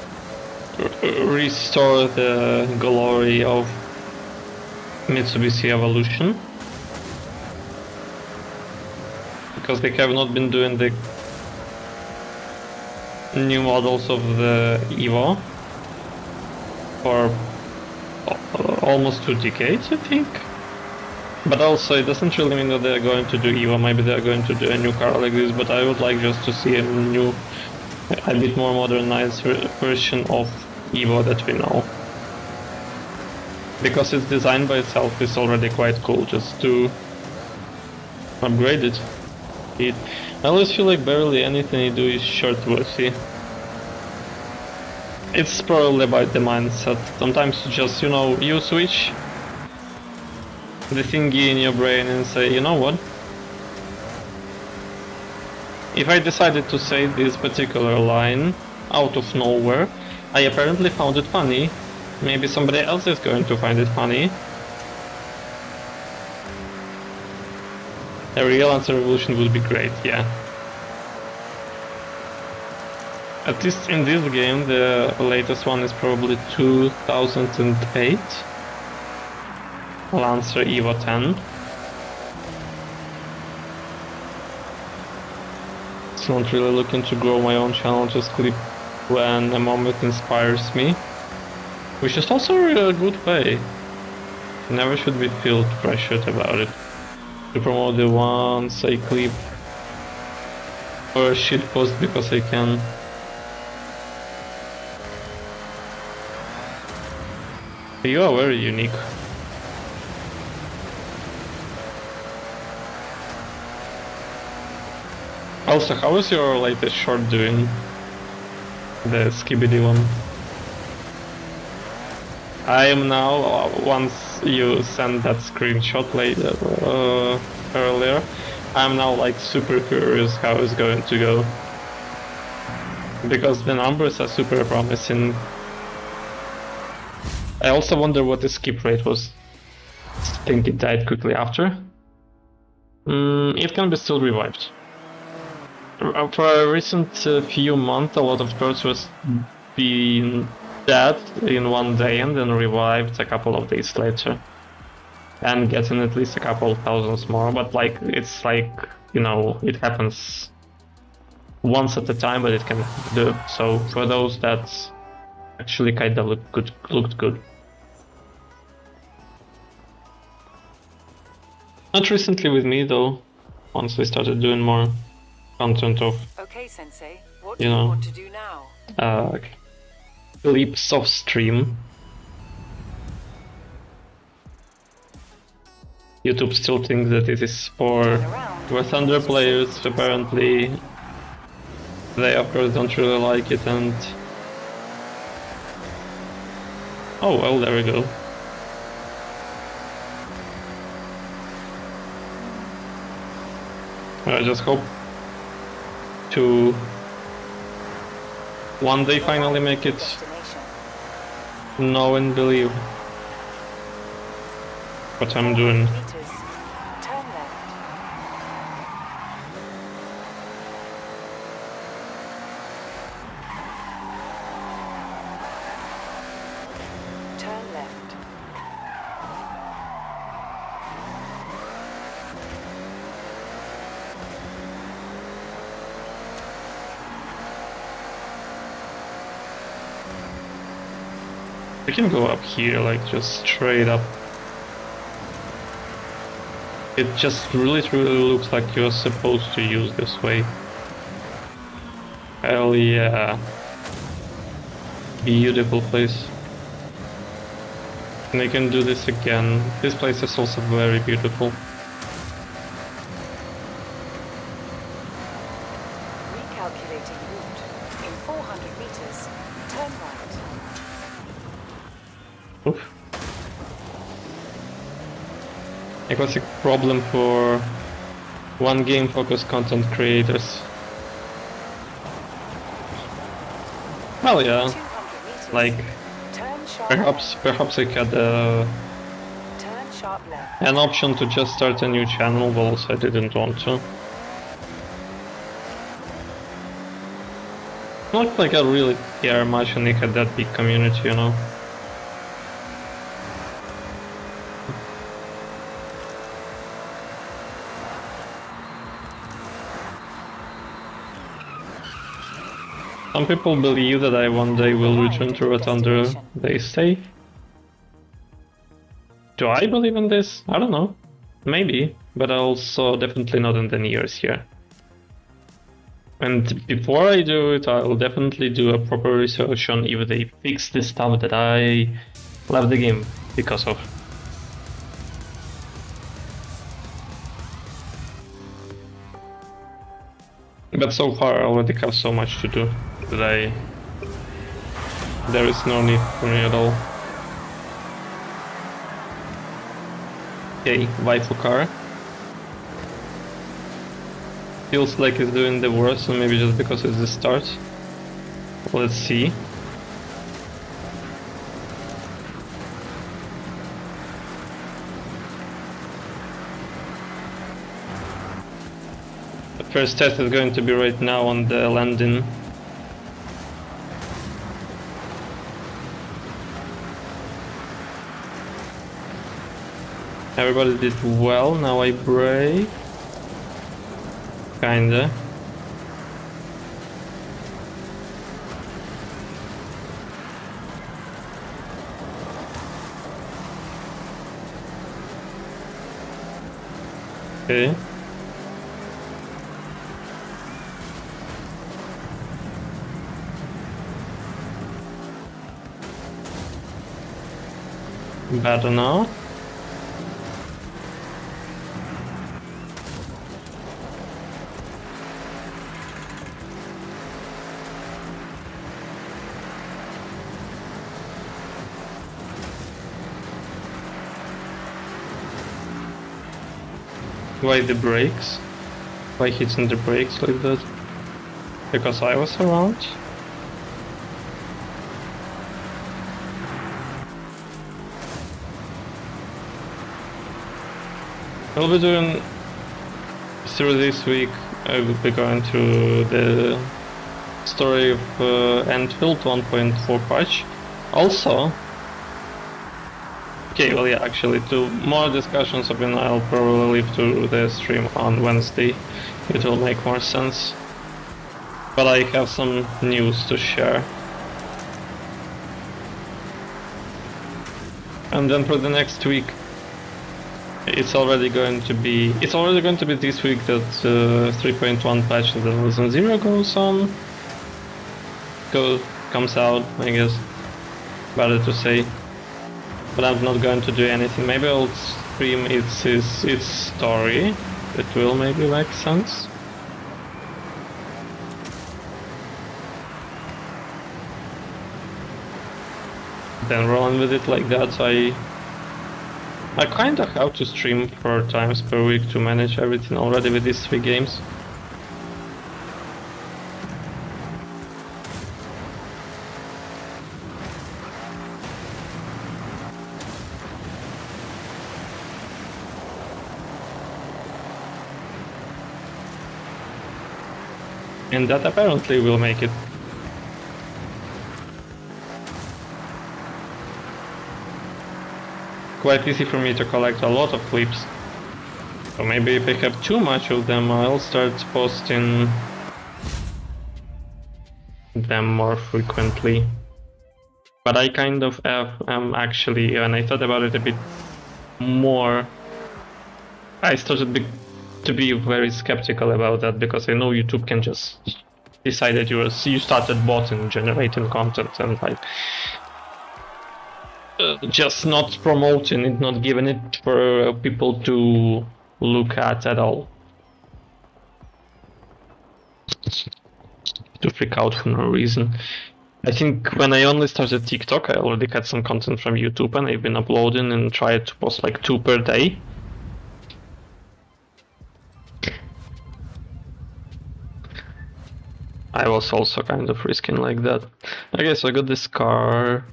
A: restore the glory of Mitsubishi Evolution. Because they have not been doing the new models of the Evo for almost 2 decades, I think. But also, it doesn't really mean that they're going to do Evo. Maybe they're going to do a new car like this, but I would like just to see a new, a bit more modernized version of Evo that we know. Because its design by itself is already quite cool, just to upgrade it. I always feel like barely anything you do is short-worthy. It's probably about the mindset. Sometimes you just, you switch the thingy in your brain and say, you know what? If I decided to say this particular line out of nowhere, I apparently found it funny. Maybe somebody else is going to find it funny. A real answer revolution would be great, yeah. At least in this game, the latest one is probably 2008. Lancer Evo 10. It's not really looking to grow my own channel, just clip when a moment inspires me. Which is also a good way. Never should be feel pressured about it. To promote the once I clip or shit post because I can. You are very unique. Also, how is your latest short doing? The skibidi one. I am now, once you sent that screenshot later, earlier, I'm now like super curious how it's going to go. Because the numbers are super promising. I also wonder what the skip rate was. I think it died quickly after. It can be still revived. For a recent few months, a lot of birds was being dead in one day and then revived a couple of days later. And getting at least a couple thousands more, but like, it's like, it happens once at a time, but it can do. So for those that actually kinda looked good. Not recently with me though, once I started doing more content of,
D: Okay, Sensei, what do you want to do now?
A: clips of stream. YouTube still thinks that it is for Thunder players, apparently. They of course don't really like it and... Oh well, there we go. I just hope to one day finally make it know and believe what I'm doing.
D: Turn left. Turn left.
A: I can go up here, like just straight up. It just literally looks like you're supposed to use this way. Hell yeah. Beautiful place. And I can do this again. This place is also very beautiful.
D: Recalculating route. In 400 meters, turn right.
A: Oof. A classic problem for one game focused content creators. Well, yeah,
D: 200 meters.
A: like
D: Turn sharp
A: perhaps I had
D: left. Turn sharp left.
A: an option to just start a new channel, but also I didn't want to. Not like I really care much when you had that big community, you know. Some people believe that I one day will return to Rotunda they stay. Do I believe in this? I don't know. Maybe, but also definitely not in the years here. And before I do it, I'll definitely do a proper research on if they fix the stuff that I left the game because of. But so far I already have so much to do that there is no need for me at all. Okay, waifu car. Feels like it's doing the worst, so maybe just because it's the start. Let's see. The first test is going to be right now on the landing. Everybody did well, now I brake. Kinda. Okay. Better now. Why the brakes? Why hitting the brakes like that? Because I was around? I'll be doing through this week. I will be going through the story of Enfield 1.4 patch. Also, okay, well yeah, actually, to more discussions of it, I'll probably leave to the stream on Wednesday. It will make more sense. But I have some news to share. And then for the next week, it's already going to be this week that 3.1 patch of the version 0 comes out, I guess. Better to say. But I'm not going to do anything. Maybe I'll stream its story. It will maybe make sense. Then roll on with it like that. I kinda have to stream 4 times per week to manage everything already with these 3 games. And that apparently will make it. Quite easy for me to collect a lot of clips. So maybe if I have too much of them, I'll start posting them more frequently. But I kind of am actually, and I thought about it a bit more, I started to be very skeptical about that because I know YouTube can just decide that you started botting generating content and like just not promoting it, not giving it for people to look at all. To freak out for no reason. I think when I only started TikTok, I already had some content from YouTube and I've been uploading and tried to post like 2 per day. I was also kind of risking like that. Okay, so I got this car.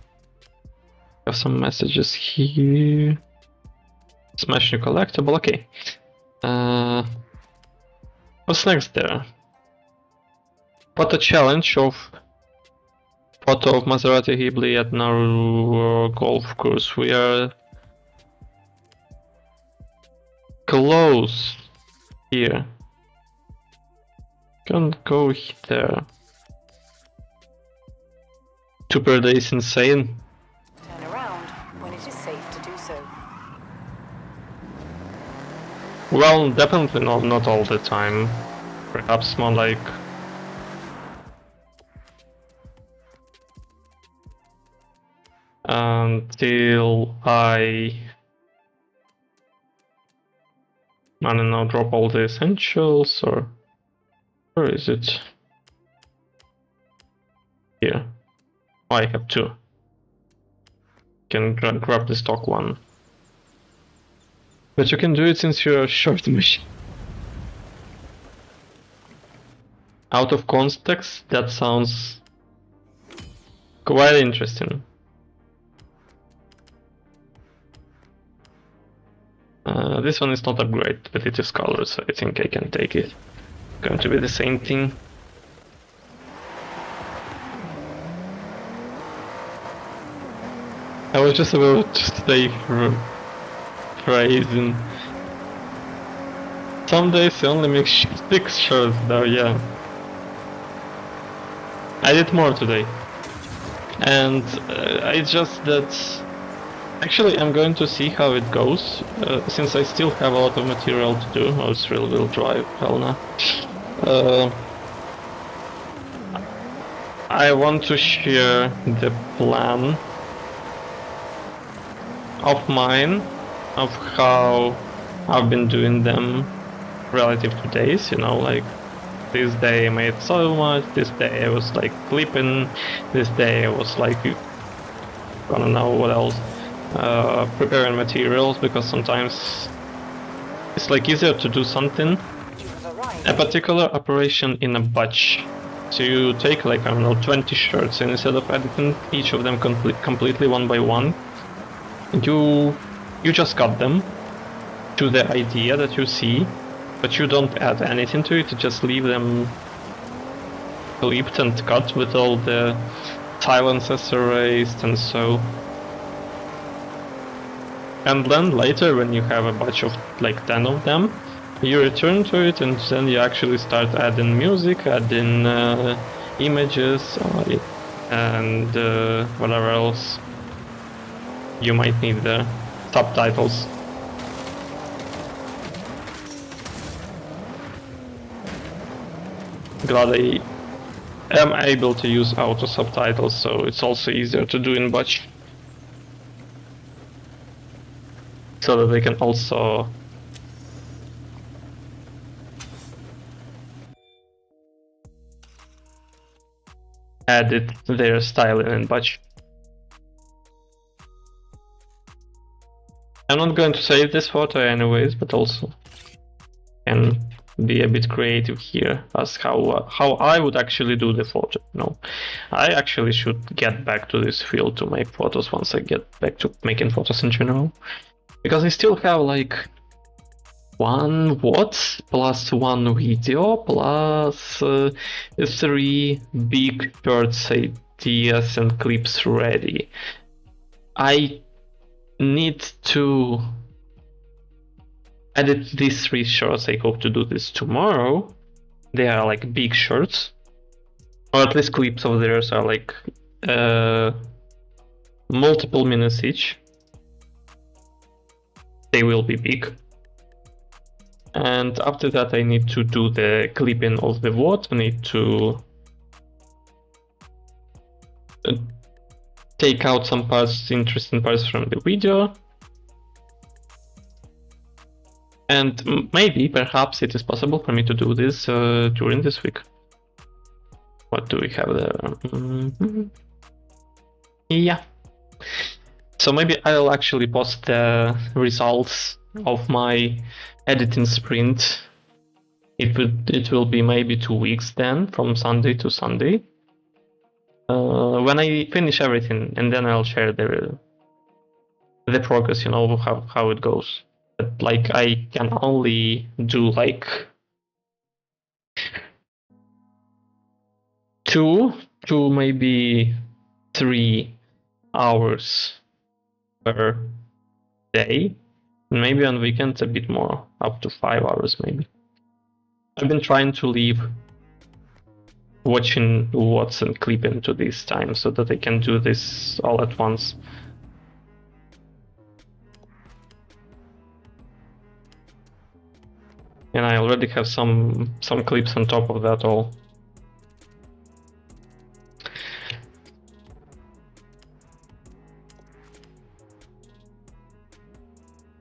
A: Have some messages here. Smash new collectible, okay. What's next there? Photo challenge of photo of Maserati Ghibli at Nauru golf course. We are close here. Can't go there. 2 per day is insane.
D: Turn around when it is safe to do so.
A: Well, definitely not all the time. Perhaps more like until I don't know, drop all the essentials, or where is it? Here. Oh, I have 2. Can grab the stock one. But you can do it since you're a short machine. Out of context, that sounds quite interesting. This one is not upgrade, but it is color, so I think I can take it. Going to be the same thing. I was just about to say Horizon. Some days I only make 6 shirts though, yeah. I did more today. And it's just that... Actually, I'm going to see how it goes, since I still have a lot of material to do. Oh, it's real-wheel drive, hell no. I want to share the plan of mine, of how I've been doing them relative to days, you know, like this day I made so much, this day I was like clipping, this day I was like, I don't know what else, preparing materials, because sometimes it's like easier to do something, a particular operation in a batch. So you take like, I don't know, 20 shirts, and instead of editing each of them completely one by one, you just cut them to the idea that you see, but you don't add anything to it, you just leave them clipped and cut with all the silences erased and so. And then later, when you have a batch of like 10 of them, you return to it and then you actually start adding music, adding images, and whatever else you might need there. Subtitles. Glad I am able to use auto subtitles, so it's also easier to do in batch. So that they can also edit their styling in batch. I'm not going to save this photo anyways, but also can be a bit creative here as how I would actually do the photo. No, I actually should get back to this field to make photos once I get back to making photos in general, because I still have like 1 watch plus 1 video plus 3 big shorts ideas and clips ready. I need to edit these 3 shorts. I hope to do this tomorrow. They are like big shorts, or at least clips of theirs are like multiple minutes each. They will be big. And after that I need to do the clipping of the VOD. I need to take out some parts, interesting parts from the video. And maybe, perhaps it is possible for me to do this during this week. What do we have there? Yeah. So maybe I'll actually post the results of my editing sprint. It will be maybe 2 weeks then, from Sunday to Sunday. When I finish everything, and then I'll share the progress, how it goes. But like I can only do like 2 to maybe 3 hours per day. Maybe on weekends a bit more, up to 5 hours maybe. I've been trying to leave watching VODs and clipping to this time so that I can do this all at once. And I already have some clips on top of that all.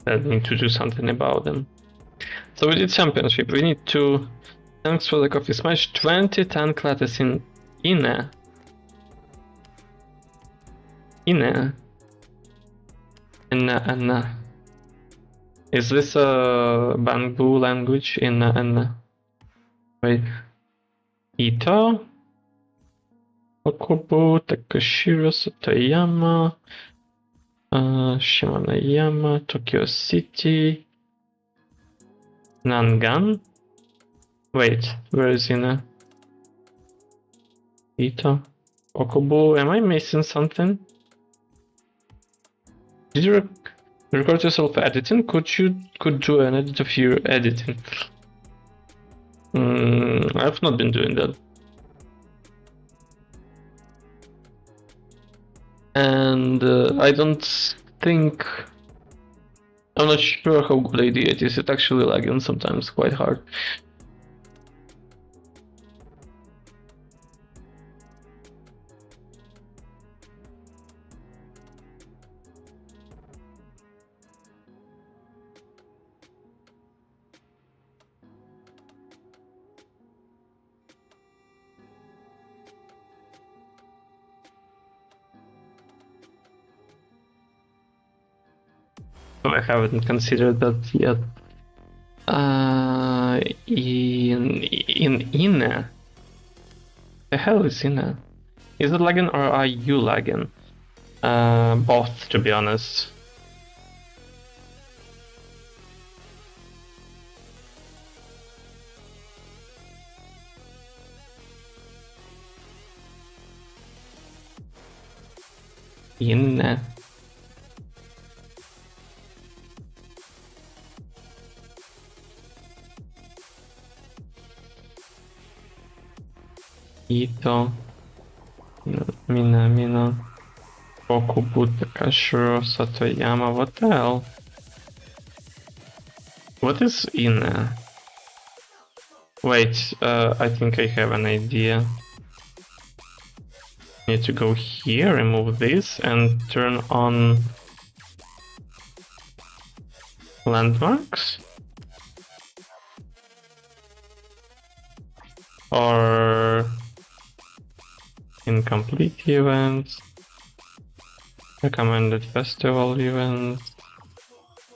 A: I need to do something about them. So we did championship. We need to. Thanks for the coffee smash. 20 tank lattes in Inne. Is this a Bangbu language? Wait. Ito? Okobo, Takashiro, Satayama, Shimanayama, Tokyo City, Nangan? Wait, where is Ina? Ito? Okobo, am I missing something? Did you record yourself editing? Could do an edit of your editing? I've not been doing that. And I don't think... I'm not sure how good idea it is. It actually lagging sometimes quite hard. I haven't considered that yet. In Inne? The hell is Inne? Is it lagging or are you lagging? Both, to be honest. Inne. Ito, Mina, Okubu, Takashiro, Satoyama, what the hell? What is Ine? Wait, I think I have an idea. Need to go here, remove this, and turn on landmarks? Or incomplete events, recommended festival events,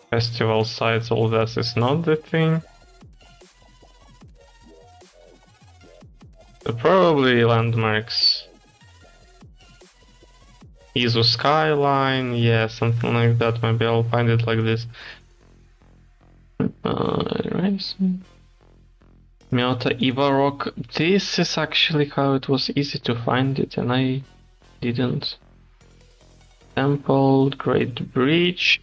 A: festival sites, all that is not the thing. So probably landmarks. Izu skyline, yeah, something like that. Maybe I'll find it like this. Horizon. Miota Ivarok. This is actually how it was easy to find it, and I didn't. Temple, Great Breach.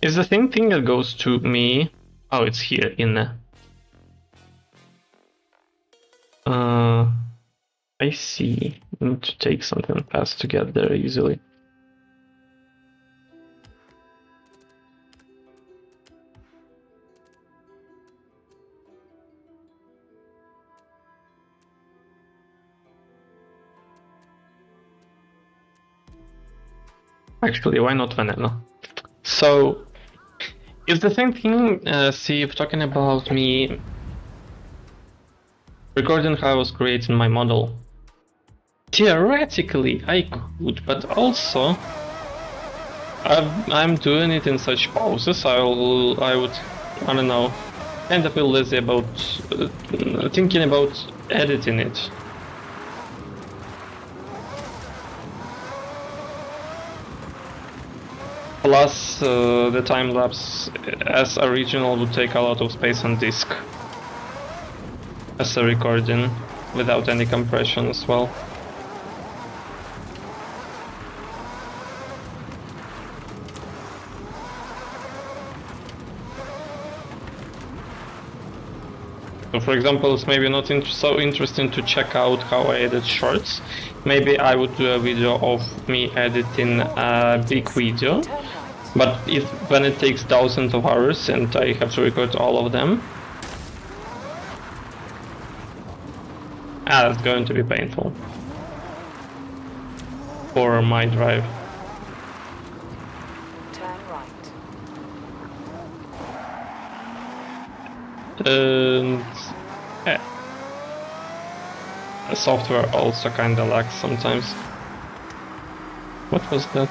A: Is the thing that goes to me? Oh, it's here in. I see. I need to take something fast to get there easily. Actually, why not vanilla? So, is the same thing, Steve, talking about me recording how I was creating my model? Theoretically, I could, but also I'm doing it in such pauses. I would, I don't know, end up lazy about thinking about editing it. Plus, the time lapse as original would take a lot of space on disk as a recording without any compression as well. So for example, it's maybe not so interesting to check out how I edit shorts. Maybe I would do a video of me editing a big video, but when it takes thousands of hours and I have to record all of them, it's going to be painful for my drive.
D: Turn right.
A: And the software also kinda lags sometimes. What was that?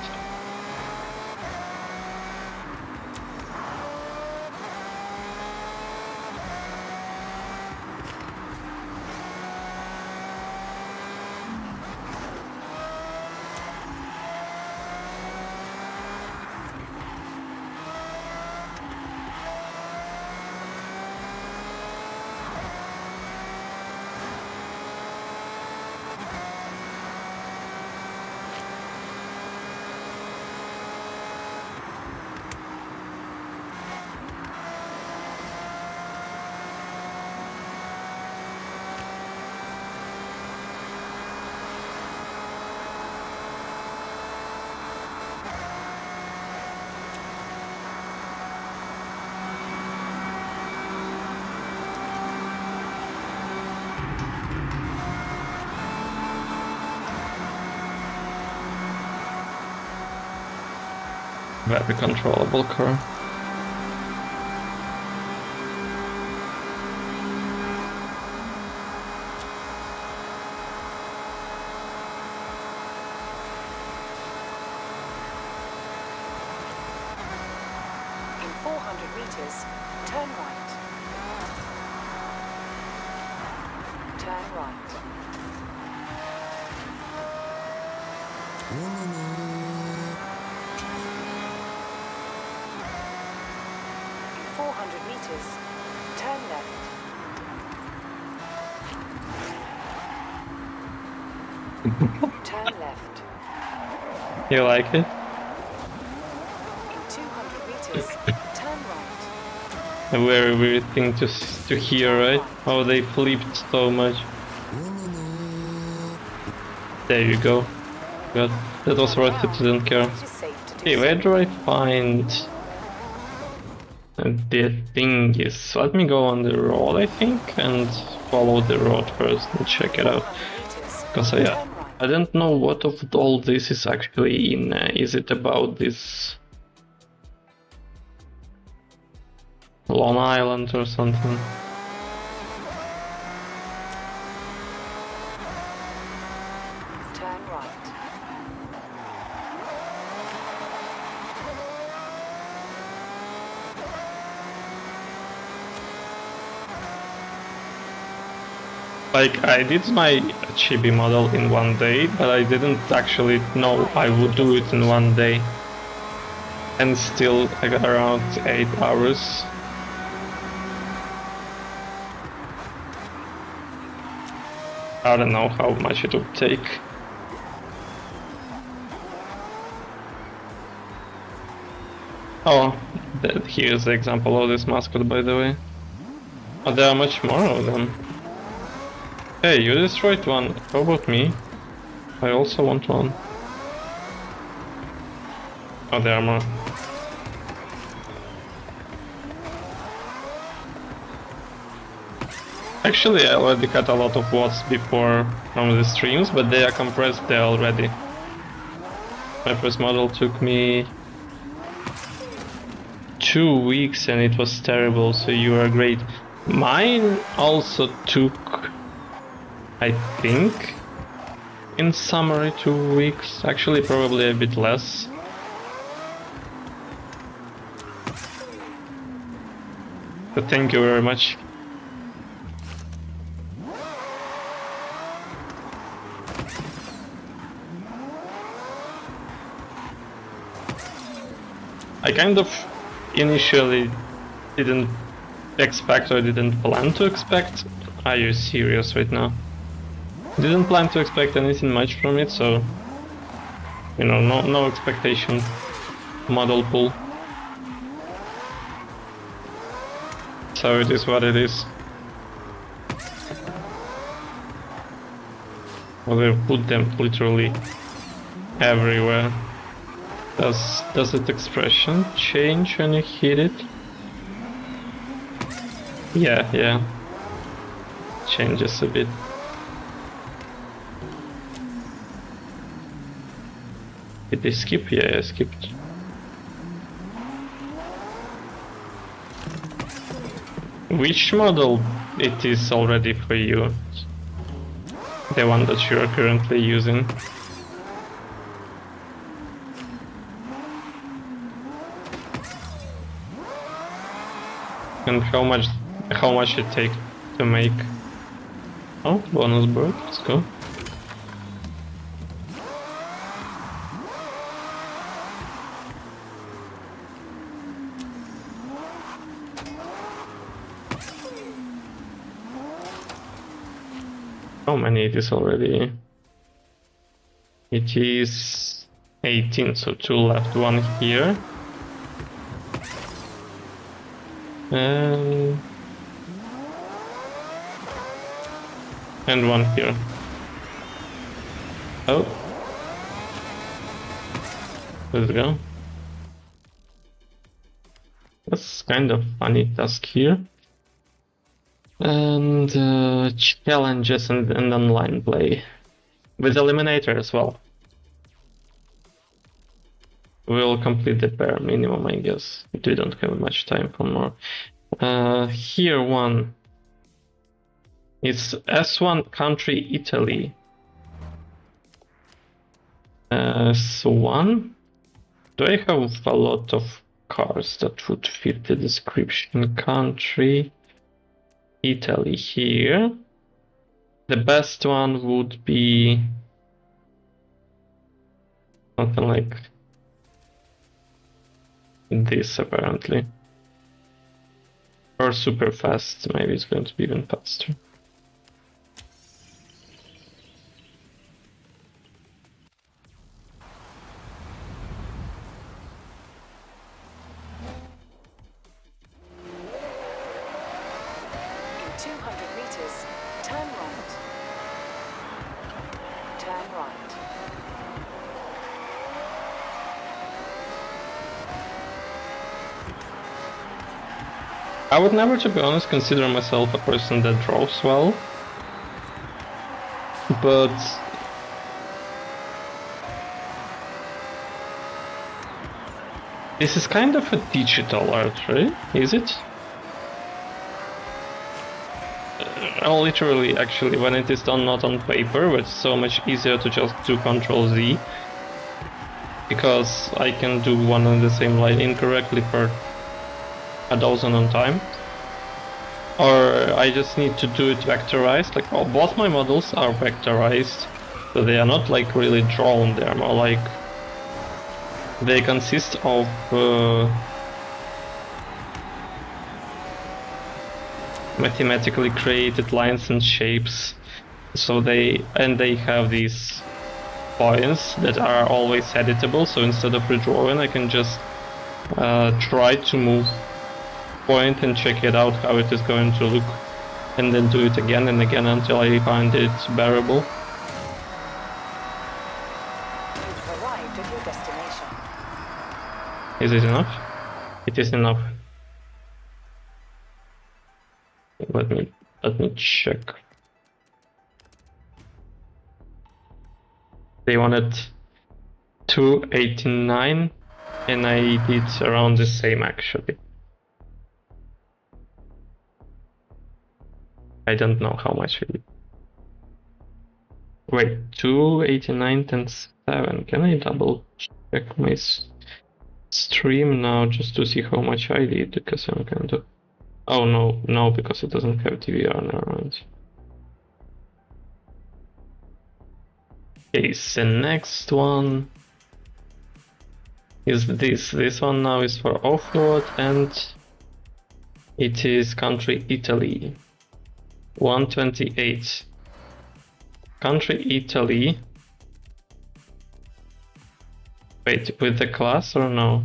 A: Very controllable car.
D: In 400 meters, turn right. Turn right. In 400 meters, turn left. Turn left.
A: You like it?
D: In 200 meters, turn right.
A: A very weird thing to hear, right? How they flipped so much. There you go. Good. That was worth it, didn't care.
D: It is safe to do
A: Okay, where do I find the thing is? Let me go on the road, I think, and follow the road first and check it out.
D: 400 meters,
A: Because
D: turn right.
A: I don't know what of all this is actually in. Is it about this Long Island or something?
D: Turn right.
A: Like, I did my chibi model in one day, but I didn't actually know I would do it in one day. And still, I got around 8 hours. I don't know how much it would take. Oh, here's the example of this mascot, by the way. Oh, there are much more of them. Hey, you destroyed one. How about me? I also want one. Oh, there are more. Actually, I already got a lot of watts before from the streams, but they are compressed there already. My first model took me 2 weeks and it was terrible, so you are great. Mine also took, I think, in summary 2 weeks. Actually, probably a bit less. But thank you very much. I kind of initially didn't expect or didn't plan to expect. Are you serious right now? Didn't plan to expect anything much from it, so you know, no expectation model pool. So it is what it is. Well, they put them literally everywhere. Does its expression change when you hit it? Yeah. Changes a bit. Did they skip? Yeah, I skipped. Which model it is already for you? The one that you are currently using? And how much it take to make? Oh, bonus bird, let's go. How many it is already? It is 18, so 2 left, 1 here. And 1 here. Oh. Let's go. That's kind of funny task here. And challenges and online play. With Eliminator as well. We'll complete the bare minimum, I guess. We don't have much time for more. Here one. It's S1 country Italy. S1. Do I have a lot of cars that would fit the description? Country Italy here. The best one would be something like this, apparently. Or super fast, maybe it's going to be even faster.
D: In 200 meters, turn right. Turn right.
A: I would never, to be honest, consider myself a person that draws well. But this is kind of a digital art, right? Is it? Literally, actually, when it is done not on paper, it's so much easier to just do Ctrl-Z. Because I can do one and the same line incorrectly for a dozen on time. Or I just need to do it vectorized. Like, oh, both my models are vectorized, so they are not like really drawn, they are more like they consist of mathematically created lines and shapes. So they have these points that are always editable, so instead of redrawing I can just try to move point and check it out how it is going to look, and then do it again and again until I find it bearable.
D: You've arrived at your destination.
A: Is it enough? It is enough. Let me check. They wanted 289, and I did around the same actually. I don't know how much I did. Wait, 289 times 7. Can I double check my stream now just to see how much I did? Because I'm kind of. Oh no, because it doesn't have TVR, never mind. Okay, the next one is this. This one now is for off-road, and it is country Italy. 128. Country Italy. Wait, with the class or no?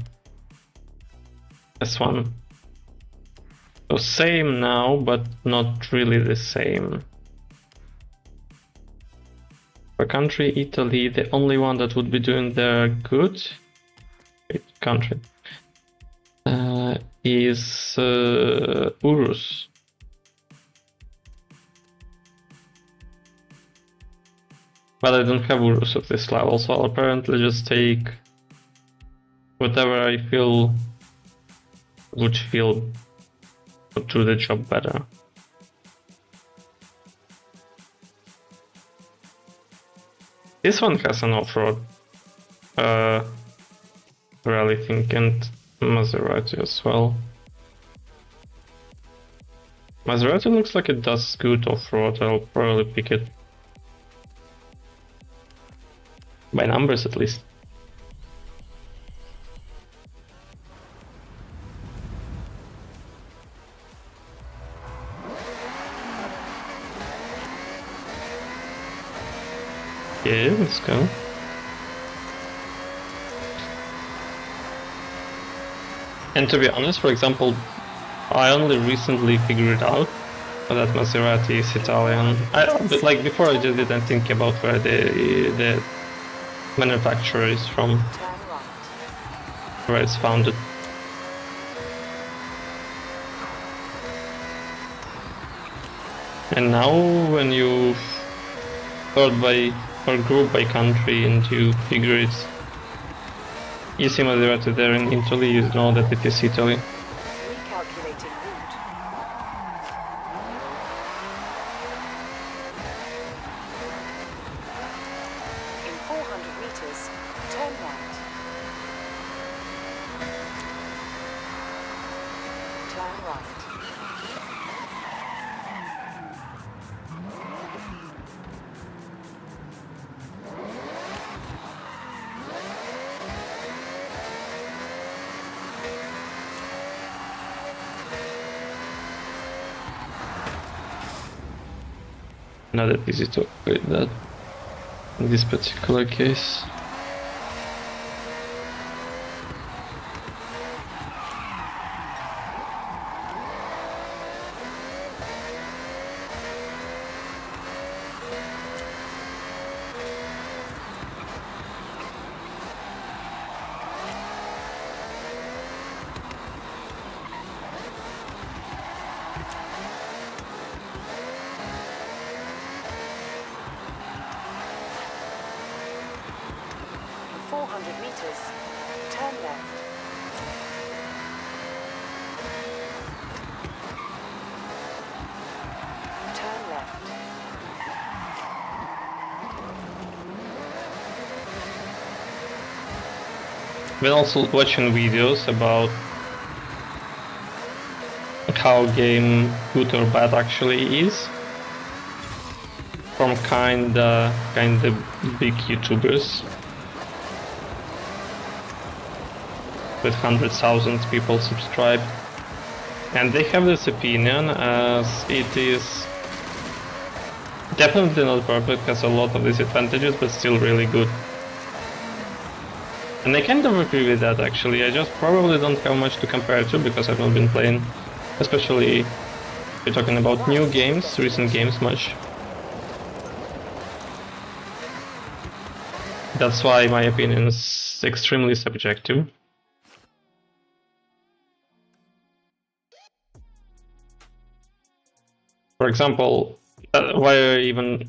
A: S1. So same now, but not really the same. For country Italy, the only one that would be doing the good country is Urus. But I don't have Urus at this level, so I'll apparently just take whatever I feel would do the job better. This one has an off-road rally thing and Maserati as well. Maserati looks like it does good off-road. I'll probably pick it. By numbers at least. Yeah, let's go. And to be honest, for example, I only recently figured out that Maserati is Italian. But like before, I just didn't think about where the manufacturer is from, where it's founded. And now, when you sort by or group by country and you figure it, you see Maserati there in Italy, you know that it is Italy.
D: Recalculating route. In 400 meters, turn right. Turn right.
A: Not that easy to upgrade that in this particular case.
D: In 400 meters, turn left. Turn left.
A: Been also watching videos about how game good or bad actually is from kinda big YouTubers with 100,000 people subscribed, and they have this opinion as it is definitely not perfect, has a lot of disadvantages, but still really good. And I kind of agree with that actually. I just probably don't have much to compare to because I've not been playing, especially if you're talking about new games, recent games much. That's why my opinion is extremely subjective. For example, why I even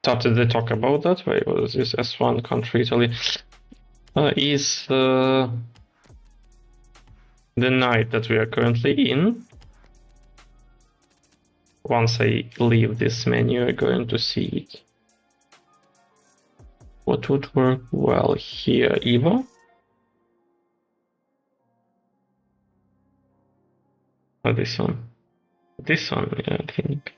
A: started the talk about that. Wait, what is this? S1 country, Italy. Is the night that we are currently in. Once I leave this menu, I'm going to see it. What would work well here? Evo? Or this one? This one, yeah, I think.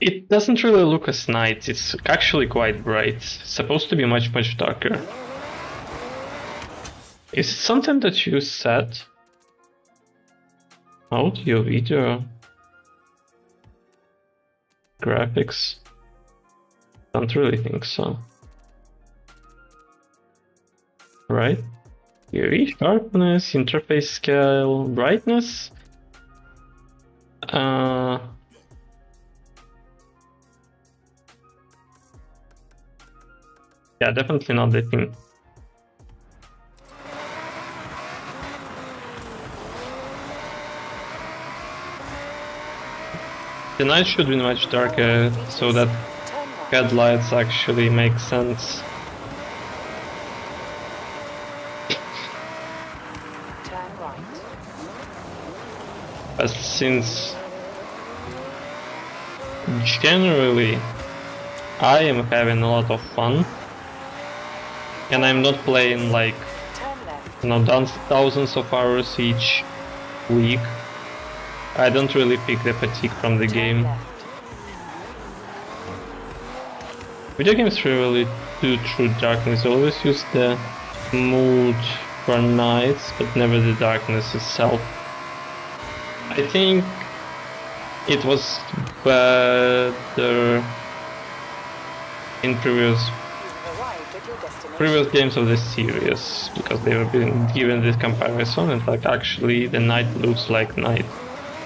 A: It doesn't really look as night, it's actually quite bright. It's supposed to be much darker. Is it something that you set? Audio, video, graphics? Don't really think so. Right? UV, sharpness, interface scale, brightness? Yeah, definitely not the thing. The night should be much darker so that headlights actually make sense.
D: Turn right.
A: But since generally I am having a lot of fun and I'm not playing like,
D: Turn left.
A: thousands of hours each week, I don't really pick the fatigue from the
D: Turn
A: game.
D: left.
A: Video games really do true darkness. I always use the mood for nights, but never the darkness itself. I think it was better in previous
D: You've arrived at your destination.
A: games of the series, because they have been given this comparison and like actually the night looks like night.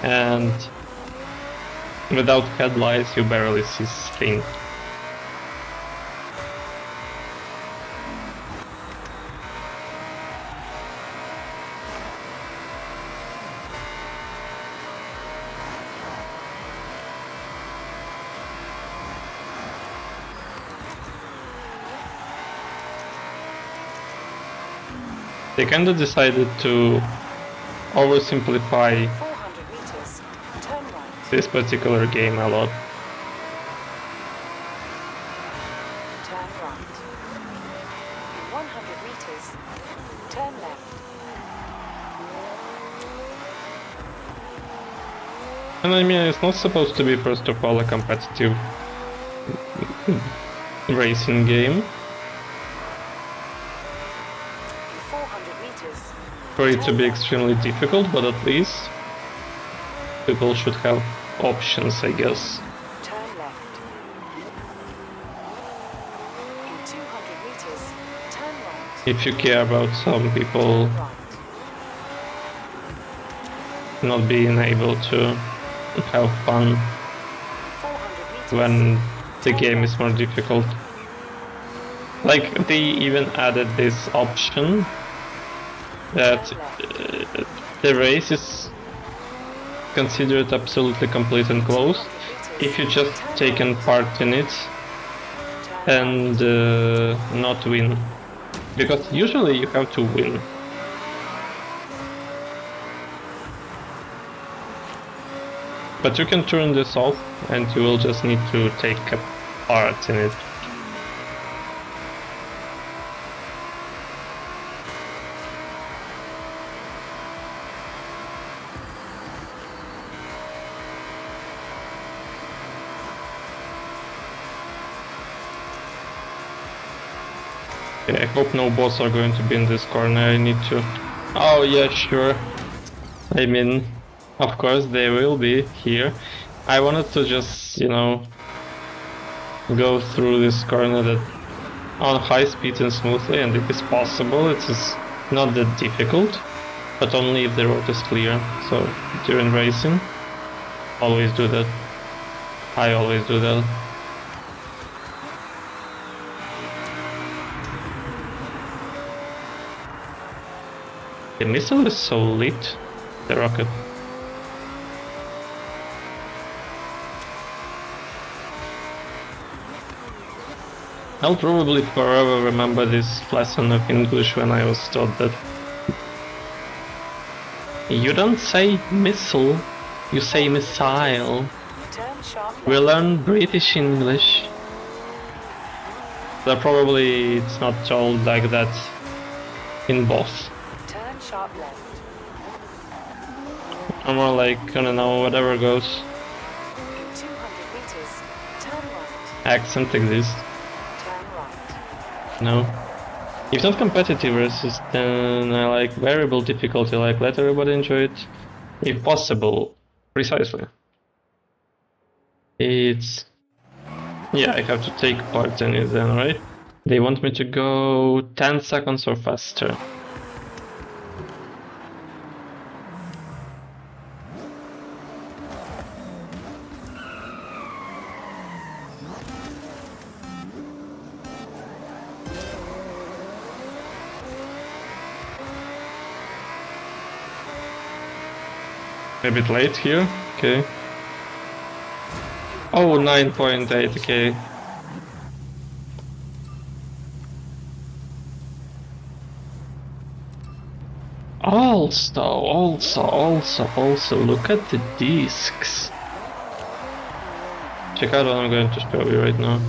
A: And without headlights you barely see things. They kinda decided to oversimplify
D: 400 meters. Turn right.
A: this particular game a lot.
D: Turn right. In 100 meters. Turn left.
A: And I mean, it's not supposed to be first of all a competitive racing game.
D: 400 meters.
A: For it to be extremely difficult, but at least people should have options, I guess.
D: Turn left. In 200 meters. Turn right.
A: If you care about some people
D: Turn right.
A: not being able to have fun
D: 400 meters.
A: when the game is more difficult. Like, they even added this option that the race is considered absolutely complete and closed if you just taken part in it and not win. Because usually you have to win. But you can turn this off and you will just need to take a part in it. Okay, I hope no bots are going to be in this corner. I need to... Oh yeah, sure. I mean, of course they will be here. I wanted to just, you know, go through this corner that on high speed and smoothly, and if it's possible, it is not that difficult, but only if the road is clear. So during racing, always do that. I always do that. The missile is so lit, the rocket. I'll probably forever remember this lesson of English when I was taught that you don't say missile, you say missile.
D: Turn sharp
A: We
D: left.
A: learn British English. So probably it's not told like that in both.
D: Turn sharp left.
A: I'm more like, I don't know, whatever goes.
D: In 200 meters, turn right.
A: Accent exists.
D: Turn right.
A: No. If not competitive races, then I like variable difficulty, like let everybody enjoy it. If possible, precisely. It's... yeah, I have to take part in it then, right? They want me to go 10 seconds or faster. A bit late here, okay. Oh, 9.8, okay. Also, look at the discs. Check out what I'm going to show you right now.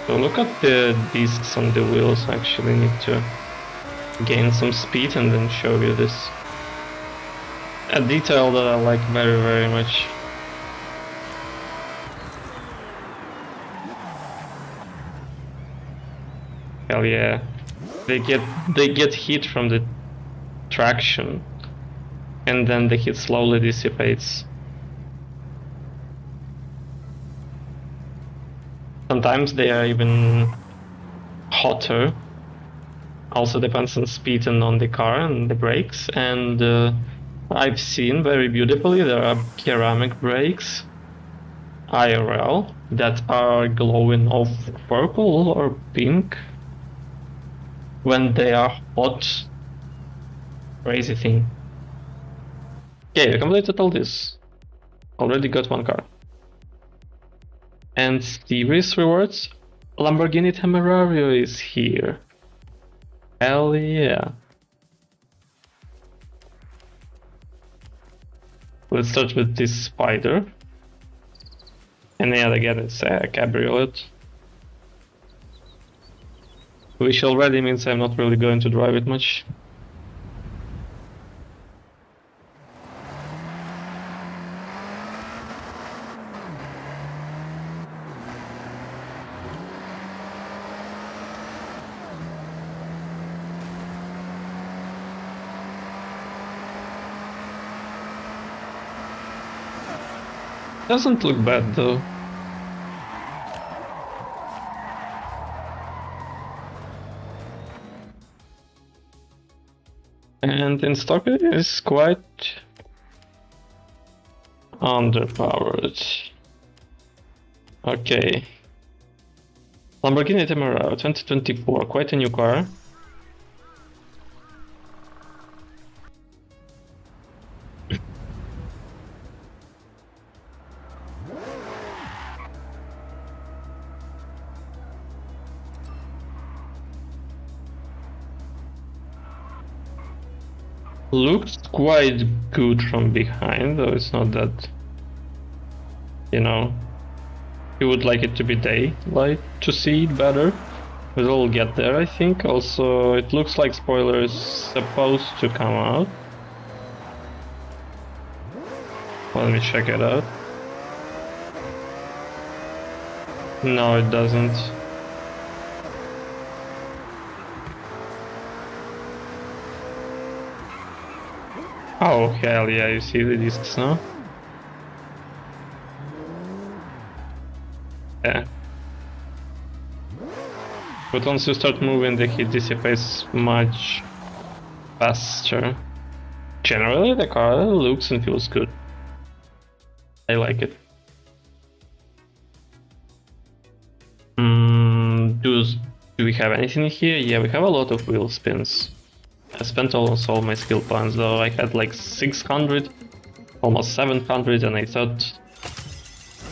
A: So look at the discs on the wheels. I actually need to gain some speed and then show you this. A detail that I like very, very much. Hell yeah. They get heat from the traction, and then the heat slowly dissipates. Sometimes they are even hotter. Also depends on speed and on the car and the brakes. And I've seen very beautifully there are ceramic brakes, IRL, that are glowing of purple or pink when they are hot. Crazy thing. Okay, we completed all this. Already got one car. And series rewards. Lamborghini Temerario is here. Hell yeah. Let's start with this Spider. And yeah, again it's a cabriolet. Which already means I'm not really going to drive it much. Doesn't look bad though. And in stock it is quite underpowered. Okay. Lamborghini Temerario 2024, quite a new car. Looks quite good from behind, though it's not that, you know, you would like it to be daylight to see it better. But we'll get there, I think. Also, it looks like spoiler is supposed to come out. Let me check it out. No, it doesn't. Oh, hell yeah, you see the discs now? Yeah. But once you start moving, the heat dissipates much faster. Generally, the car looks and feels good. I like it. Do we have anything here? Yeah, we have a lot of wheel spins. I spent almost all my skill points, though. I had like 600, almost 700, and I thought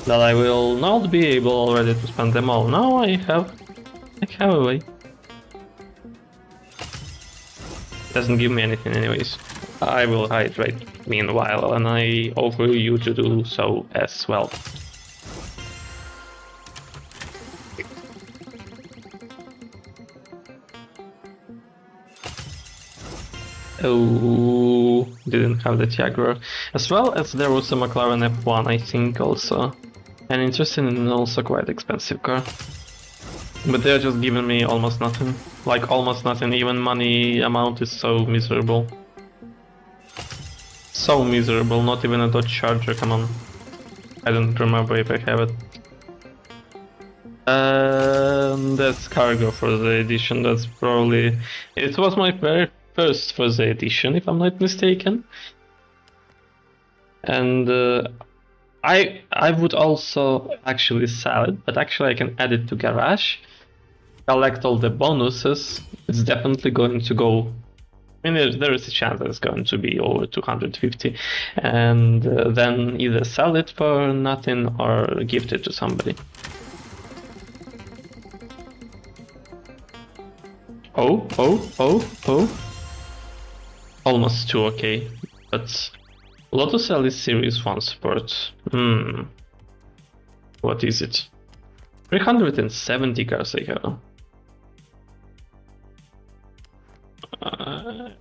A: that I will not be able already to spend them all. Now I have a way. Doesn't give me anything anyways. I will hydrate meanwhile, and I offer you to do so as well. Oh, didn't have the Jaguar. As well as there was a McLaren F1, I think, also. An interesting and also quite expensive car. But they're just giving me almost nothing. Like, almost nothing. Even money amount is so miserable. So miserable, not even a Dodge Charger, come on. I don't remember if I have it. That's cargo for the edition, that's probably... It was my very first for the edition, if I'm not mistaken. And I would also actually sell it, but actually I can add it to garage, collect all the bonuses. It's definitely going to go. I mean, there is a chance that it's going to be over 250, and then either sell it for nothing or gift it to somebody. Oh. Almost 2, okay. But Lotus Elise Series 1 Sport. What is it? 370 cars I have.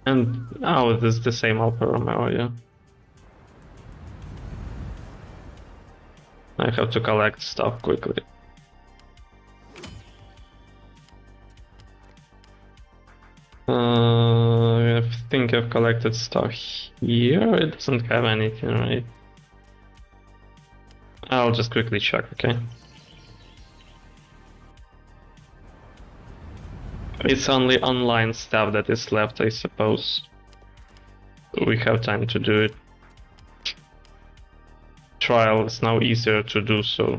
A: And oh, it is the same Alfa Romeo, yeah. I have to collect stuff quickly. I think I've collected stuff here. It doesn't have anything, right? I'll just quickly check, okay? It's only online stuff that is left, I suppose. We have time to do it. Trial is now easier to do so.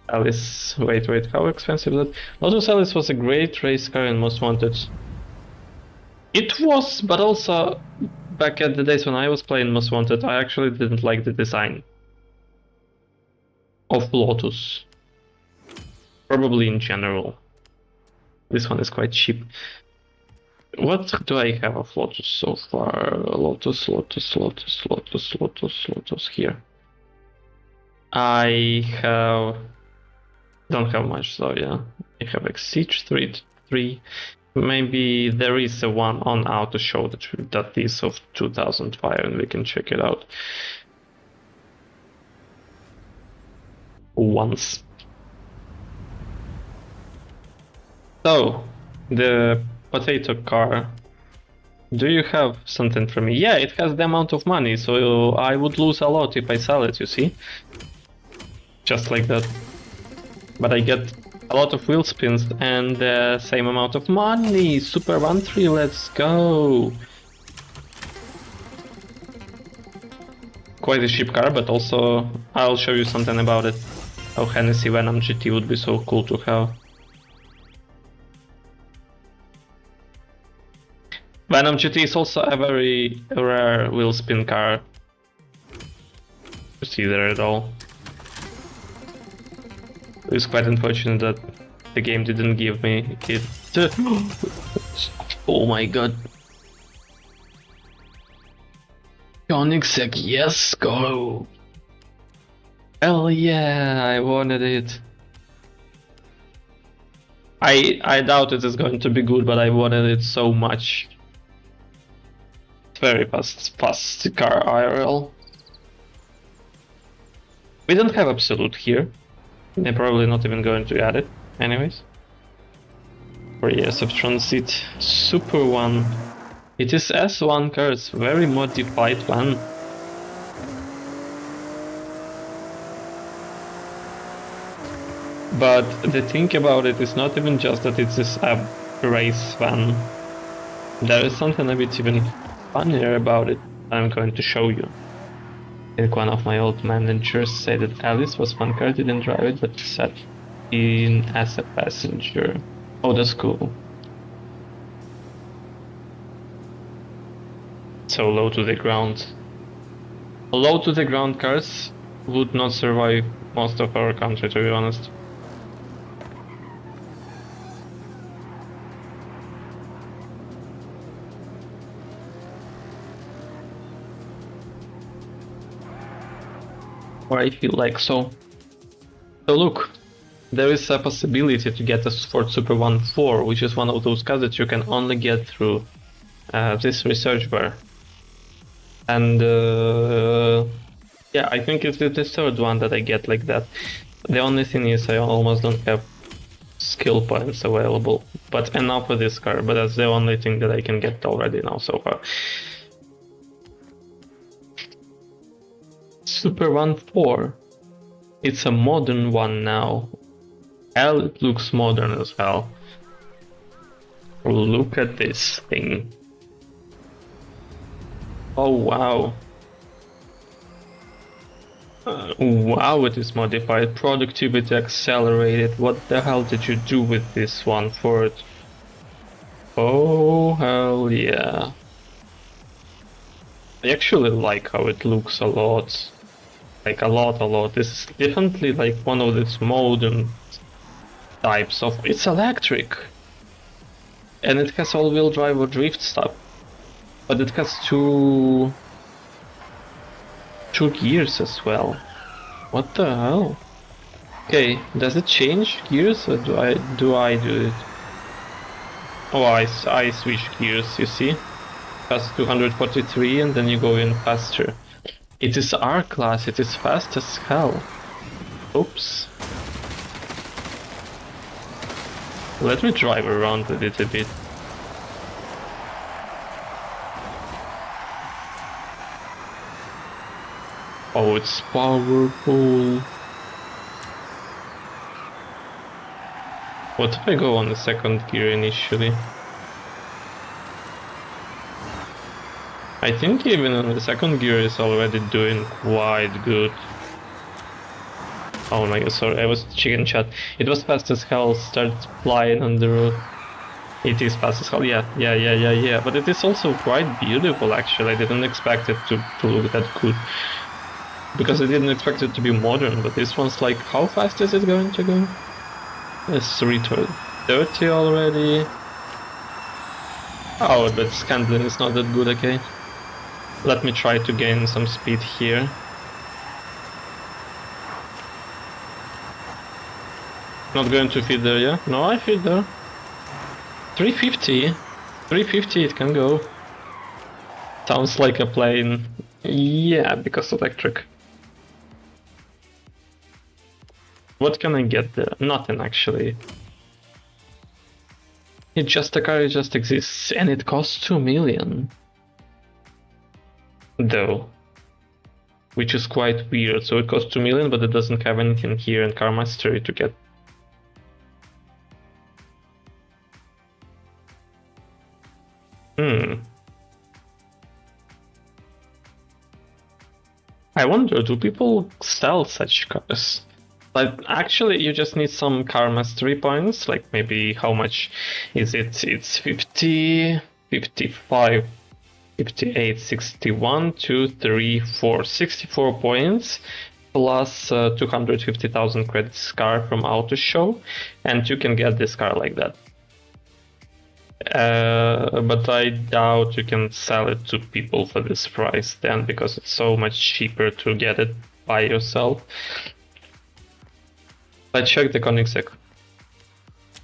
A: Alice, wait, how expensive is that? Lotus Alice was a great race car in Most Wanted. It was, but also back at the days when I was playing Most Wanted, I actually didn't like the design of Lotus. Probably in general. This one is quite cheap. What do I have of Lotus so far? Lotus here. I don't have much though, yeah. I have Exige 3. Maybe there is a one on auto show that is of 2005 and we can check it out once. So, the potato car. Do you have something for me? Yeah, it has the amount of money, so I would lose a lot if I sell it, you see? Just like that. But I get a lot of wheel spins and the same amount of money. Super 1-3, let's go. Quite a cheap car, but also I'll show you something about it. Oh, Hennessy Venom GT would be so cool to have. Venom GT is also a very rare wheel spin car. You see there at all. It's quite unfortunate that the game didn't give me it. Oh my god. Koenigsegg, yes, go! Hell yeah, I wanted it. I doubt it is going to be good, but I wanted it so much. It's very fast car IRL. We don't have Absolute here. They're probably not even going to add it, anyways. 4 years of transit. Super one. It is S1 car, it's very modified one. But the thing about it is not even just that it is a race van. There is something a bit even funnier about it I'm going to show you. I think one of my old managers said that Alice was fun car, didn't drive it, but sat in as a passenger. Oh, that's cool. So low to the ground. Low to the ground cars would not survive most of our country, to be honest. Or I feel like so. So look, there is a possibility to get a Ford Super 1.4, which is one of those cars that you can only get through this research bar. And yeah, I think it's the third one that I get like that. The only thing is I almost don't have skill points available, but enough for this car, but that's the only thing that I can get already now so far. Super 1.4. It's a modern one now. Hell, it looks modern as hell. Look at this thing. Oh wow. Wow, it is modified. Productivity accelerated. What the hell did you do with this one for it? Oh, hell yeah. I actually like how it looks a lot. Like a lot. This is definitely like one of these modern types of... It's electric! And it has all-wheel drive or drift stuff. But it has two gears as well. What the hell? Okay, does it change gears or do I do it? Oh, I switch gears, you see? Past 243 and then you go in faster. It is R class, it is fast as hell. Oops. Let me drive around with it a bit. Oh, it's powerful. What if I go on the second gear initially? I think even on the second gear is already doing quite good. Oh my god, sorry, I was chicken chat. It was fast as hell, started flying on the road. It is fast as hell, yeah. But it is also quite beautiful actually. I didn't expect it to look that good. Because I didn't expect it to be modern, but this one's like, how fast is it going to go? It's 330 already. Oh, but handling is not that good, okay. Let me try to gain some speed here. Not going to feed there, yeah? No, I feed there. 350. 350 it can go. Sounds like a plane. Yeah, because electric. What can I get there? Nothing actually. It's just a car, it just exists, and it costs 2 million. Though. Which is quite weird, so it costs 2 million, but it doesn't have anything here in Car Mastery to get. I wonder, do people sell such cars? Like, actually, you just need some car mastery points, like maybe how much is it? It's 50, 55, 58, 61, 2, 3, 4, 64 points, plus 250,000 credits car from Auto Show, and you can get this car like that. But I doubt you can sell it to people for this price then, because it's so much cheaper to get it by yourself. Let's check the Koenigsegg.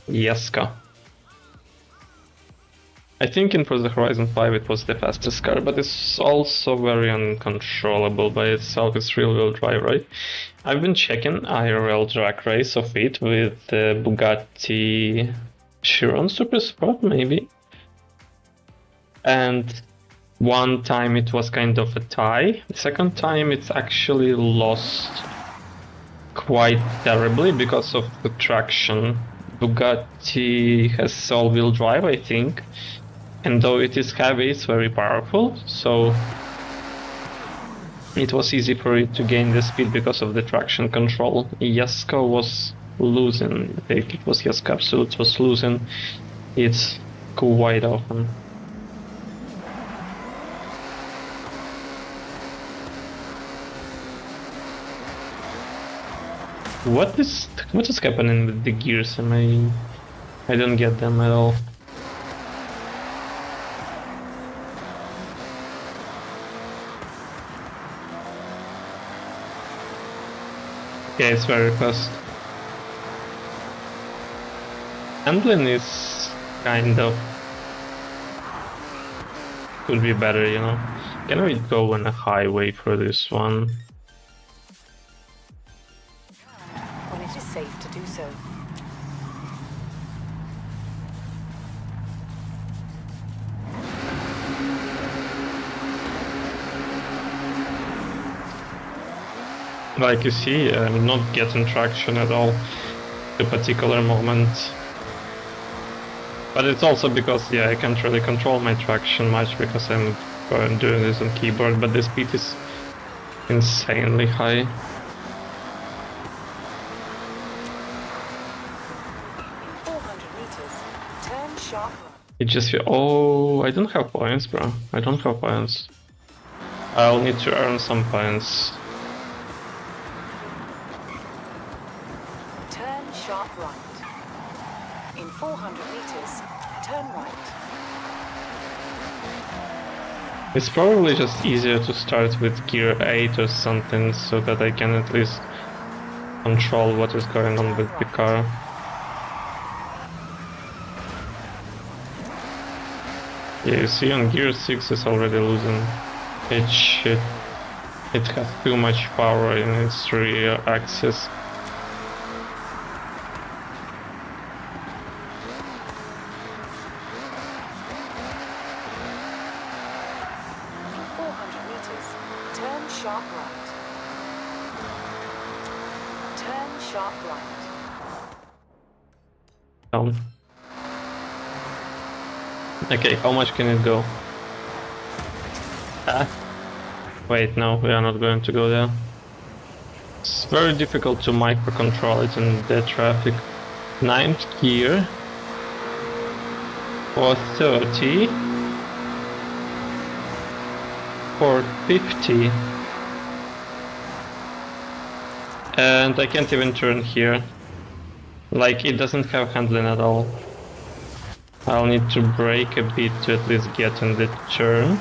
A: Jeska. I think in Forza Horizon 5 it was the fastest car, but it's also very uncontrollable by itself. It's rear-wheel drive, right? I've been checking IRL drag race of it with the Bugatti Chiron Super Sport, maybe. And one time it was kind of a tie. The second time it's actually lost quite terribly because of the traction. Bugatti has all-wheel drive, I think, and though it is heavy, it's very powerful, so it was easy for it to gain the speed because of the traction control. Jeska was losing, I think it was Jeska Absolute was losing it quite often. What is happening with the gears? I don't get them at all. Yeah, it's very fast. Handling is kind of could be better, you know. Can we go on a highway for this one?
D: When it is safe to do so.
A: Like you see, I'm not getting traction at all at a particular moment. But it's also because, yeah, I can't really control my traction much because I'm doing this on keyboard, but the speed is insanely high.
D: 400 meters, turn sharp right.
A: It just feel, oh, I don't have points, bro. I don't have points. I'll need to earn some points.
D: Turn sharp right. In 400 meters, turn right.
A: It's probably just easier to start with gear 8 or something so that I can at least control what is going on with the car. Yeah, you see on gear 6 it's already losing its shit. It has too much power in its rear axis.
D: In 400 meters, turn sharp right. Turn sharp right.
A: Down. Okay, how much can it go? Ah. Wait, no, we are not going to go there. It's very difficult to microcontrol it in the traffic. 9th gear. 430. 450. And I can't even turn here. Like, it doesn't have handling at all. I'll need to brake a bit to at least get in the turn.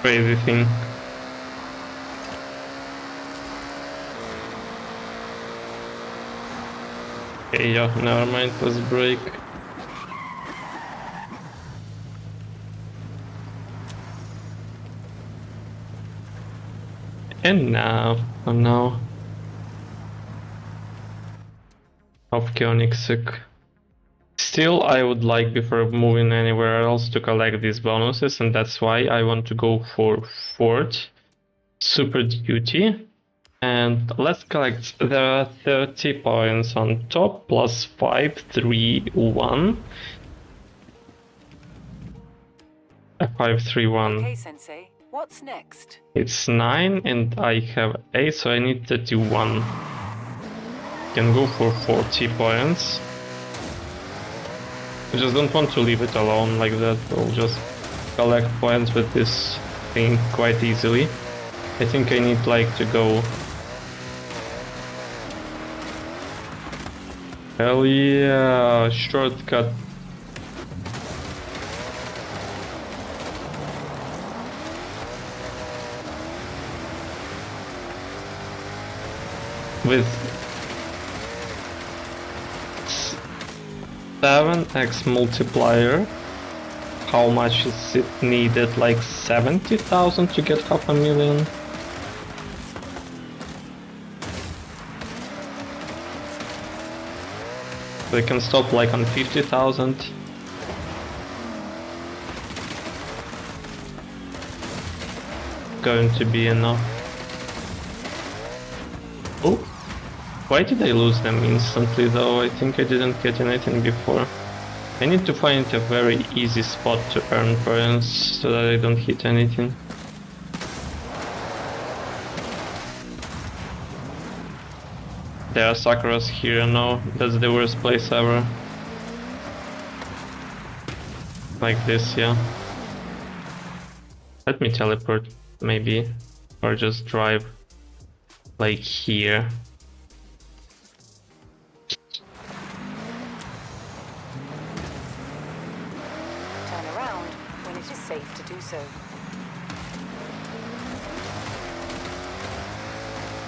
A: Crazy thing. Okay, yeah, never mind, let's brake. And now, oh no. Of Koenigsegg. Still, I would like, before moving anywhere else, to collect these bonuses, and that's why I want to go for Ford Super Duty. And let's collect, there are 30 points on top, plus 5, 3, 1. 5, 3, 1.
D: Okay, Sensei. What's next?
A: It's 9 and I have 8, so I need 31. Can go for 40 points. I just don't want to leave it alone like that. I'll just collect points with this thing quite easily. I think I need like to go. Hell yeah, shortcut. With 7x multiplier, how much is it needed? Like 70,000 to get 500,000? They can stop like on 50,000. Going to be enough. Oh, why did I lose them instantly though? I think I didn't get anything before. I need to find a very easy spot to earn points so that I don't hit anything. There are Sakuras here, no, that's the worst place ever. Like this, yeah. Let me teleport, maybe. Or just drive like here.
D: Turn around when it is safe to do so.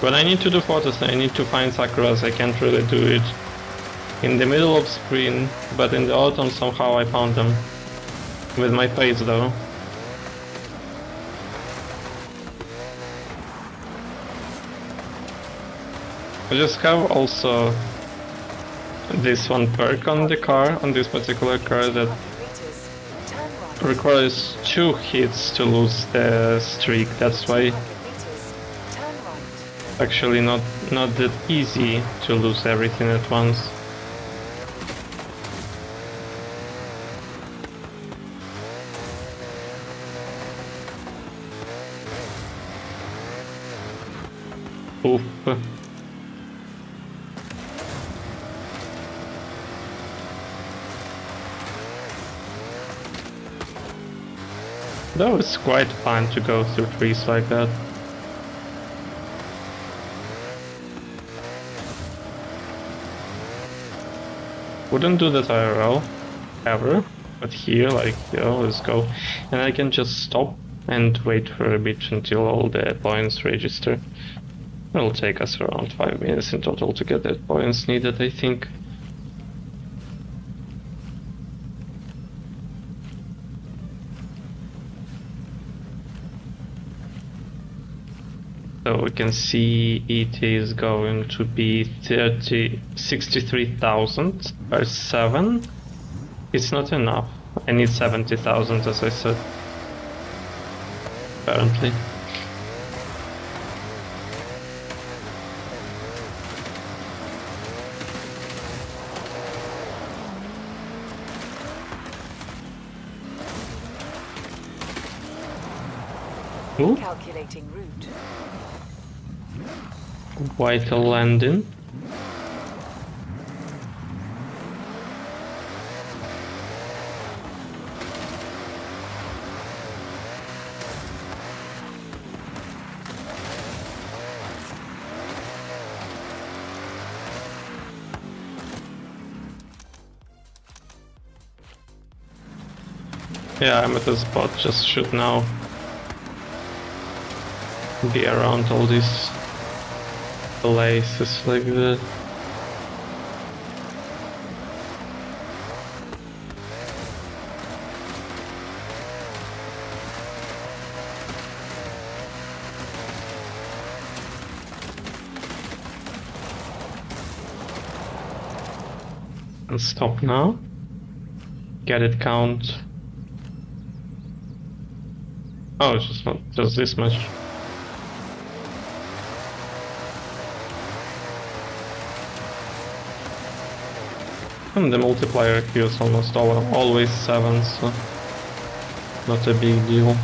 A: When I need to do photos, I need to find Sakuras, I can't really do it in the middle of spring, but in the autumn somehow I found them. With my face though. I just have also this one perk on the car, on this particular car, that
D: 100 meters. Turn right.
A: requires 2 hits to lose the streak. That's why
D: 100 meters. Turn right.
A: actually not that easy to lose everything at once. Oof. Though it's quite fun to go through trees like that. Wouldn't do that IRL, ever, but here, like, yo, let's go. And I can just stop and wait for a bit until all the points register. It'll take us around 5 minutes in total to get the points needed, I think. So we can see it is going to be 63,000 per 7. It's not enough. I need 70,000 as I said. Apparently. Ooh,
D: Calculating route.
A: vital landing. Yeah, I'm at the spot, just should now be around all these places like that. And stop now. Get it count. Oh, it's just not just this much. And the multiplier here is almost always 7, so not a big deal.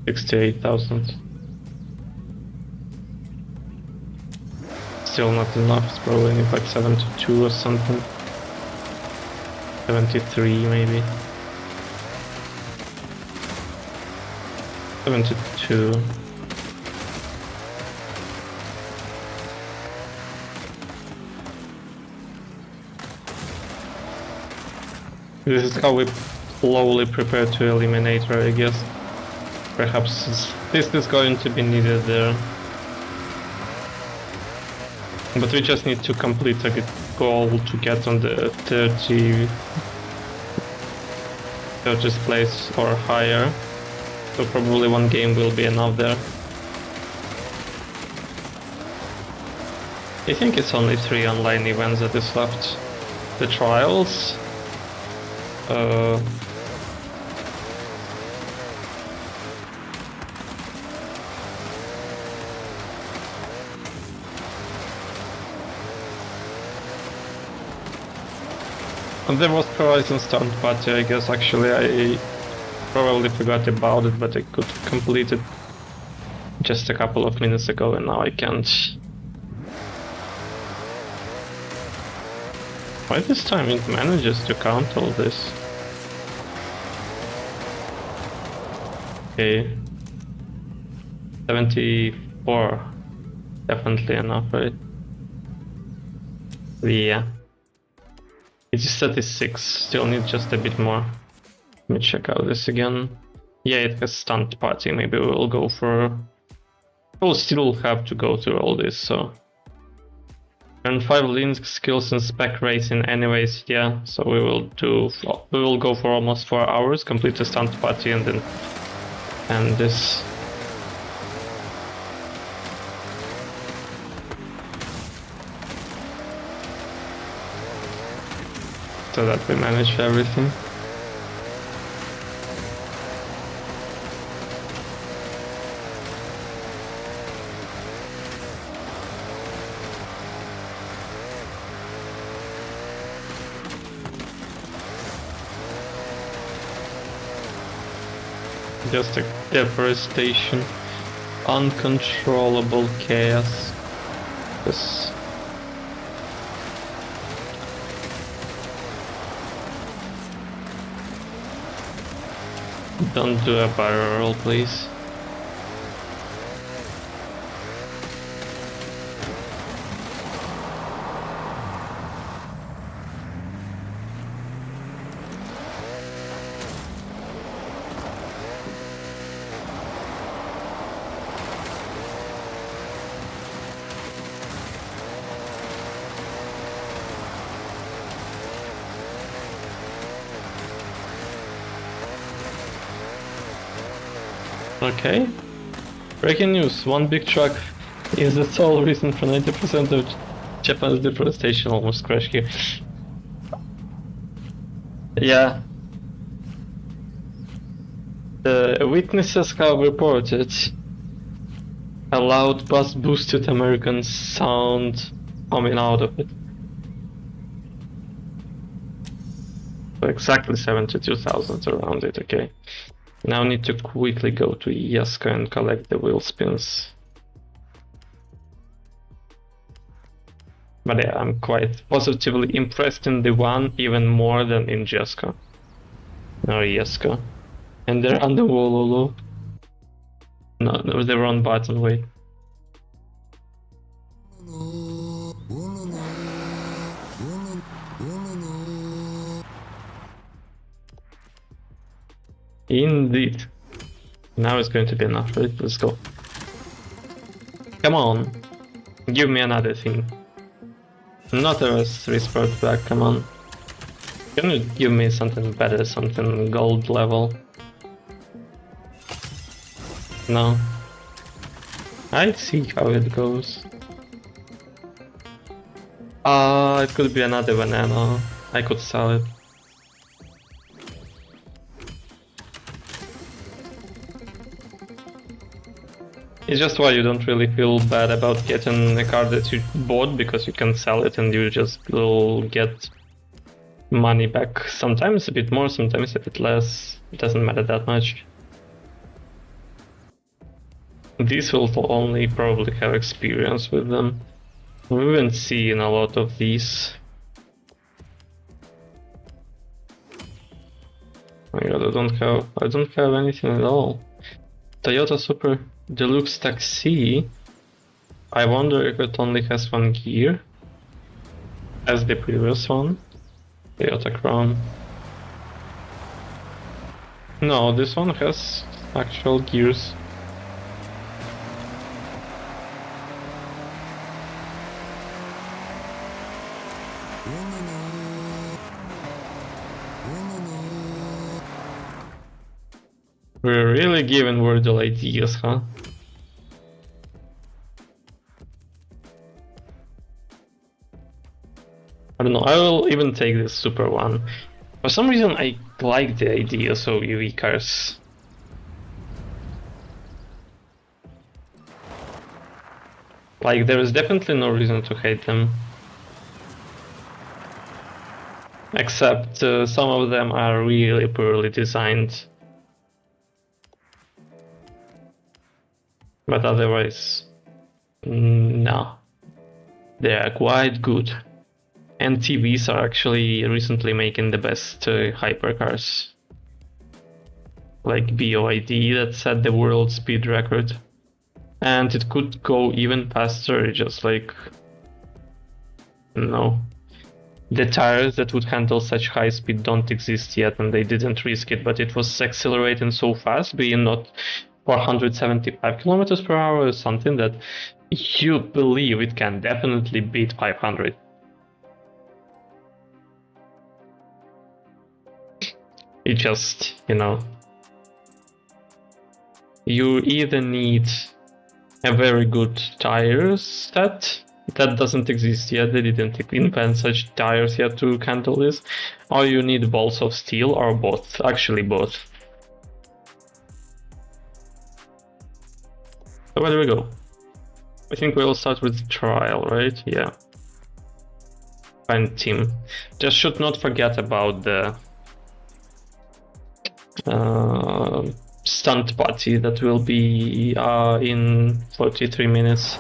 A: $68,000. Still not enough, it's probably need like 72 or something. 73 maybe. 72. This is how we slowly prepare to eliminate her, I guess. Perhaps this is going to be needed there. But we just need to complete a goal to get on the 30th place or higher. So probably one game will be enough there. I think it's only 3 online events that is left. The trials, And there was Horizon Stunt Party, I guess. Actually, I probably forgot about it, but I could complete it just a couple of minutes ago, and now I can't. Why this time it manages to count all this? Okay. 74. Definitely enough, right? Yeah. It is 36. Still need just a bit more. Let me check out this again. Yeah, it has stunt party. Maybe we'll go for... We'll still have to go through all this, so... And 5 lean skills and spec racing anyways, yeah. So we will go for almost 4 hours, complete the stunt party and then end this. So that we manage everything. Just a deforestation, uncontrollable chaos. This. Don't do a barrel roll, please. Okay. Breaking news. One big truck is the sole reason for 90% of Japan's deforestation almost crashed here. Yeah. The witnesses have reported a loud bass-boosted American sound coming out of it. So exactly 72,000 around it, okay. Now I need to quickly go to Yaska and collect the wheel spins. But yeah, I'm quite positively impressed in the one, even more than in Jeska. Or Yaska. And they're on the Wololo. No, they were on button, wait. Indeed. Now it's going to be enough, right? Let's go. Come on. Give me another thing. Not a resport back, come on. Can you give me something better, something gold level? No. I see how it goes. It could be another banana. I could sell it. It's just why you don't really feel bad about getting a car that you bought, because you can sell it and you just will get money back. Sometimes a bit more, sometimes a bit less. It doesn't matter that much. These will only probably have experience with them. We haven't seen a lot of these. Oh my god, I don't have anything at all. Toyota Super Deluxe Taxi. I wonder if it only has one gear, as the previous one. Toyota Crown. No, this one has actual gears. We're really giving Wordle ideas, huh? I don't know, I will even take this super one. For some reason I like the ideas of UV cars. Like, there is definitely no reason to hate them. Except some of them are really poorly designed. But otherwise, no. They are quite good. And TVs are actually recently making the best hypercars. Like BOID that set the world speed record. And it could go even faster, just like, no. The tires that would handle such high speed don't exist yet, and they didn't risk it, but it was accelerating so fast, being not 475 kilometers per hour, is something that you believe it can definitely beat 500. It just, you either need a very good tire set that doesn't exist yet, they didn't invent such tires yet to handle this, or you need balls of steel, or both, actually both. So where do we go? I think we'll start with trial, right? Yeah. Find team. Just should not forget about the stunt party that will be in 43 minutes.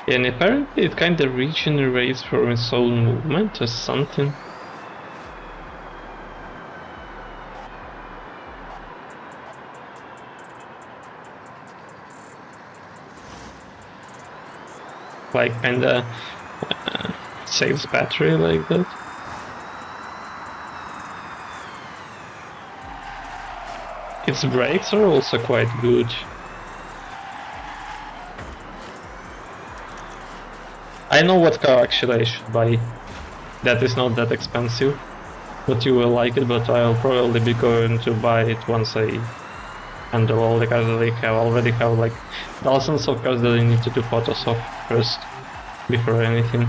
A: And apparently it kind of regenerates from its own movement or something. Like kinda saves battery like that. Its brakes are also quite good. I know what car actually I should buy. That is not that expensive, but you will like it, but I'll probably be going to buy it once I handle all the cars that I already have like dozens of cars that I need to do photos of first, before anything.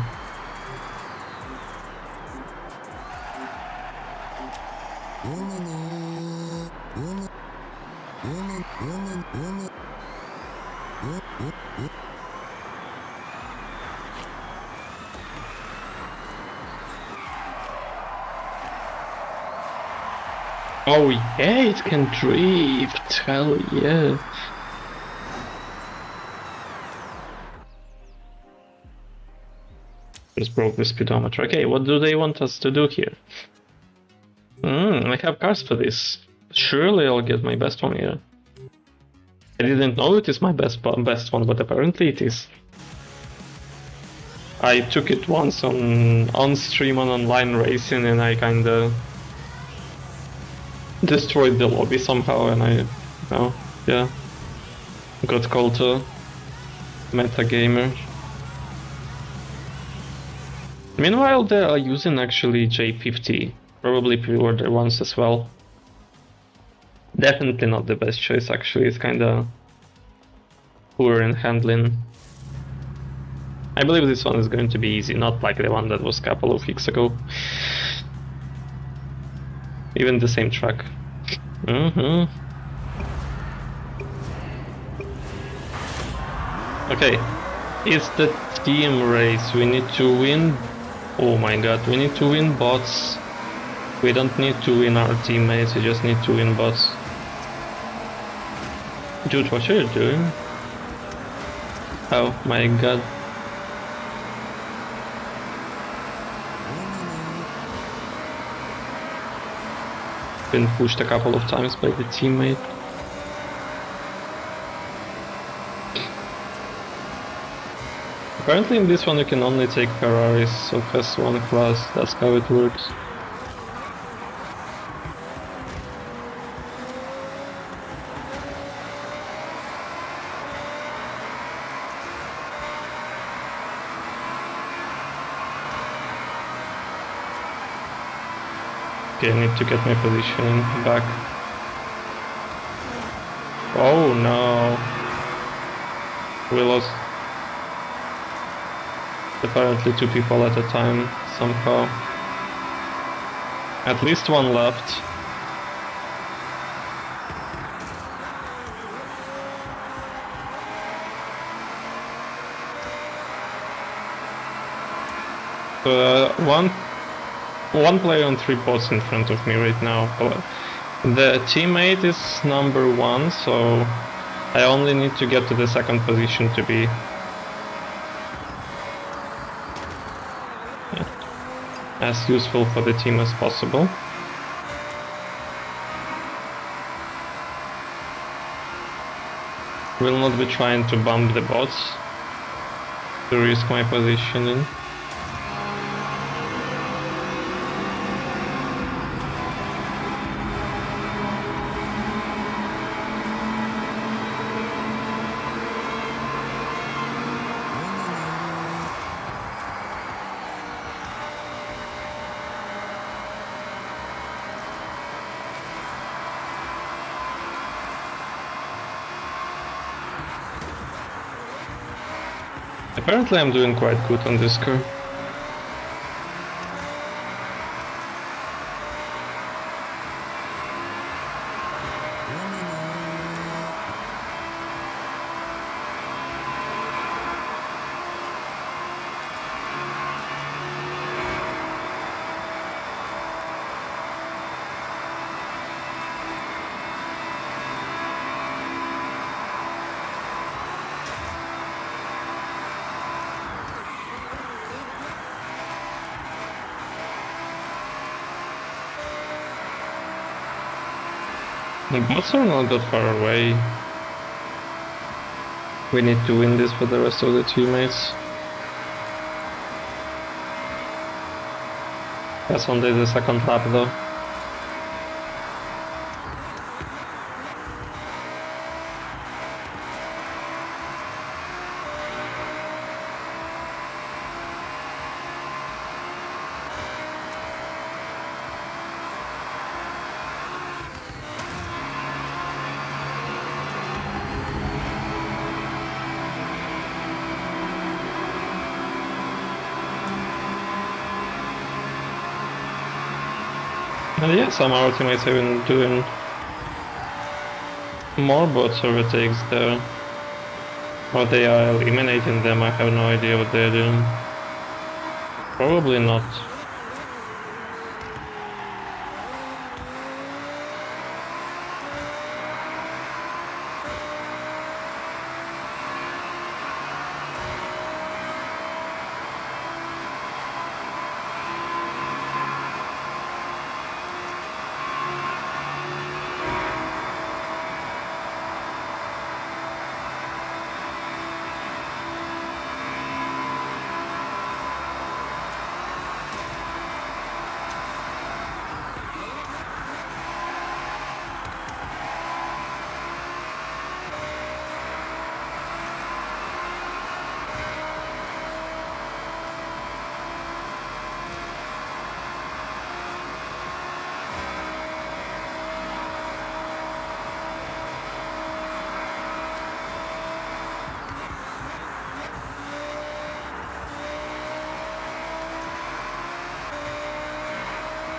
A: Oh yeah, it can drift, hell yeah. Just broke the speedometer. Okay, what do they want us to do here? I have cars for this. Surely I'll get my best one here. I didn't know it is my best one, but apparently it is. I took it once on stream on online racing, and I kinda destroyed the lobby somehow, and yeah, got called a meta gamer. Meanwhile, they are using actually J50, probably pre-order ones as well. Definitely not the best choice, actually. It's kinda poor in handling. I believe this one is going to be easy, not like the one that was a couple of weeks ago. Even the same track. Okay, it's the team race. We need to win. Oh my god, we need to win bots. We don't need to win our teammates, we just need to win bots. Dude, what are you doing? Oh my god. Been pushed a couple of times by the teammate. Apparently in this one you can only take Ferraris of S1 class, that's how it works. Okay, I need to get my position back. Oh no. We lost apparently 2 people at a time, somehow. At least one left. One player on 3 pods in front of me right now. The teammate is number 1, so I only need to get to the second position to be as useful for the team as possible. Will not be trying to bump the bots to risk my positioning. Apparently I'm doing quite good on this car. The bots are not that far away. We need to win this for the rest of the teammates. That's only the second lap though. And yeah, some of our teammates have been doing more bots overtakes there. Or they are eliminating them, I have no idea what they're doing. Probably not.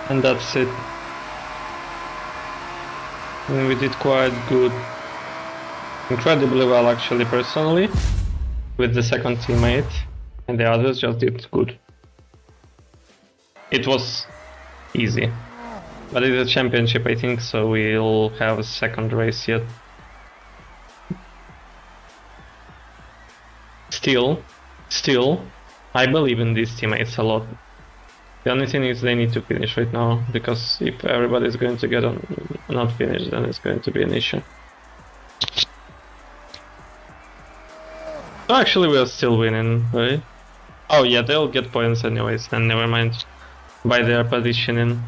A: And that's it. And we did quite good. Incredibly well actually personally. With the second teammate. And the others just did good. It was easy. But it's a championship I think, so we'll have a second race yet. Still, I believe in these teammates a lot. The only thing is they need to finish right now, because if everybody's going to get on not finished, then it's going to be an issue. So actually we are still winning, right? Oh yeah, they'll get points anyways, then never mind. By their positioning.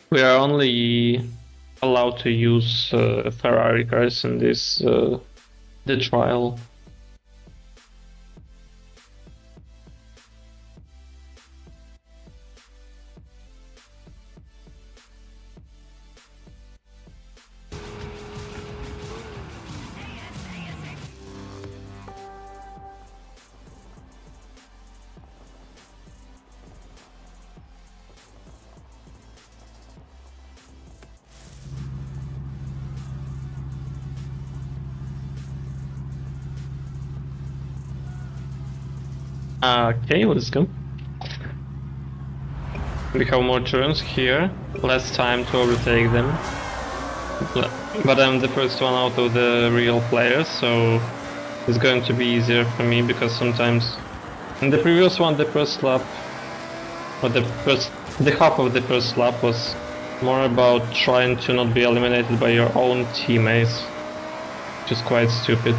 A: We are only allowed to use Ferrari cars in this the trial. Okay, let's go. We have more turns here, less time to overtake them. But I'm the first one out of the real players, so it's going to be easier for me because sometimes in the previous one the first lap or the half of the first lap was more about trying to not be eliminated by your own teammates, which is quite stupid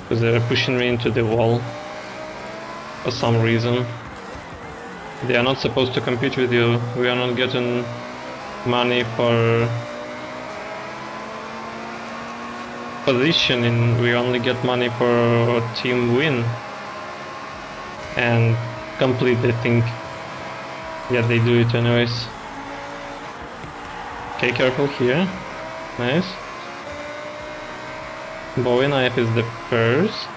A: because they're pushing me into the wall for some reason. They are not supposed to compete with you. We are not getting money for positioning. We only get money for team win and complete the thing. Yeah, they do it anyways. Okay, careful here. Nice. Bowie knife is the first.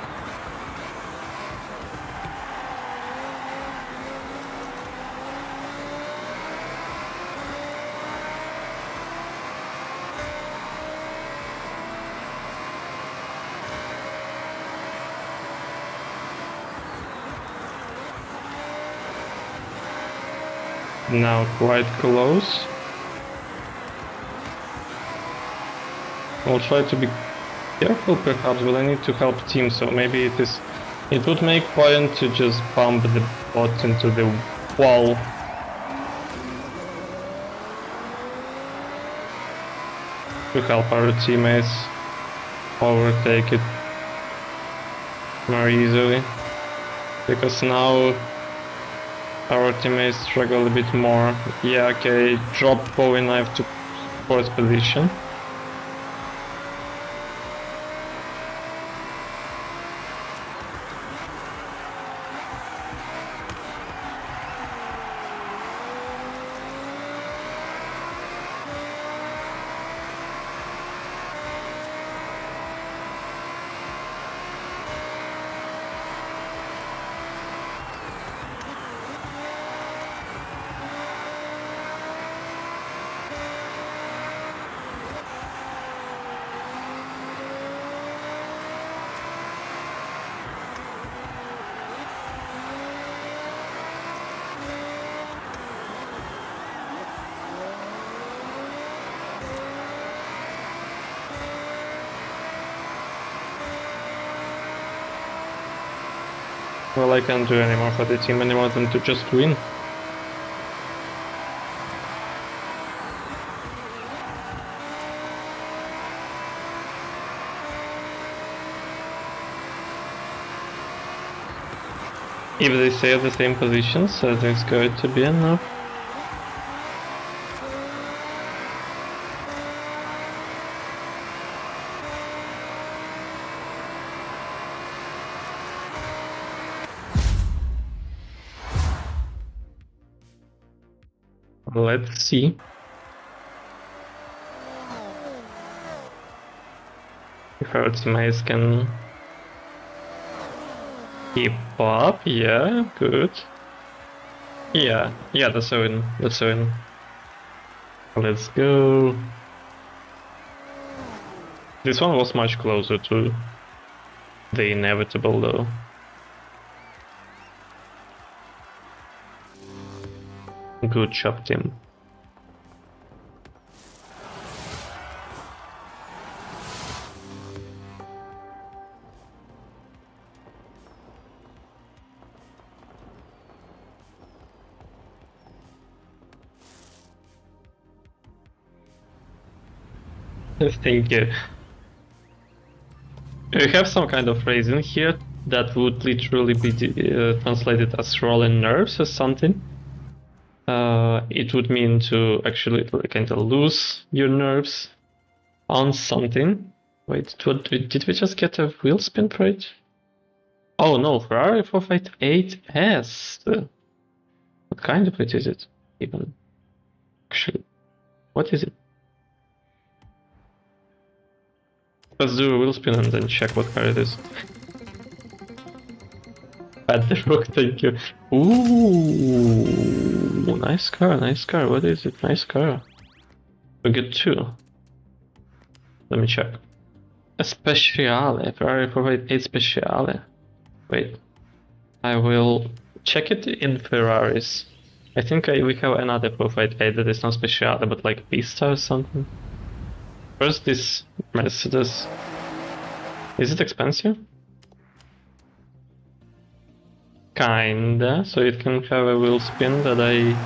A: Now quite close. I'll try to be careful perhaps, but I need to help team, so maybe it would make point to just bump the bot into the wall. To help our teammates overtake it more easily. Because now our teammates struggle a bit more. Yeah, okay, drop Bowie knife to fourth position. Well, I can't do anymore for the team anymore than to just win. If they stay at the same positions, that's going to be enough. Let's see. If our teammates can keep up, yeah, good. Yeah, that's a win, that's a win. Let's go. This one was much closer to the inevitable though. Good job, team. Thank you. We have some kind of phrase in here that would literally be translated as rolling nerves or something. It would mean to actually kind of lose your nerves on something. Wait, did we just get a wheel spin for it? Oh no, Ferrari 458S. What kind of it is it even? Actually, what is it? Let's do a wheel spin and then check what car it is. At the rock, thank you. Ooh, nice car, nice car. What is it? Nice car. We get two. Let me check. A Speciale, Ferrari 458 Speciale. Wait. I will check it in Ferraris. I think we have another 458 that is not special, but like Pista or something. First, this Mercedes. Is it expensive? Kinda. So it can have a wheel spin that I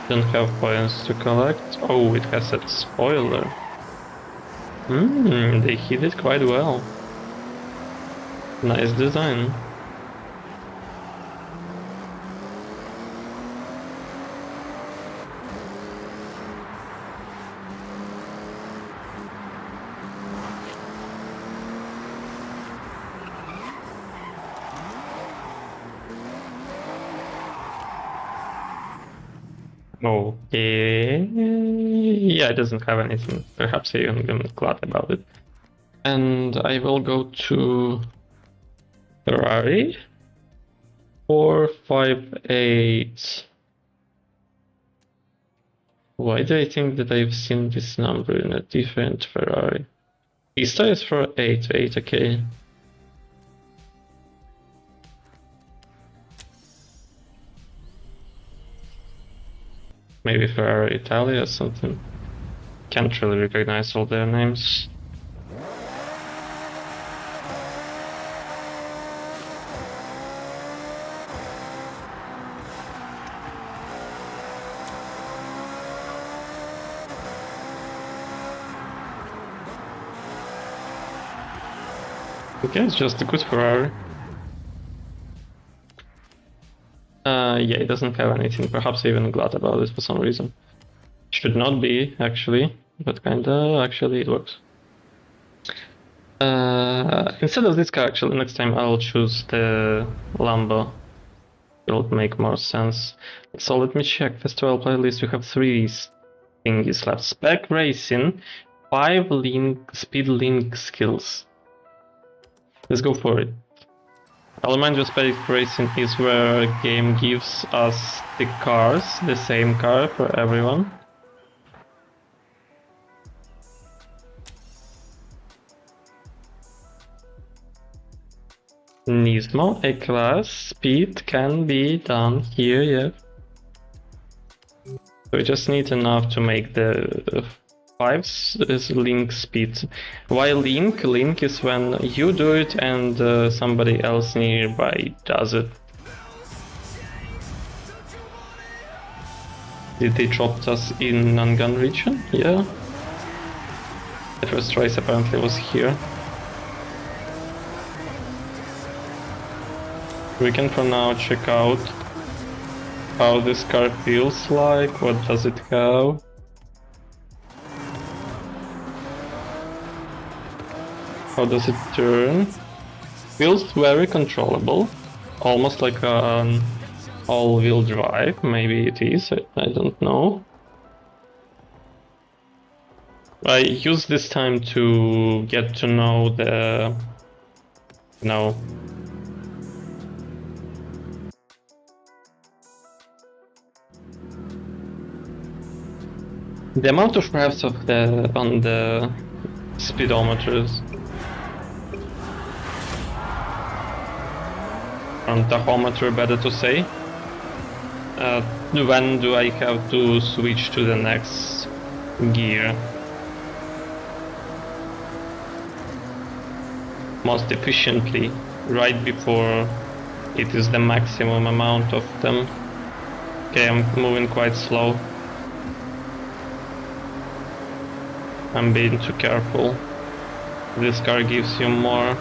A: don't have points to collect. Oh, it has a spoiler. They hit it quite well. Nice design. Okay. Yeah, it doesn't have anything. Perhaps I'm glad about it. And I will go to Ferrari 458. Why do I think that I've seen this number in a different Ferrari? Pista is for 88, okay. Maybe Ferrari Italia or something. Can't really recognize all their names. Okay, it's just a good Ferrari. Yeah, it doesn't have anything. Perhaps even glad about it for some reason. Should not be, actually, but kinda, actually it works. Instead of this car, actually, next time I'll choose the Lambo. It'll make more sense. So let me check. Festival playlist, we have 3 thingies left. Spec Racing, 5 speed link skills. Let's go for it. I'll remind you, Spec Racing is where a game gives us the cars, the same car for everyone. Nismo, A-Class, speed can be done here, yeah. So we just need enough to make the 5s is link speed. Why link? Link is when you do it and somebody else nearby does it. Did they drop us in Nangan region? Yeah. The first race apparently was here. We can for now check out how this car feels like, what does it have. How does it turn? Feels very controllable, almost like an all-wheel drive, maybe it is, I don't know. I use this time to get to know the, the amount of revs on the speedometers. On tachometer, better to say. When do I have to switch to the next gear? Most efficiently, right before it is the maximum amount of them. Okay, I'm moving quite slow. I'm being too careful. This car gives you more.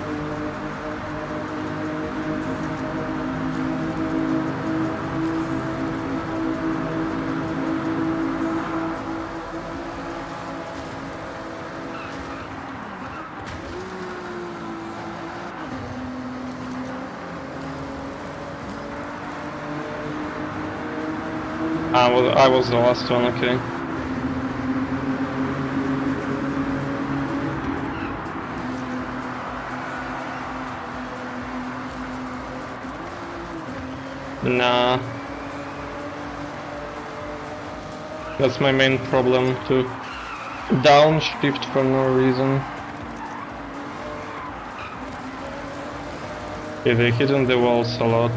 A: I was the last one, okay. Nah. That's my main problem, to downshift for no reason. Okay, they're hitting the walls a lot.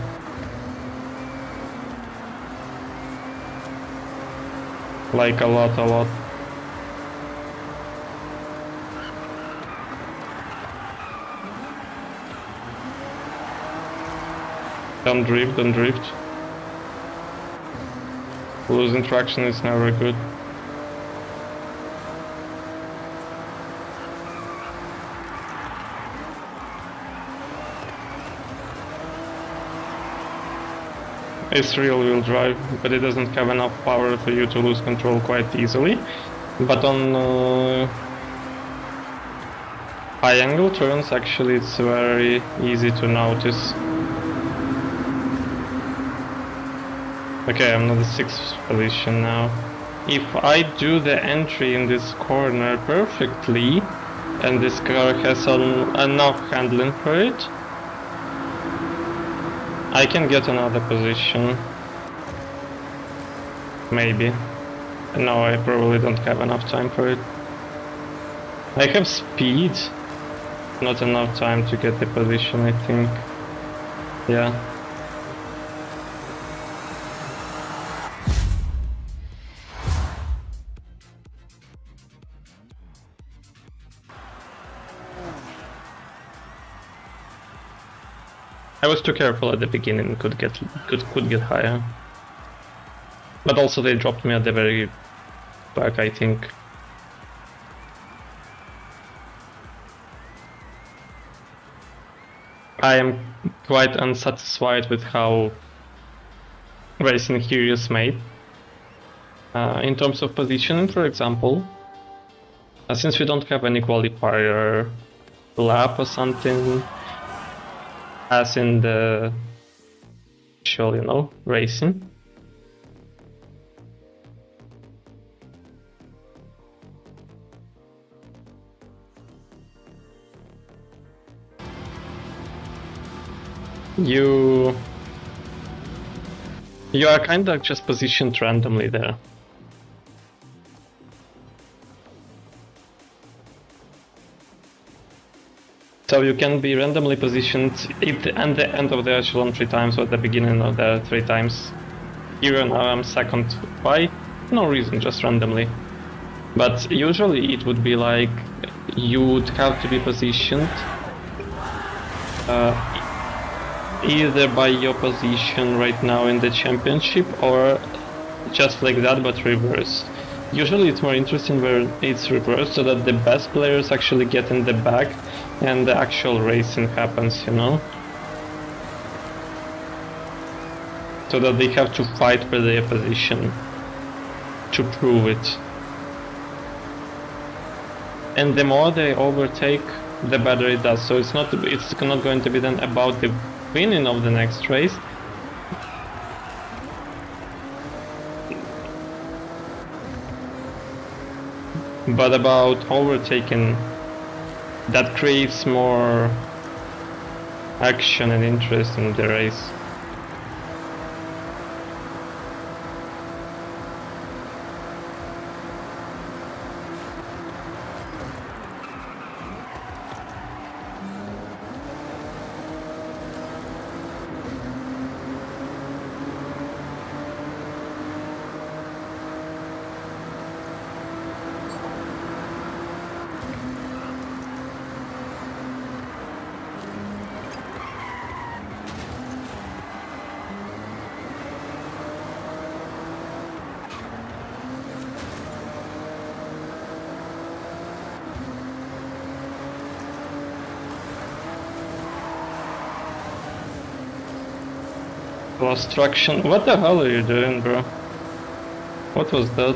A: Like a lot. Don't drift. Losing traction is never good. It's rear-wheel drive, but it doesn't have enough power for you to lose control quite easily. But on high-angle turns, actually, it's very easy to notice. Okay, I'm in the 6th position now. If I do the entry in this corner perfectly, and this car has enough handling for it, I can get another position. Maybe. No, I probably don't have enough time for it. I have speed, not enough time to get the position, I think. Yeah. I was too careful at the beginning, could get higher. But also they dropped me at the very back, I think. I am quite unsatisfied with how racing here is made. In terms of positioning, for example, since we don't have any qualifier lap or something, as in the actual, you know, racing. You are kind of just positioned randomly there. So you can be randomly positioned at the end of the echelon 3 times, or at the beginning of the 3 times. Here now I'm second. Why? No reason, just randomly. But usually it would be like you would have to be positioned either by your position right now in the championship or just like that but reversed. Usually it's more interesting where it's reversed, so that the best players actually get in the back and the actual racing happens, you know? So that they have to fight for their position to prove it. And the more they overtake, the better it does. So it's not going to be then about the winning of the next race, but about overtaking. That creates more action and interest in the race. Lost traction. What the hell are you doing, bro? What was that?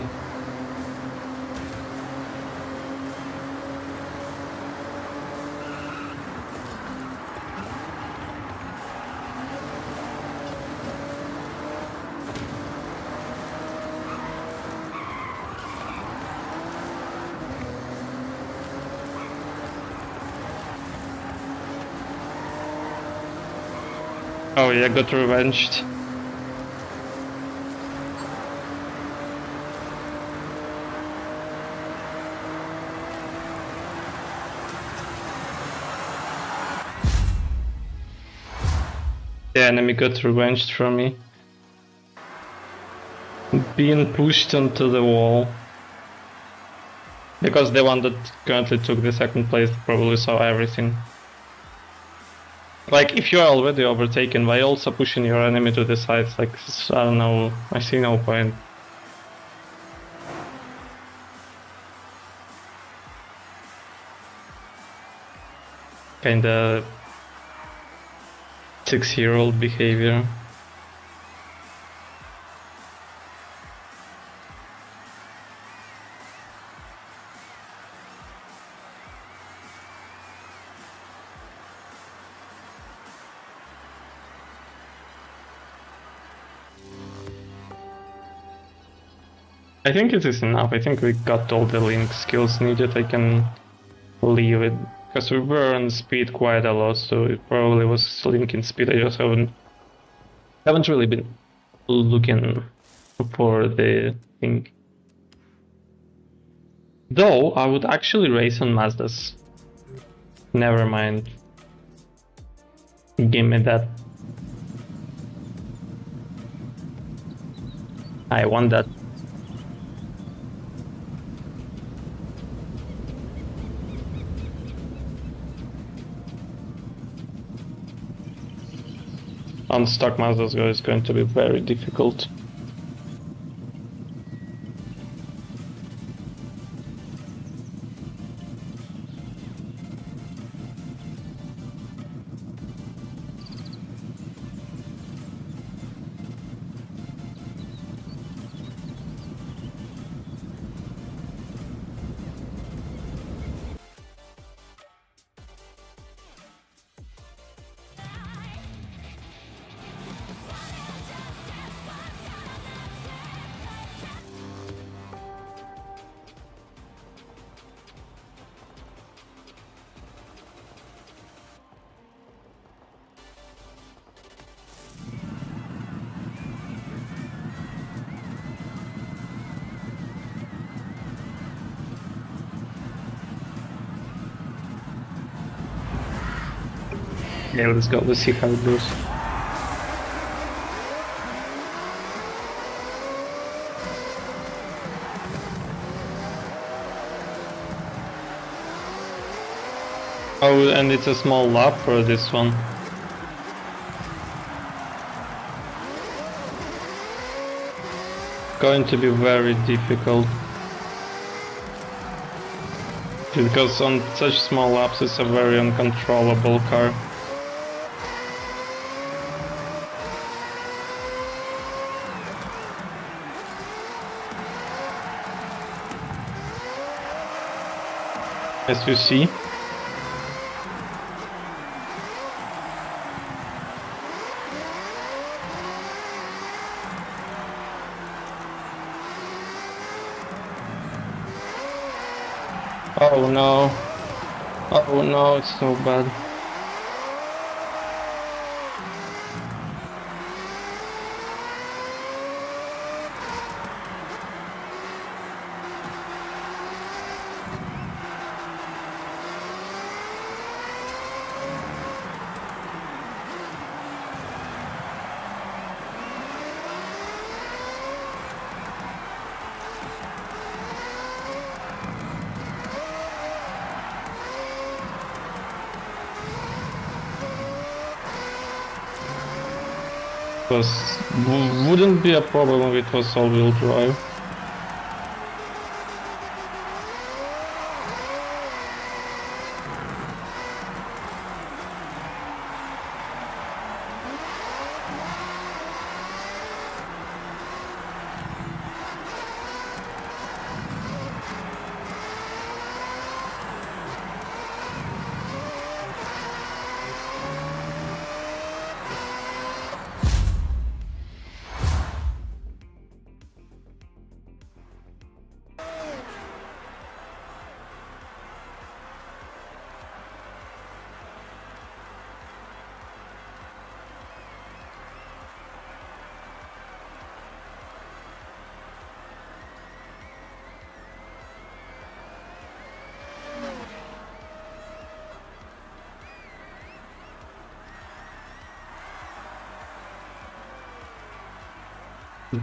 A: Oh yeah, got revenged. The enemy got revenged from me. being pushed onto the wall. Because the one that currently took the second place probably saw everything. Like, if you are already overtaken, why also pushing your enemy to the sides? Like, I don't know, I see no point. Kinda 6-year-old behavior. I think it is enough. I think we got all the link skills needed. I can leave it. Because we were on speed quite a lot, so it probably was linking speed. I just haven't really been looking for the thing. Though I would actually race on Mazdas. Never mind. Give me that. I want that. On stock Mazdas is going to be very difficult. Yeah, let's go. Let's see how it goes. Oh, and it's a small lap for this one. Going to be very difficult. Because on such small laps it's a very uncontrollable car. As you see. Oh no. Oh no, it's so bad. Wouldn't be a problem if it was all-wheel drive.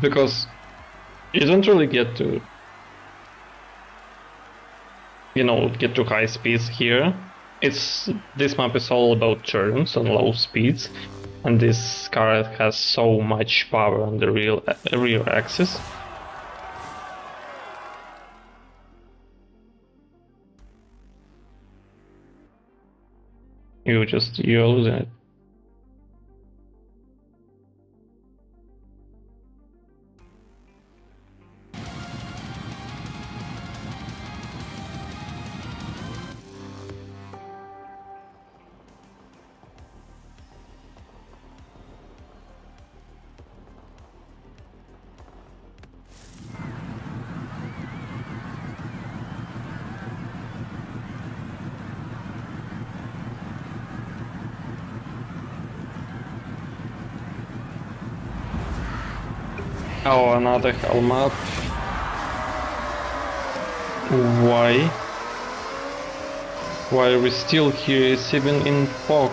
A: Because You don't really get to, get to high speeds here. This map is all about turns and low speeds, and this car has so much power on the rear axis. You're losing it. Oh, another hell map. Why? Why are we still here? It's even in fog.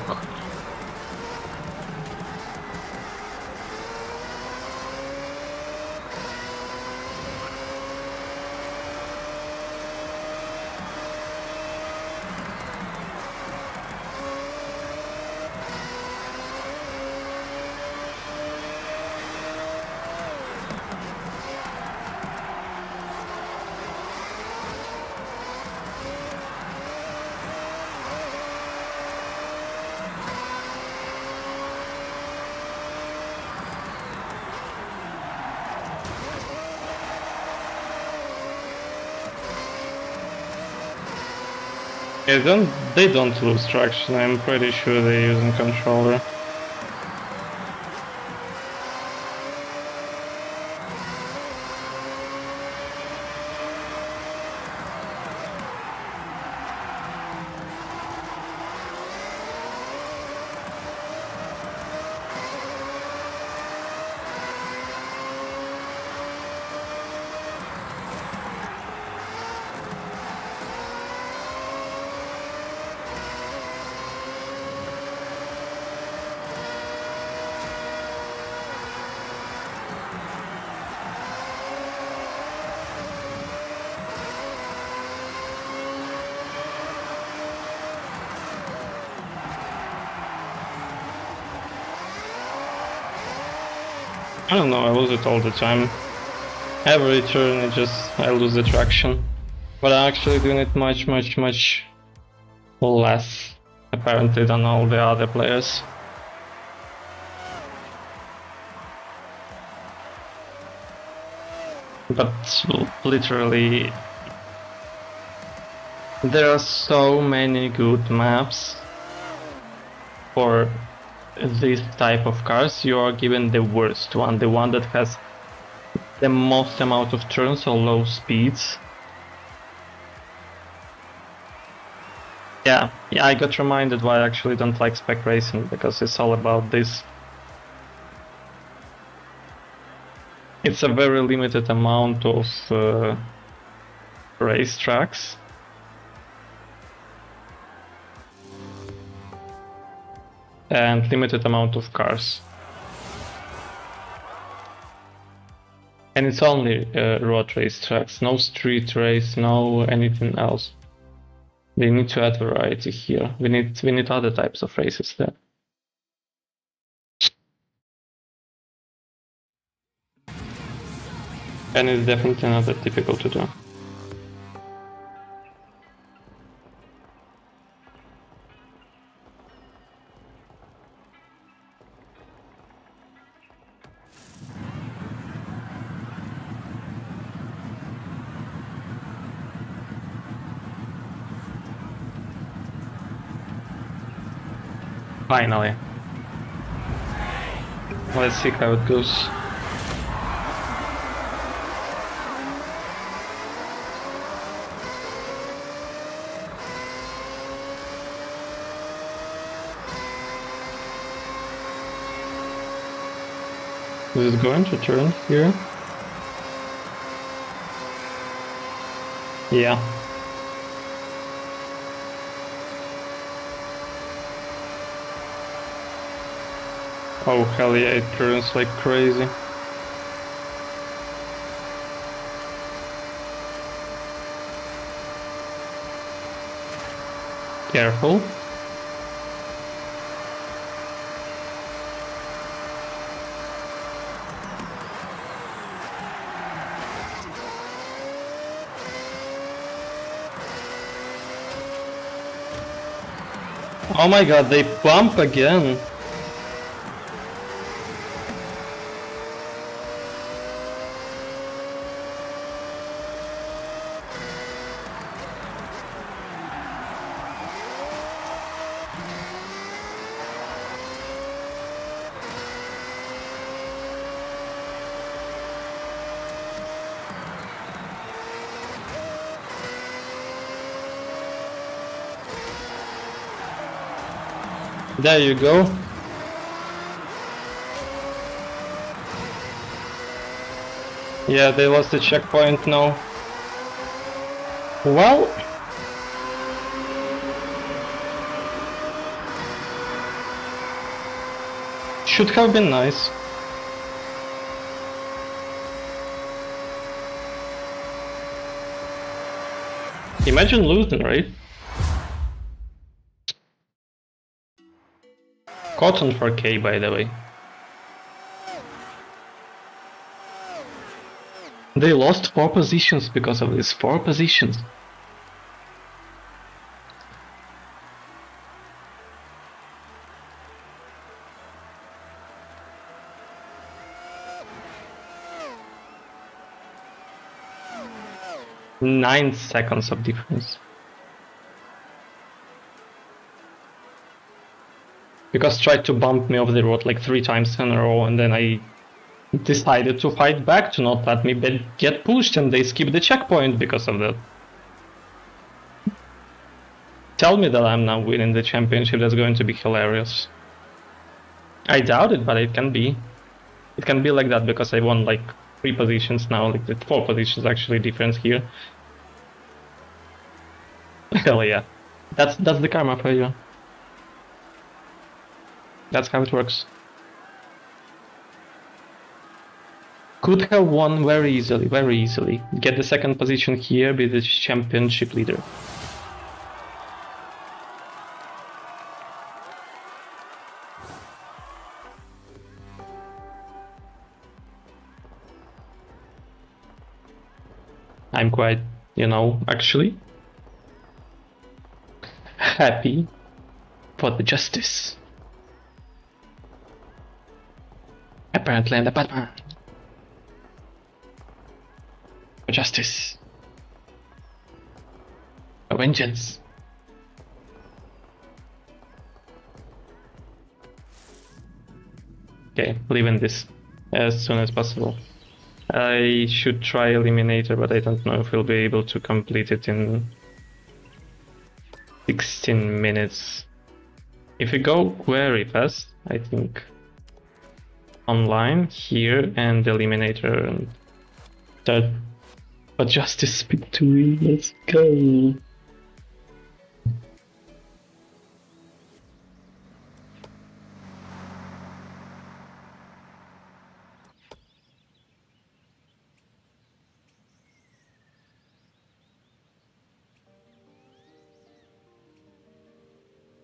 A: They don't lose traction, I'm pretty sure they're using controller. I don't know, I lose it all the time. Every turn I lose the traction. But I'm actually doing it much less, apparently, than all the other players. But literally, there are so many good maps for this type of cars. You are given the worst one, the one that has the most amount of turns or low speeds. Yeah, I got reminded why I actually don't like spec racing, because it's all about this. It's a very limited amount of racetracks. And limited amount of cars. And it's only road race tracks, no street race, no anything else. They need to add variety here. We need other types of races there. And it's definitely not that difficult to do. Finally. Let's see how it goes. Is it going to turn here? Yeah. Oh hell yeah, it turns like crazy. Careful. Oh my god, they bump again. There you go. Yeah, they lost the checkpoint now. Well, should have been nice. Imagine losing, right? Cotton for K, by the way. They lost 4 positions because of this. 4 positions. Nine seconds of difference. Because tried to bump me off the road like 3 times in a row, and then I decided to fight back to not let me get pushed, and they skipped the checkpoint because of that. Tell me that I'm now winning the championship, that's going to be hilarious. I doubt it, but it can be. It can be like that because I won like 3 positions now, like the 4 positions actually difference here. Hell yeah. That's the karma for you. That's how it works. Could have won very easily, very easily. Get the 2nd position here, be the championship leader. I'm quite, actually happy for the justice. Apparently I'm the Batman. For justice. For vengeance. Okay, leaving this as soon as possible. I should try Eliminator, but I don't know if we'll be able to complete it in 16 minutes. If we go very fast, I think online, here, and Eliminator, and start. But Justice speak to me, let's go!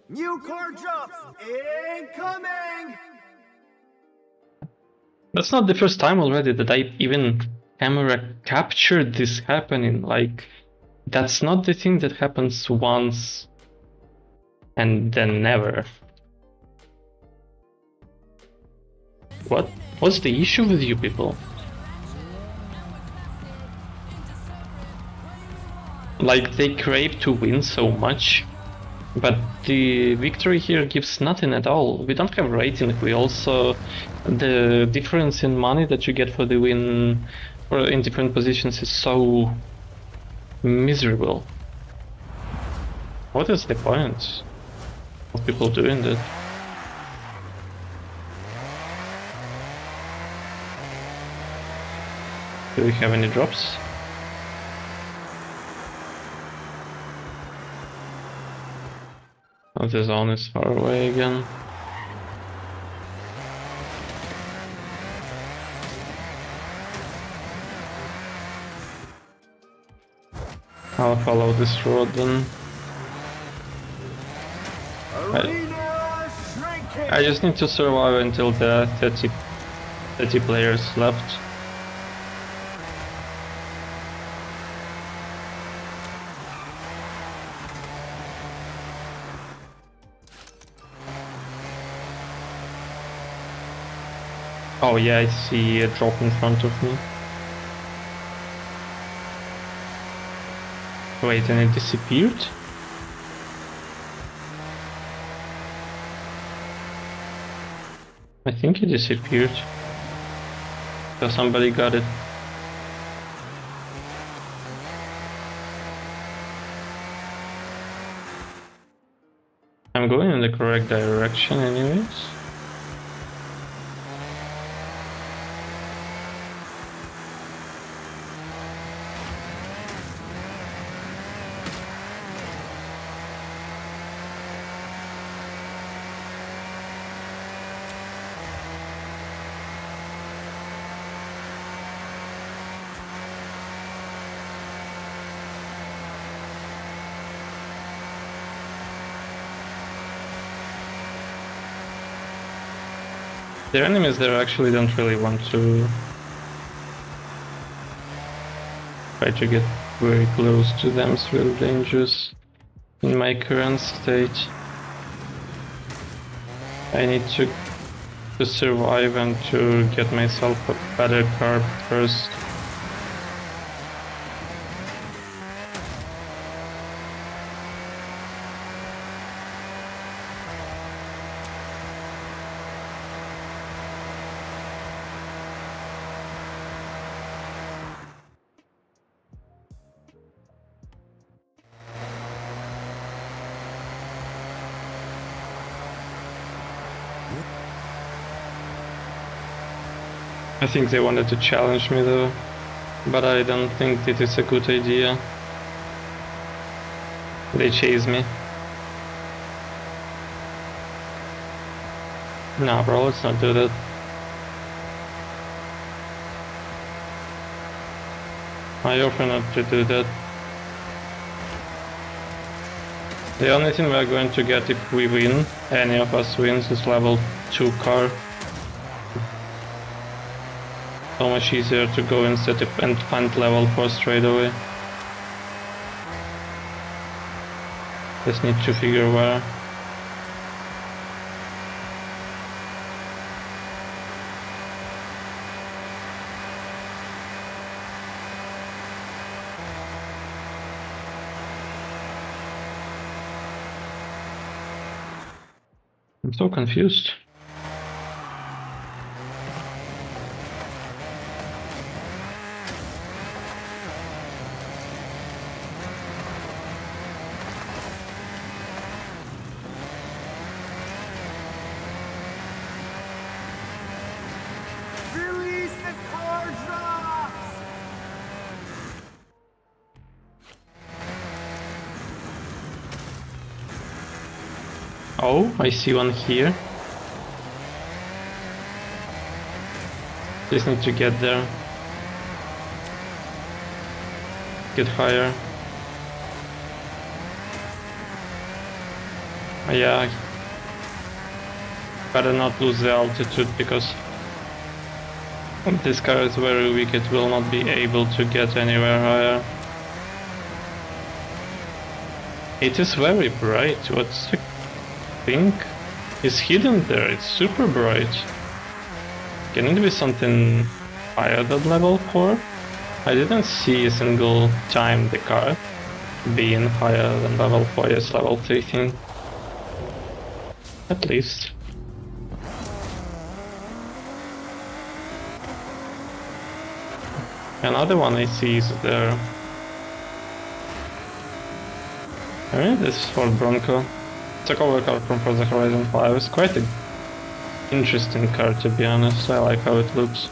C: New car drops incoming!
A: That's not the first time already that I even camera captured this happening. Like, that's not the thing that happens once and then never. What's the issue with you people? Like, they crave to win so much, but the victory here gives nothing at all. We don't have rating, we also... The difference in money that you get for the win or in different positions is so miserable. What is the point of people doing that? Do we have any drops? Oh, the zone is far away again. I'll follow this road then. I just need to survive until the 30 players left. Oh yeah, I see a drop in front of me. Wait, and it disappeared? I think it disappeared. So somebody got it. I'm going in the correct direction anyways. They're enemies that actually don't really want to try to get very close to them. It's really dangerous in my current state. I need to survive and to get myself a better car first. I think they wanted to challenge me though, but I don't think it is a good idea. They chase me. Nah bro, let's not do that. I offer not to do that. The only thing we are going to get if we win, any of us wins, is level 2 car. So much easier to go instead and find level 4 straight away. Just need to figure where. I'm so confused. Oh, I see one here. Just need to get there. Get higher. Yeah. Better not lose the altitude because this car is very weak, it will not be able to get anywhere higher. It is very bright. What's the thing? It's hidden there, it's super bright. Can it be something higher than level 4? I didn't see a single time the car being higher than level 4, yes, level 13. At least. Another one I see is there. Alright, this is Ford Bronco. It's a cover car from Forza Horizon 5. It's quite an interesting car, to be honest. I like how it looks.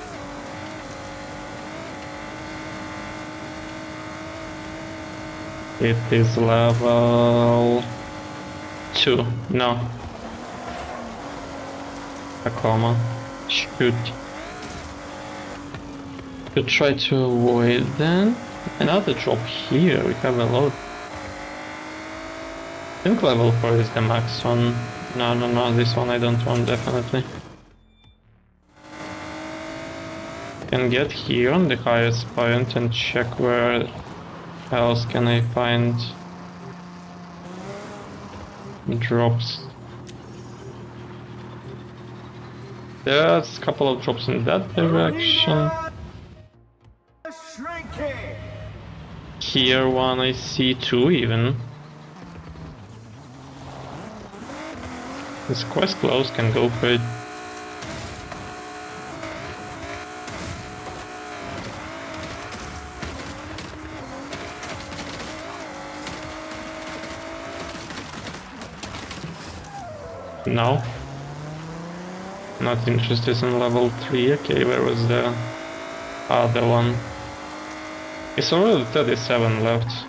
A: It is level 2. No. Tacoma. Shoot. Could try to avoid then. Another drop here. We have a lot. I think level 4 is the max one. No, this one I don't want definitely. Can get here on the highest point and check where else can I find drops. There's a couple of drops in that direction. Here one I see two even. It's quite close, can go for it. No. Not interested in level 3. Okay, where was the other one? It's already 37 left.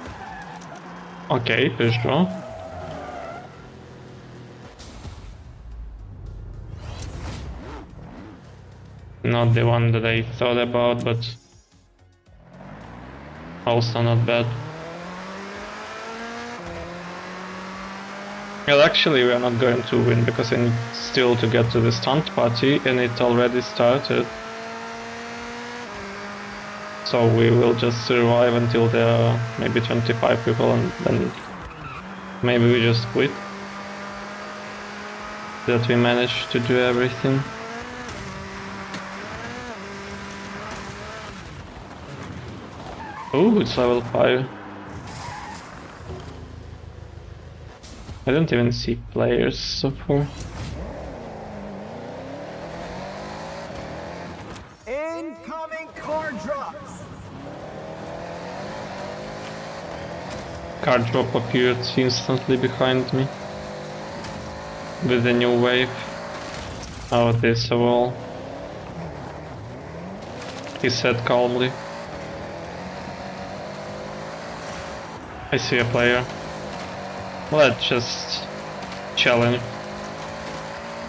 A: Okay, visual. Not the one that I thought about, but also not bad. Well, actually we are not going to win because I need still to get to the stunt party and it already started. So we will just survive until there are maybe 25 people and then maybe we just quit. That we managed to do everything. Oh, it's level 5. I don't even see players so far.
E: Incoming car drops.
A: Car drop appeared instantly behind me. With a new wave. Oh, this a wall. He said calmly. I see a player. Let's just challenge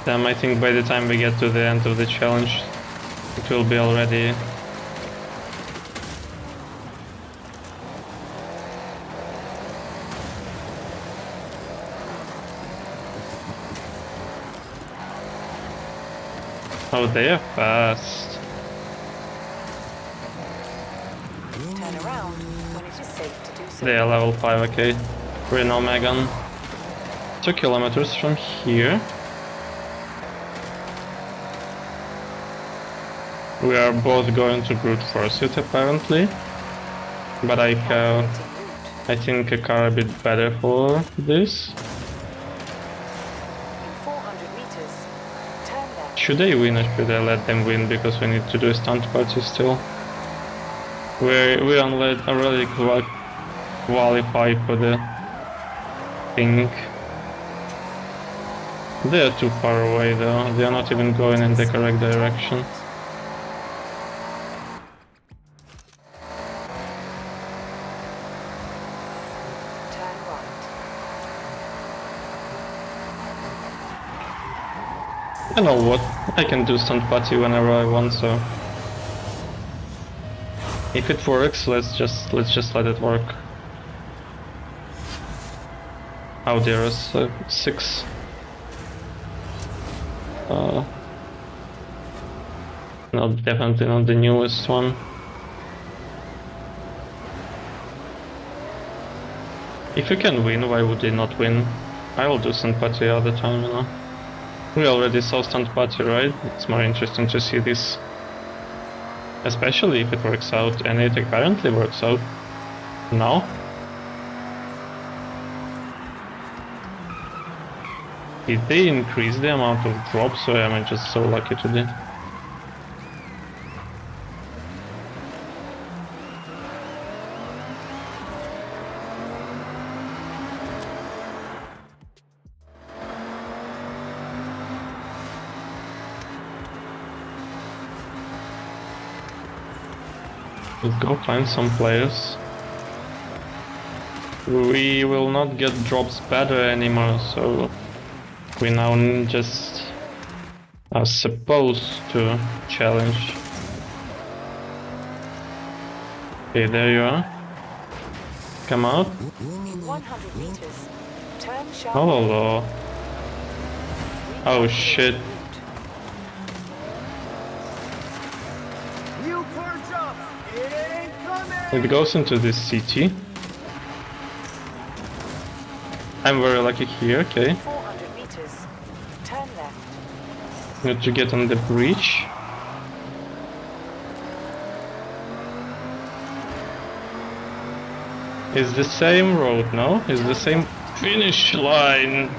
A: them. I think by the time we get to the end of the challenge, it will be already. Oh, they are fast.
D: Turn around when it is safe to do so.
A: They are level 5, okay. Renault Megane. 2 kilometers from here. We are both going to brute force it apparently. But I think a car a bit better for this.
D: In 400 meters, turn left.
A: Should I win or should I let them win because we need to do a stunt party still? We already qualify for the thing. They are too far away though, they are not even going in the correct direction.
D: Turn right.
A: You know what, I can do stunt party whenever I want, so if it works, let's just let it work. Oh, there is 6. No, definitely not the newest one. If you can win, why would they not win? I will do stunt party all the time, you know. We already saw stunt party, right? It's more interesting to see this. Especially if it works out, and it apparently works out. Now? Did they increase the amount of drops, or am I just so lucky today? Let's go find some players. We will not get drops better anymore, so we now just are supposed to challenge. Okay, there you are. Come out.
D: In 100 meters, Turn sharp.
A: Oh, oh shit.
E: New car drops incoming!
A: It goes into this city. I'm very lucky here, okay.
D: 400 meters. Turn left.
A: Need to get on the bridge. It's the same road, no? It's the same finish line.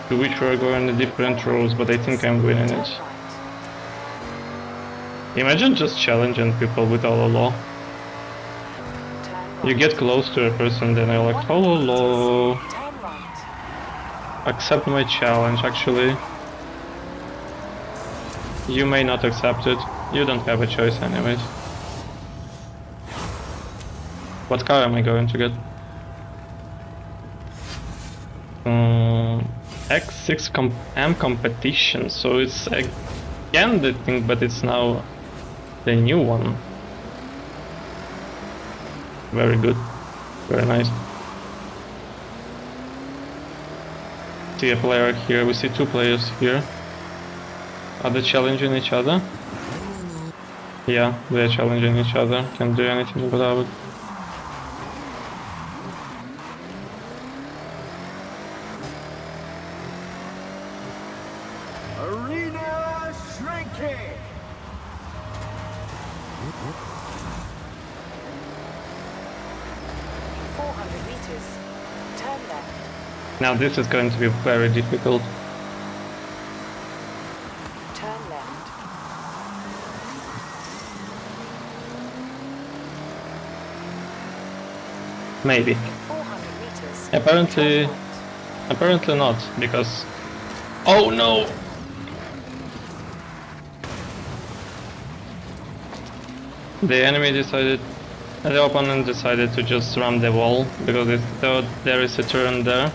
A: To which we're going the different roads, but I think I'm winning it.
D: Turn right.
A: Imagine just challenging people with hello.
D: Turn right.
A: You get close to a person, then they're like, hello.
D: Turn right.
A: Accept my challenge, actually. You may not accept it. You don't have a choice anyways. What car am I going to get? X6 M competition, so it's again the thing, but it's now the new one. Very good, very nice. See a player here, we see two players here. Are they challenging each other? Yeah, they're challenging each other, can't do anything about it.
E: Arena shrinking!
D: 400 meters. Turn left.
A: Now this is going to be very difficult.
D: Turn left.
A: Maybe.
D: 400 meters.
A: Apparently,
D: Turn right.
A: apparently not, because... Oh no! The enemy decided, the opponent decided to just ram the wall, because it thought there is a turn there.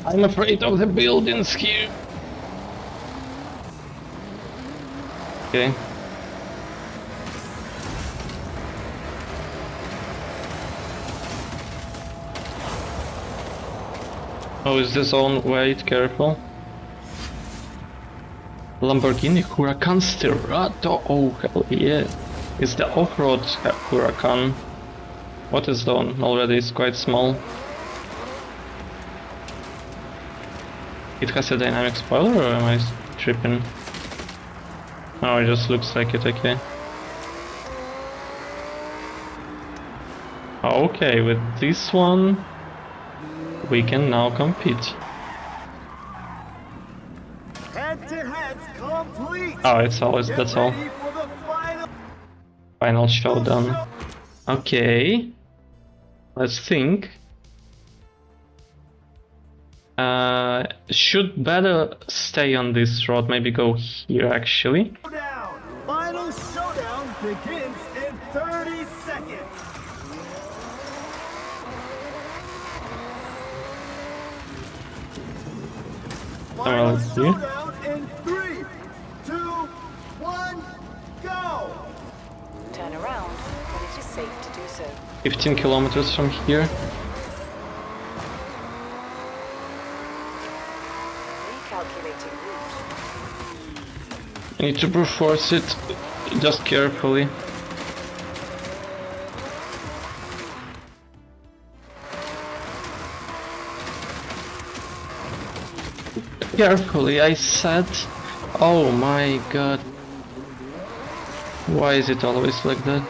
A: I'm afraid of the buildings here. Okay. Oh, is this on? Wait, careful. Lamborghini Huracan Sterrato. Oh, hell yeah. It's the off-road Huracan. What is done already? It's quite small. It has a dynamic spoiler, or am I tripping? Oh, it just looks like it, okay. Okay, with this one, we can now compete.
E: Head-to-head's complete!
A: Oh, it's always,
E: Get
A: that's all.
E: ready for the
A: Final showdown. Okay. Let's think. Should better stay on this road, maybe go here actually.
E: showdown! Final showdown begins in 30 seconds! Final
A: let's see.
E: showdown in 3, 2, 1, go!
D: Turn around when it is safe to do so.
A: 15 kilometers from here.
D: Recalculating route.
A: I need to brute force it, just carefully. Carefully, I said. Oh my god. Why is it always like that?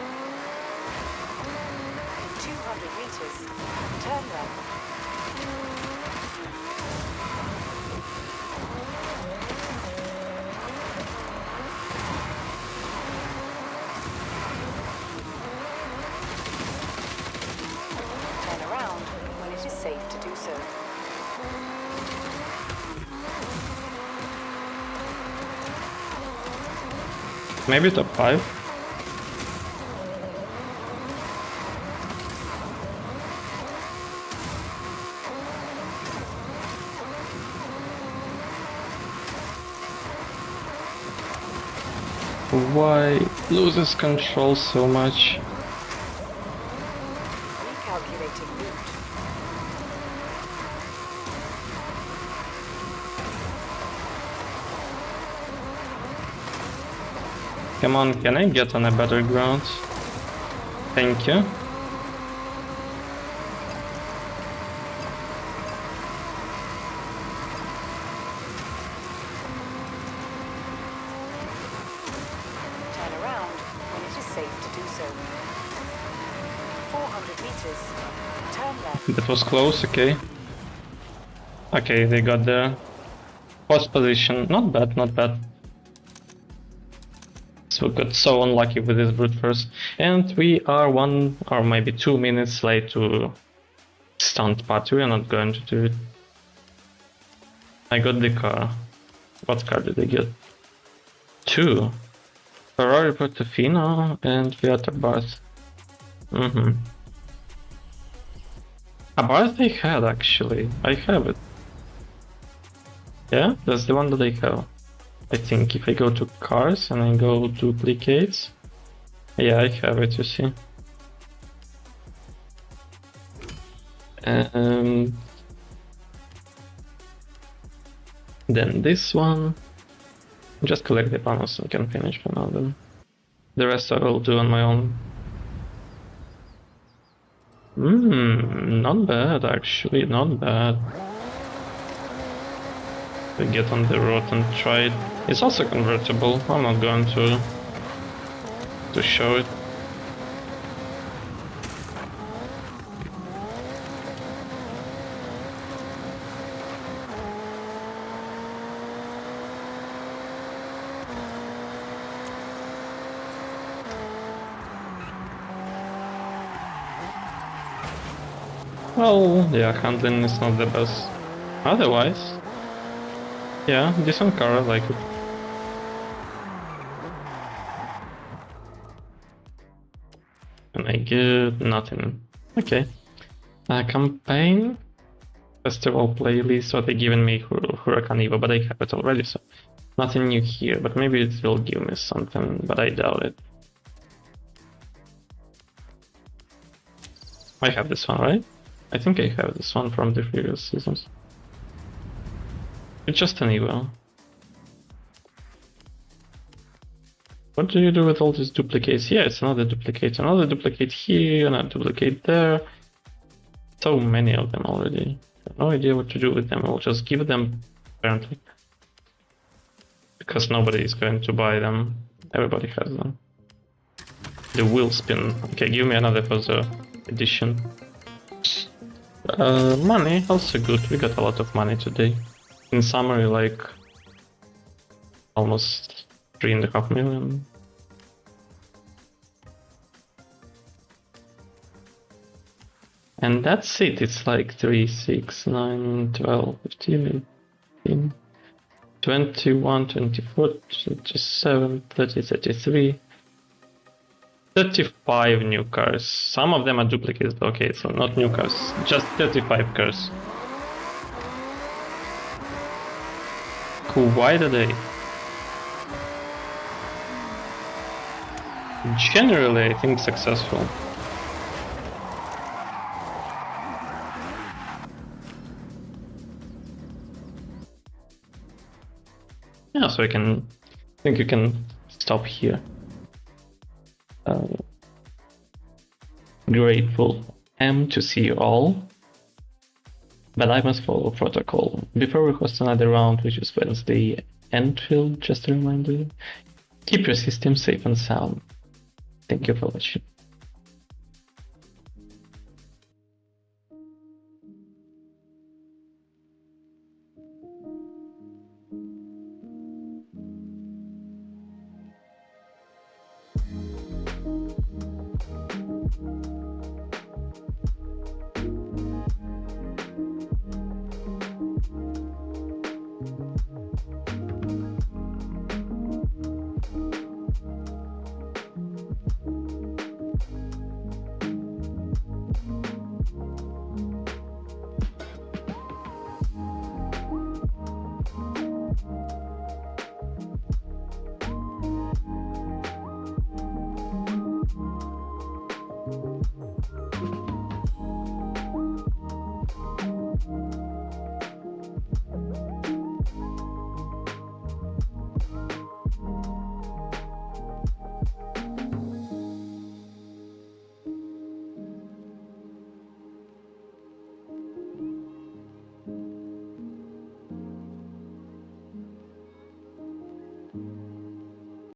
D: 200 meters. Turn left. Turn around when it is safe to do so.
A: Maybe top 5? Why loses control so much?
D: Activating route.
A: Come on, can I get on a better ground? Thank you.
D: Turn around when it is safe to do so. 400 meters. Turn left.
A: That was close, okay. Okay, they got there. Post position, not bad, not bad. So we got so unlucky with this brute force. And we are 1 or maybe 2 minutes late to stunt part. We are not going to do it. I got the car. What car did I get? 2. Ferrari Portofino and Fiat Abarth. Abarth I had actually. I have it. Yeah, that's the one that I have. I think if I go to cars and I go duplicates, yeah, I have it, you see. And then this one, just collect the panels and can finish for now then. The rest I will do on my own. Not bad actually, not bad. We get on the road and try it. It's also convertible. I'm not going to show it. Well, yeah, handling is not the best. Otherwise, yeah, decent car, I like it. And I get nothing. Okay. Campaign. Festival playlist, what they given me Huracan Evo, but I have it already, so nothing new here, but maybe it will give me something, but I doubt it. I have this one, right? I think I have this one from the previous seasons. It's just an Evo. What do you do with all these duplicates? Yeah, it's another duplicate here, another duplicate there. So many of them already. I have no idea what to do with them. I'll just give them, apparently. Because nobody is going to buy them. Everybody has them. The wheel spin. Okay, give me another Forza edition. Money, also good. We got a lot of money today. In summary, like almost 3.5 million. And that's it. It's like 3, 6, 9, 12, 15, 18, 21, 24, 27, 30, 33. 35 new cars. Some of them are duplicates, okay, so not new cars, just 35 cars. Cool, why did they? Generally, I think successful. Yeah, so I think you can stop here. Grateful am to see you all, but I must follow protocol. Before we host another round, which is Wednesday, Enfield, just a reminder, keep your system safe and sound. Thank you for watching.